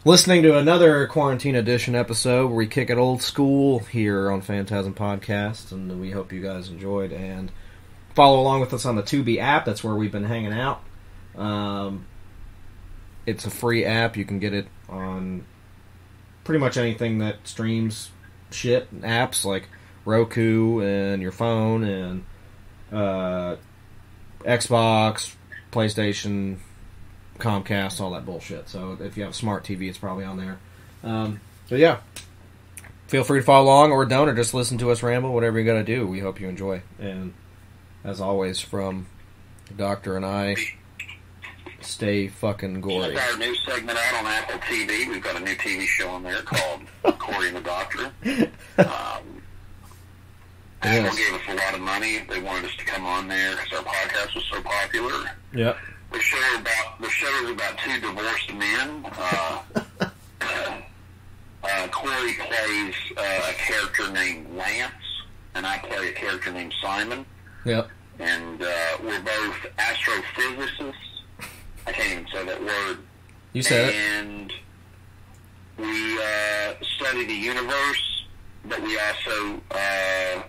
listening to another Quarantine Edition episode where we kick it old school here on Phantasm Podcast, and we hope you guys enjoyed, and follow along with us on the Tubi app. That's where we've been hanging out. It's a free app. You can get it on pretty much anything that streams shit, apps like Roku and your phone and Xbox, PlayStation, Comcast, all that bullshit. So if you have a smart TV, it's probably on there. But yeah, feel free to follow along, or don't, or just listen to us ramble, whatever you gotta do. We hope you enjoy. And as always, from the Doctor and I, stay fucking gory. Check our new segment out on Apple TV. We've got a new TV show on there called Corey and the Doctor. Apple gave us a lot of money. They wanted us to come on there because our podcast was so popular. Yep. The show is about two divorced men. Corey plays a character named Lance, and I play a character named Simon. Yep. And we're both astrophysicists. I can't even say that word. You said it. And we study the universe, but we also at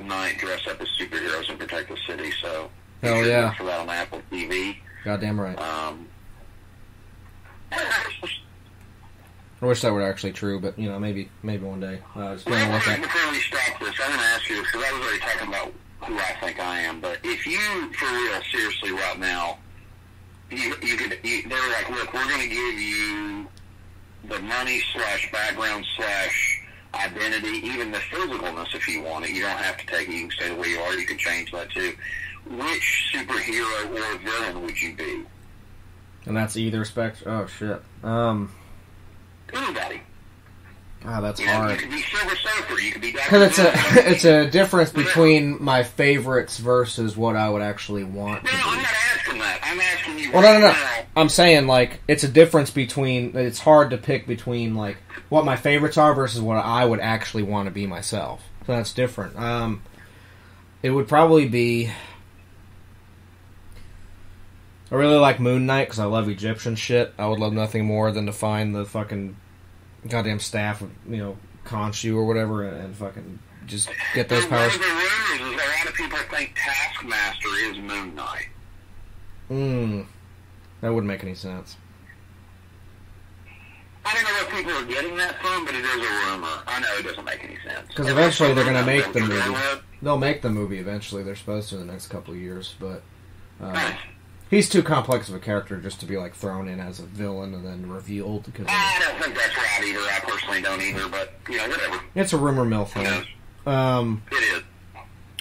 night dress up as superheroes and protect the city. So. Hell yeah. Look for that on Apple TV. Goddamn right. I wish that were actually true, but, maybe one day. It's before we stop this, I'm going to ask you, because I was already talking about who I think I am, but if you, for real, seriously, right now, they're like, look, we're going to give you the money / background / identity, even the physicalness if you want it. You don't have to take it. You can stay the way you are. You can change that, too. Which superhero or villain would you be? And that's either spectrum. Oh, shit. Anybody. Ah, that's hard. You could be Silver Surfer. You could be Dr. Because it's a difference between my favorites versus what I would actually want to be. I'm not asking that. I'm asking you. Well, no. I'm saying, it's a difference between... It's hard to pick between, what my favorites are versus what I would actually want to be myself. So that's different. It would probably be... I really like Moon Knight because I love Egyptian shit. I would love nothing more than to find the fucking goddamn staff of, Khonshu or whatever and fucking just get those powers. One of the rumors is a lot of people think Taskmaster is Moon Knight. That wouldn't make any sense. I don't know where people are getting that from, but it is a rumor. I know it doesn't make any sense. Because eventually they're going to make the movie. They'll make the movie eventually. They're supposed to in the next couple of years, but... he's too complex of a character just to be thrown in as a villain and then revealed. Because I don't think that's right either. I personally don't either, but whatever. It's a rumor mill thing. It is.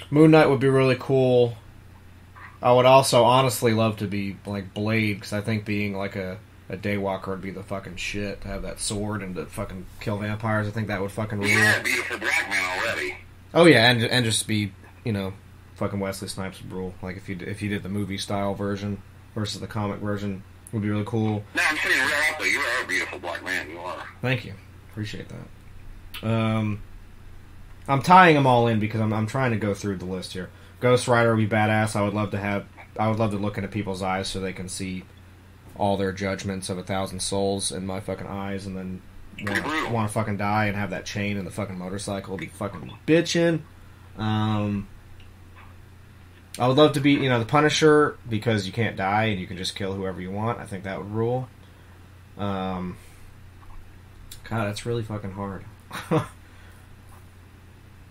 Moon Knight would be really cool. I would also honestly love to be like Blade, because I think being like a daywalker would be the fucking shit. To have that sword and to fucking kill vampires, I think that would fucking rule. Yeah, beautiful black man already. Oh yeah, and just be, you know, fucking Wesley Snipes would rule. Like if you did the movie style version versus the comic version, would be really cool. No, I'm saying real out there. You are a beautiful black man. You are. Thank you, appreciate that. I'm tying them all in because I'm trying to go through the list here. Ghost Rider would be badass. I would love to look into people's eyes so they can see all their judgments of 1,000 souls in my fucking eyes, and then want to fucking die and have that chain and the fucking motorcycle be fucking bitching. I would love to be, you know, the Punisher, because you can't die and you can just kill whoever you want. I think that would rule. God, that's really fucking hard.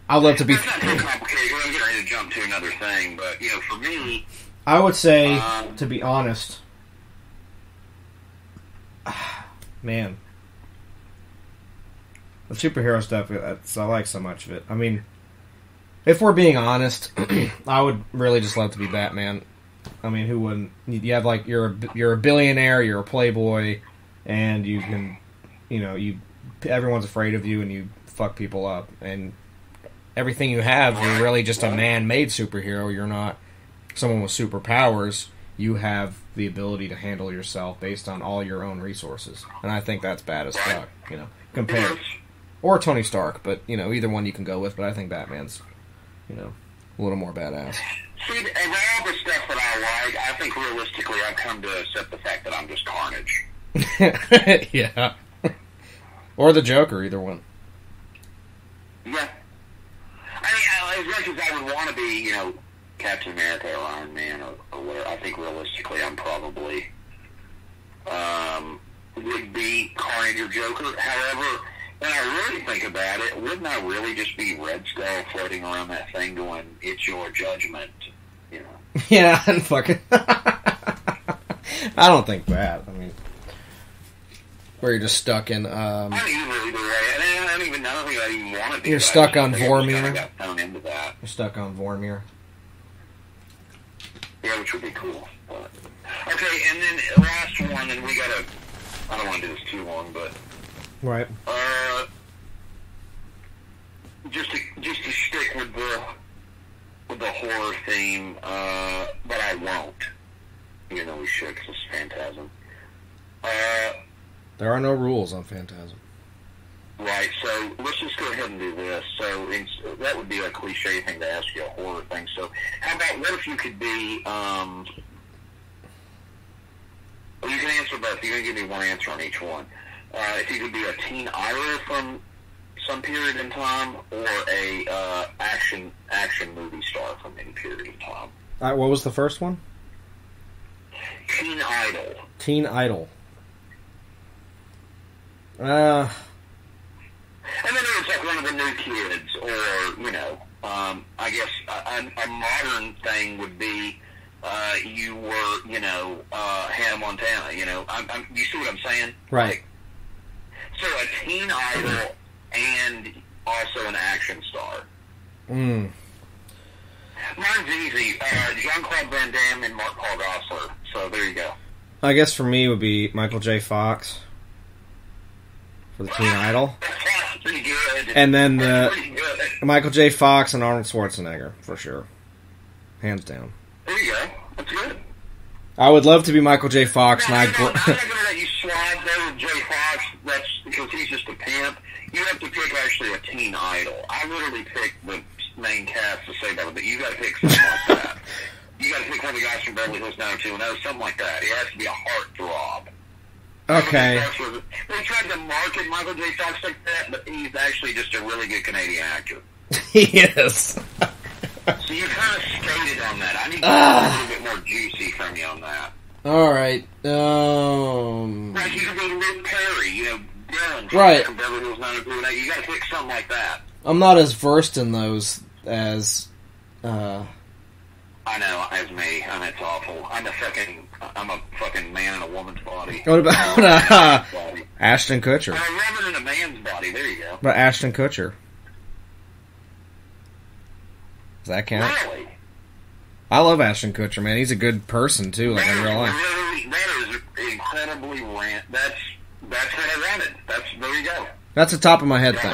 I'd love to be. It's not too complicated. I'm getting ready to jump to another thing, but you know, for me, I would say, to be honest, man, the superhero stuff, I like so much of it. I mean, if we're being honest, I would really just love to be Batman. I mean, who wouldn't? You have like you're a billionaire, you're a playboy, and you can, you know, everyone's afraid of you, and you fuck people up, and everything you have, you're really just a man-made superhero. You're not someone with superpowers. You have the ability to handle yourself based on all your own resources, and I think that's bad as fuck. You know, compared or Tony Stark, but you know, either one you can go with. But I think Batman's, you know, a little more badass. See, of all the stuff that I like, I think realistically, I've come to accept the fact that I'm just Carnage. Yeah, or the Joker, either one. Yeah. I mean, as much as I would want to be, you know, Captain America or Iron Man or whatever, I think realistically I'm probably would be Carnage or Joker. However, when I really think about it, wouldn't I really just be Red Skull floating around that thing going, "It's your judgment," you know? Yeah, and fucking. I don't think that. I mean, where you're just stuck in. I don't even really do that. I don't even know if I even want to do. You're stuck on Vormir. You're stuck on Vormir. Yeah, which would be cool. But. Okay, and then the last one, and we gotta. I don't want to do this too long, but. Right. Just to stick with the horror theme, but I won't. Even though we should, because it's Phantasm. There are no rules on Phantasm. Right, so let's just go ahead and do this. So that would be a cliche thing to ask you, a horror thing. So how about, what if you could be, well, you can answer both. You're going to give me one answer on each one. If you could be a teen idol from some period in time, or a action movie star from any period of time. What was the first one? Teen idol. Teen idol. And then it's like one of the new kids, or, you know, I guess a modern thing would be you were, you know, Hannah Montana, you know. You see what I'm saying? Right. Like, so a teen idol and also an action star. Mm. Mine's easy. Jean-Claude Van Damme and Mark Paul Gosselaar. So there you go. I guess for me it would be Michael J. Fox for the teen idol. That's pretty good. And then Michael J. Fox and Arnold Schwarzenegger, for sure. Hands down. There you go. That's good. I would love to be Michael J. Fox. I'm not going to let you slide there with J. Fox. That's because he's just a pimp. You have to pick actually a teen idol. I literally picked the main cast to say that, but you got to pick something like that. You got to pick one of the guys from Beverly Hills 90210, something like that. It has to be a heartthrob. Okay. They tried to market Michael J. Fox like that, but he's actually just a really good Canadian actor. Yes. So you kind of skated on that. I need to a little bit more juicy from you on that. All right. Like you could go to Luke Perry, you know, Dylan from Beverly Hills 90210. You got to pick something like that. I'm not as versed in those as. I know, as me. It's awful. I'm a fucking man in a woman's body. What about Ashton Kutcher? I'm a woman in a man's body. There you go. But Ashton Kutcher. Does that count? Really? I love Ashton Kutcher, man. He's a good person, too, like in real life. That is incredibly That's what I wanted. There you go. That's a top of my head thing.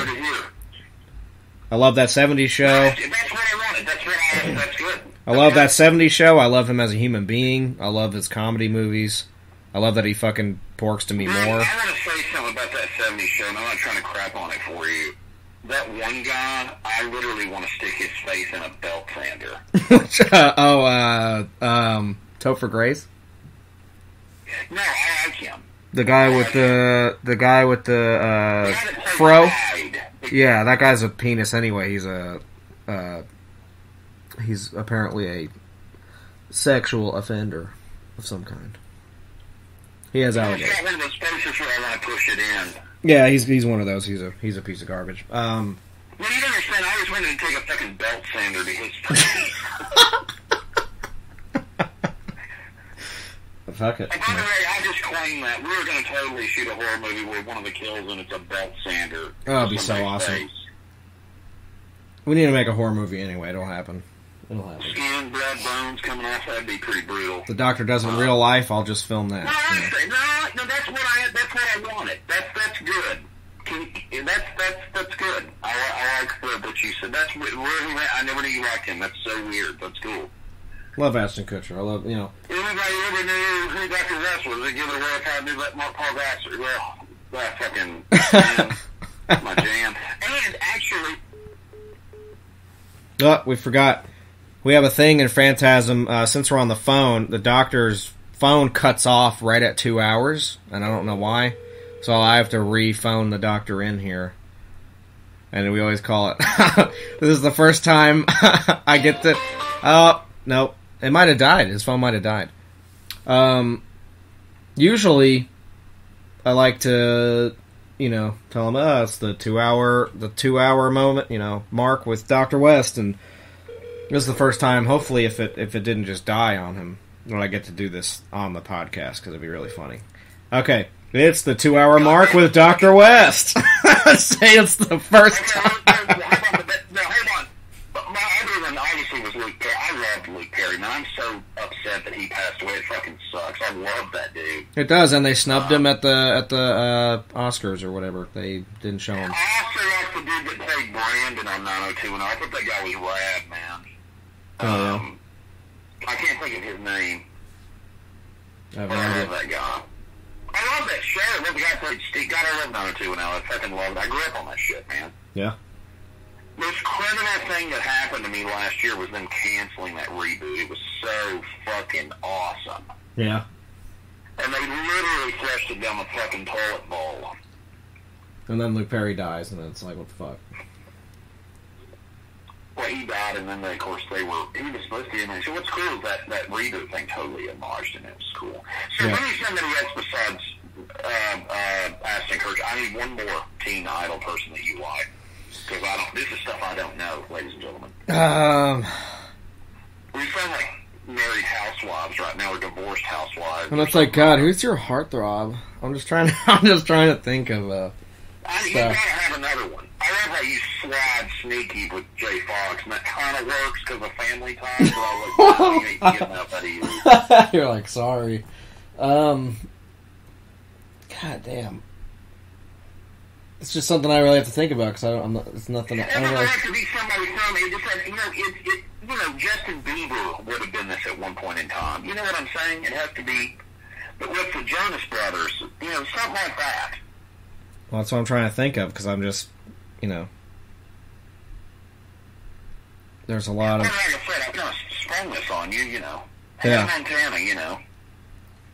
I love that 70s show. That's what I wanted. That's good. I love that 70s show. I love him as a human being. I love his comedy movies. I love that he fucking porks to me more. I want to say something about that 70s show, and I'm not trying to crap on it for you. That one guy, I literally want to stick his face in a belt sander. Topher Grace? No, I like him. The guy with the fro? Yeah, that guy's a penis anyway. He's apparently a sexual offender of some kind. He has allegations. He's one of those places where I want to push it in. Yeah, he's one of those. He's a piece of garbage. Well, you don't understand. I always wanted to take a fucking belt sander to his face. Fuck it. And by the way, I just claim that we're going to totally shoot a horror movie where one of the kills and it's a belt sander. Oh, that'd be so awesome. Face. We need to make a horror movie anyway. It'll happen. Skin, blood, bones coming off. That'd be pretty brutal. The doctor does it in real life. I'll just film that. No, that's what I wanted. That's good. That's good. I like what you said. That's really. I never knew you liked him. That's so weird. That's cool. Love Ashton Kutcher. I love, Anybody ever knew who Dr. Russ was? They give it away if I knew that Mark Paul Vassar. Well, that fucking my jam. And actually, we forgot. We have a thing in Phantasm. Since we're on the phone, the doctor's phone cuts off right at 2 hours, and I don't know why. So I have to re-phone the doctor in here. And we always call it. This is the first time I get to. Oh, nope. It might have died. His phone might have died. Usually, I like to, tell him, it's the 2 hour moment, mark with Dr. West, and this is the first time, hopefully, if it didn't just die on him, when I get to do this on the podcast, because it'd be really funny. Okay, it's the 2 hour mark with Dr. West. Say it's the first time. Obviously was Luke Perry. I loved Luke Perry, man. I'm so upset that he passed away. It fucking sucks. I love that dude. It does, and they snubbed him at the Oscars or whatever. They didn't show him. I also like the dude that played Brandon on 90210. I thought that guy was rad, man. I can't think of his name. I love that guy. I love that show. I love the guy who played Steve. God, I love 90210. I fucking love it. I grew up on that shit, man. Yeah. Most criminal thing that happened to me last year was them canceling that reboot. It was so fucking awesome. Yeah. And they literally flushed it down the fucking toilet bowl. And then Luke Perry dies, and it's like, what the fuck? Well, he died, and then, of course, he was supposed to be in there. So what's cool is that reboot thing totally homaged, and it was cool. So when you somebody else besides Ashton Kutcher, I need one more teen idol person that you like. Because this is stuff I don't know, ladies and gentlemen. We sound like married housewives right now, or divorced housewives. And it's like, God, who's your heartthrob? I'm just trying to think of you gotta have another one. I love how you slide sneaky with Jay Fox, and that kind of works because of family time. So I was like, you ain't getting enough out of you. You're like, sorry. God damn. It's just something I really have to think about because it's nothing. It doesn't have to be somebody from it. Just Justin Bieber would have been this at one point in time. You know what I'm saying? It has to be, but with the Jonas Brothers, something like that. Well, that's what I'm trying to think of because I'm just, there's a lot of. Like I said, I kind of sprung this on you, Hannah Montana,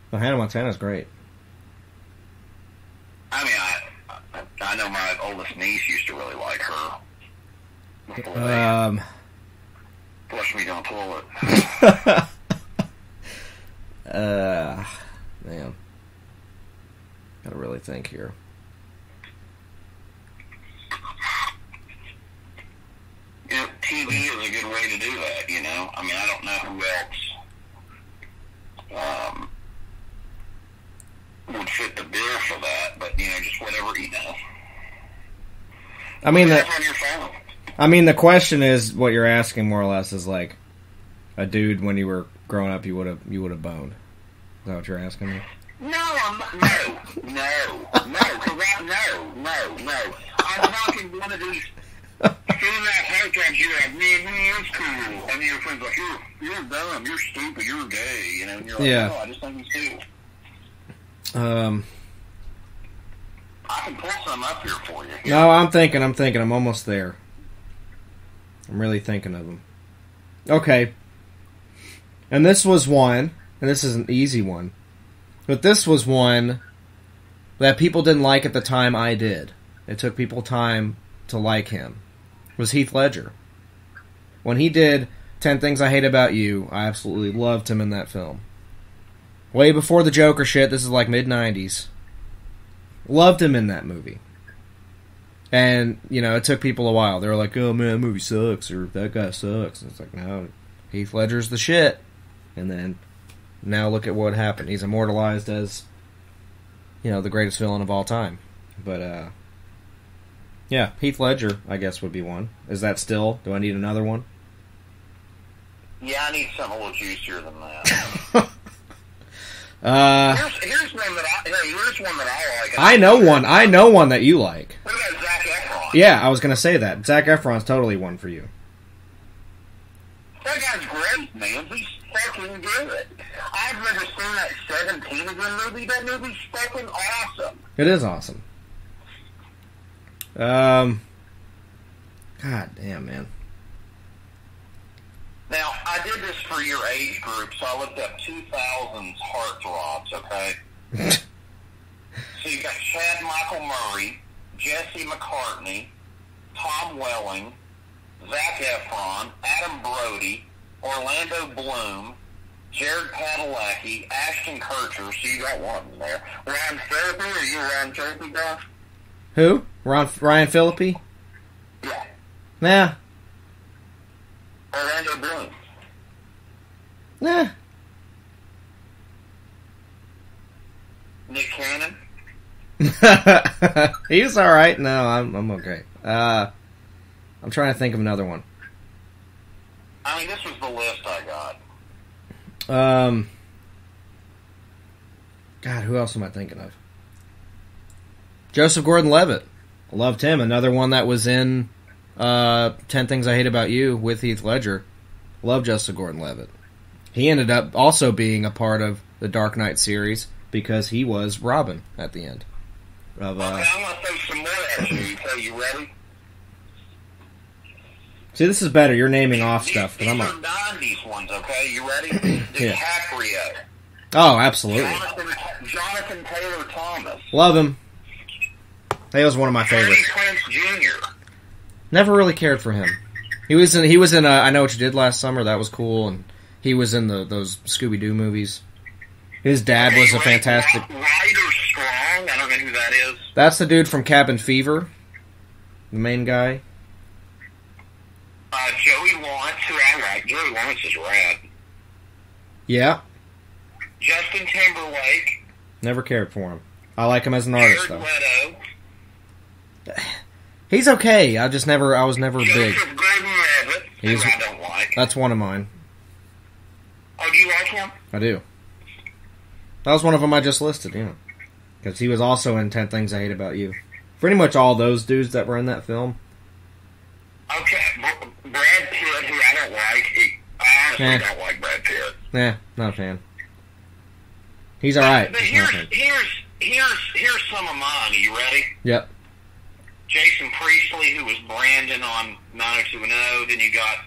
Well, Hannah Montana's great. I mean, I know my oldest niece used to really like her. Flush me down toilet. Man. Gotta really think here. TV is a good way to do that, I mean, I don't know who else would fit the bill for that, but, just whatever, I mean, the question is, what you're asking more or less is like, a dude when you were growing up you would have boned. Is that what you're asking me? No. I'm talking one of these feeling that heartthrob. You're like, man, that's cool. And your friend's like, you're dumb, you're stupid, you're gay. You know, and you're like, yeah. No, I just think he's cool. I can pull some up here for you. No, I'm thinking. I'm almost there. I'm really thinking of them. Okay. And this was one, and this is an easy one, but this was one that people didn't like at the time I did. It took people time to like him. It was Heath Ledger. When he did 10 Things I Hate About You, I absolutely loved him in that film. Way before the Joker shit, this is like mid-90s. Loved him in that movie. And, you know, it took people a while. They were like, oh man, that movie sucks, or that guy sucks. And it's like, no, Heath Ledger's the shit. And then, now look at what happened. He's immortalized as, you know, the greatest villain of all time. But, yeah, Heath Ledger, I guess, would be one. Is that still? Do I need another one? Yeah, I need something a little juicier than that. Here's one that I like. I know one that you like. What about Zac Efron? Yeah, I was going to say that. Zac Efron's totally one for you. That guy's great, man. He's fucking good. I've never seen that 17 again movie. That movie's fucking awesome. It is awesome. God damn, man. Now, I did this for your age group, so I looked up 2000s heartthrobs, okay? So you got Chad Michael Murray, Jesse McCartney, Tom Welling, Zac Efron, Adam Brody, Orlando Bloom, Jared Padalecki, Ashton Kutcher, so you got one in there. Ryan Phillippe, are you a Ryan Phillippe guy? Who? Ryan Phillippe? Yeah. Nah. Orlando Bloom. Nah. Nick Cannon? He's alright. No, I'm okay. I'm trying to think of another one. I mean, this was the list I got. God, who else am I thinking of? Joseph Gordon-Levitt. Loved him. Another one that was in 10 Things I Hate About You with Heath Ledger. Loved Joseph Gordon-Levitt. He ended up also being a part of the Dark Knight series because he was Robin at the end. Okay, I'm going to throw some more at you. So you ready? See, this is better. You're naming off stuff. These are 90s ones, okay? You ready? Yeah. DiCaprio. Oh, absolutely. Jonathan Taylor Thomas. Love him. He was one of my favorites. Prince Jr. Never really cared for him. He was in I Know What You Did Last Summer. That was cool, and he was in those Scooby-Doo movies. His dad was a fantastic. Ryder Strong. I don't know who that is. That's the dude from Cabin Fever. The main guy. Joey Lawrence, who I like. Joey Lawrence is rad. Yeah. Justin Timberlake. Never cared for him. I like him as an artist, though. Leto. He's okay. I was never big. Joseph Gordon-Levitt, who I don't like. That's one of mine. Oh, do you like him? I do. That was one of them I just listed, yeah. Because he was also in 10 Things I Hate About You. Pretty much all those dudes that were in that film. Okay, Brad Pitt, who I don't like. I honestly don't like Brad Pitt. Nah, not a fan. He's alright. But here's some of mine. Are you ready? Yep. Jason Priestley, who was Brandon on 90210. Then you got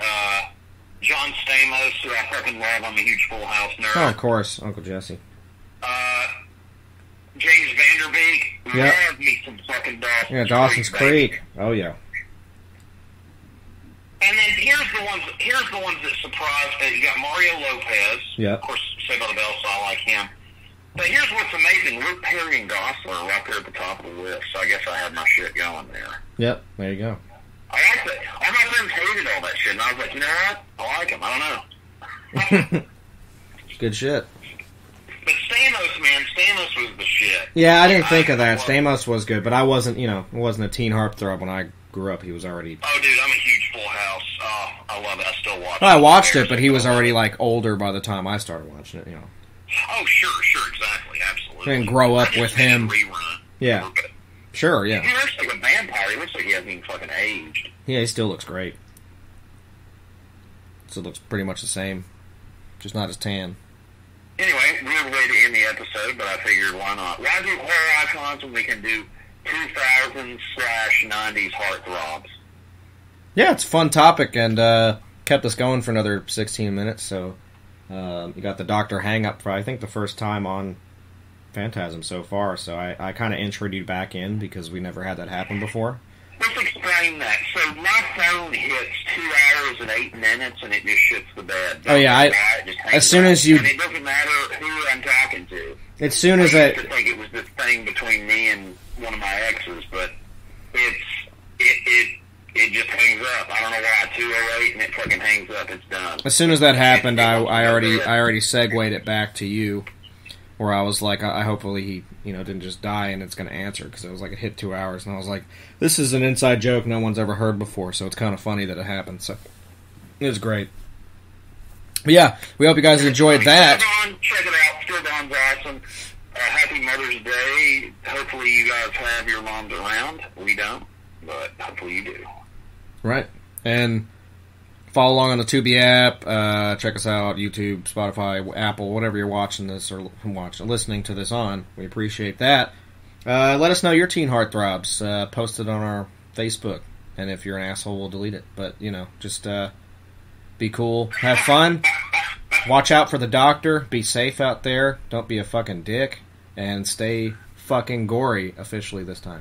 John Stamos, who I fucking love. I'm a huge Full House nerd. Oh, of course. Uncle Jesse. James Vanderbeek. Yep. Love me some fucking Dawson's Creek. Yeah, Dawson's Creek. Oh, yeah. And then here's the ones that surprised me. You got Mario Lopez. Yep. Of course, Saved by the Bell, so I like him. But here's what's amazing. Luke Perry and Gosler are right there at the top of the list, so I guess I had my shit going there. Yep, there you go. I like it. All my friends hated all that shit, and I was like, you know what? I like him. I don't know. Good shit. But Stamos, man, Stamos was the shit. Yeah, I didn't think of that. Stamos was good, but I wasn't, wasn't a teen heartthrob when I grew up. He was already... Oh, dude, I'm a huge Full House. Oh, I love it. I still watch it. I watched it, but he was already, like, older by the time I started watching it, you know. Oh, sure, exactly, absolutely. And grow up with him. Rerun. Yeah. Sure, yeah. He looks like a vampire. He looks like he hasn't even fucking aged. Yeah, he still looks great. Still looks pretty much the same. Just not as tan. Anyway, weird way to end the episode, but I figured why not? Why do horror icons when we can do 2000/90s heartthrobs? Yeah, it's a fun topic, and kept us going for another 16 minutes, so you got the Doctor hang-up for, I think, the first time on Phantasm so far, so I kind of introed you back in because we never had that happen before. Let's explain that. So my phone hits 2 hours and 8 minutes, and it just shits the bed. Oh yeah, as soon as you... And it doesn't matter who I'm talking to. As soon as I used to think it was this thing between me and one of my exes, but it just hangs up. I don't know why. 2:08 and it fucking hangs up. It's done. As soon as that happened, I already segued it back to you, where I was like, I hopefully he didn't just die and it's going to answer, because it was like it hit 2 hours, and I was like, this is an inside joke no one's ever heard before, so it's kind of funny that it happened. So it was great. But yeah, we hope you guys enjoyed that. Check it out. Still Dawn's awesome. Happy Mother's Day. Hopefully you guys have your moms around. We don't, but hopefully you do. Right. And follow along on the Tubi app. Check us out, YouTube, Spotify, Apple, whatever you're watching this or listening to this on. We appreciate that. Let us know your teen heartthrobs. Post it on our Facebook. And if you're an asshole, we'll delete it. But, just be cool. Have fun. Watch out for the Doctor. Be safe out there. Don't be a fucking dick. And stay fucking gory officially this time.